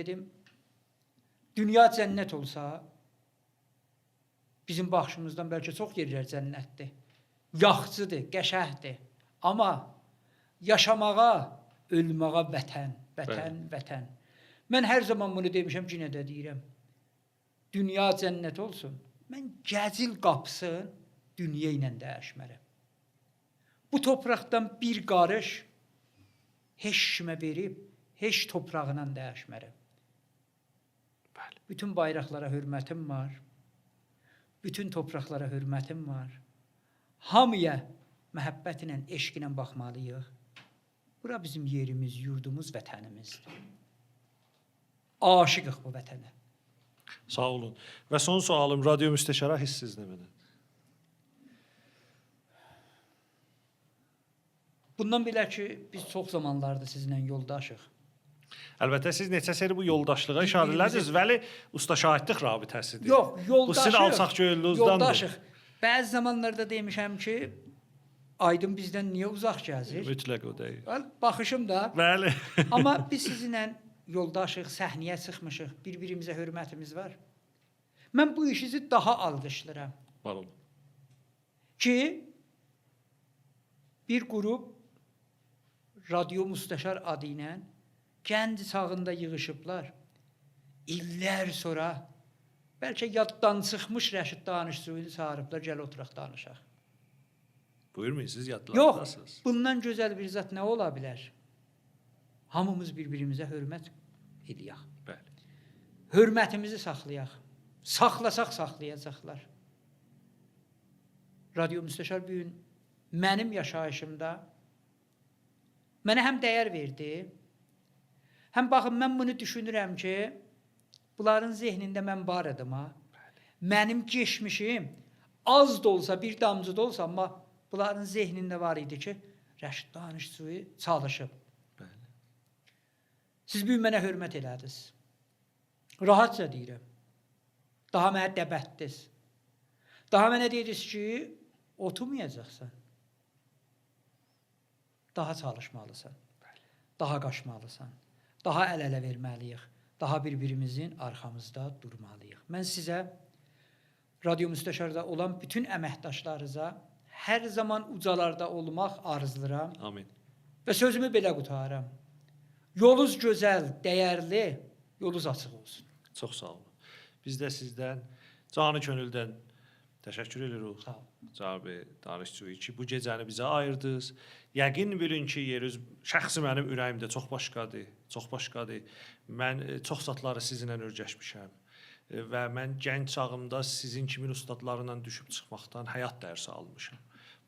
dünya cənnət olsa, bizim baxışımızdan bəlkə çox yerlər cənnətdir. Yaxçıdır, qəşəhdir. Amma yaşamağa, ölməğa vətən. Mən hər zaman bunu demişəm, yenə də deyirəm. Dünya cənnət olsun. Mən gəzil qapısın, dünya ilə dəyişmərəm. Bu topraqdan bir qarış heç kimə verib, heç toprağına dəyişmərəm. Bəli. Bütün bayraqlara hörmətim var. Bütün topraqlara hörmətim var. Hamıya məhəbbətlə, eşqlə baxmalıyıq. Bura bizim yerimiz, yurdumuz, vətənimizdir. Aşiqıq bu vətənə. Sağ olun. Və son sualım radio müstəşara hissiz nə mənə? Bundan belə ki, biz çox zamanlardır sizinlə yoldaşıq. Əlbəttə siz neçə seri bu yoldaşlığa işarə elədiniz. Vəli usta şahidlik rabitəsidir. Yox, yoldaşıq. Bu sizin alçaq gönüllünüzdandır. Yoldaşıq. Bəzi zamanlarda demişəm ki, Aydın bizdən niyə uzaq gəzir? Mütləq o deyil. Baxışım da. Bəli. Amma biz sizinlə yoldaşıq, səhnəyə çıxmışıq, bir-birimizə hörmətimiz var. Mən bu işinizi daha alqışlayıram. Var olun. Ki, bir qrup Radio Müstəşar adı ilə Gəncə çağında yığışıblar. İllər sonra bəlkə yaddan çıxmış Rəşid Danışçını çağırıblar, gəl oturaq danışaq. Buyurmayın, siz Yox, yadlardasınız. bundan gözəl bir zat nə ola bilər? Hamımız bir-birimizə hörmət eləyək. Bəli. Hörmətimizi saxlayaq. Saxlasaq saxlayacaqlar. Radio Müstəşar bu gün mənim yaşayışımda mənə həm dəyər verdi, həm baxın, mən bunu düşünürəm ki, bunların zehnində mən var idim ha. Mənim geçmişim az da olsa, bir damcı da olsa, amma bunların zehnində var idi ki, Rəşid Danışçı çalışıb. Bəli. Siz bu gün mənə hörmət elədiniz. Rahatca deyirəm. Daha mənə dəbətdiniz. Daha mənə deyirsiniz ki, oturmayacaqsan. Daha çalışmalısan. Daha qaçmalısan. Daha əl-ələ verməliyik. Daha bir-birimizin arxamızda durmalıyıq. Mən sizə, Radio Müstəşarda olan bütün əməkdaşlarınıza hər zaman ucalarda olmaq arzulayıram. Amin. Və sözümü belə qutaram. Yolunuz gözəl, dəyərli, yolunuz açıq olsun. Çox sağ olun. Biz də sizdən canı könüldən təşəkkür edirik. Sağ olun. Cənab Danışçı ki, bu gecəni bizə ayırdınız. Yəqin bilin ki, yeriniz şəxsi mənim ürəyimdə çox başqadır, çox başqadır. Mən çox zatları sizinlə örgəşmişəm və mən gənc çağımda sizin kimi ustadlarla düşüb çıxmaqdan həyat dərsi almışam.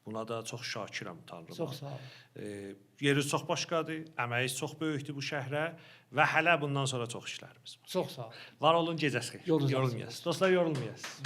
Buna da çox şakirəm Tanrıma. Çox sağ olun. Yeriniz çox başqadır, əməyiniz çox böyükdür bu şəhərə və hələ bundan sonra çox işlərimiz var. Çox sağ olun. Var olun, gecəsi xeyir. Yolunuz açıq Yorulmayasınız. Dostlar, yorulmayasınız.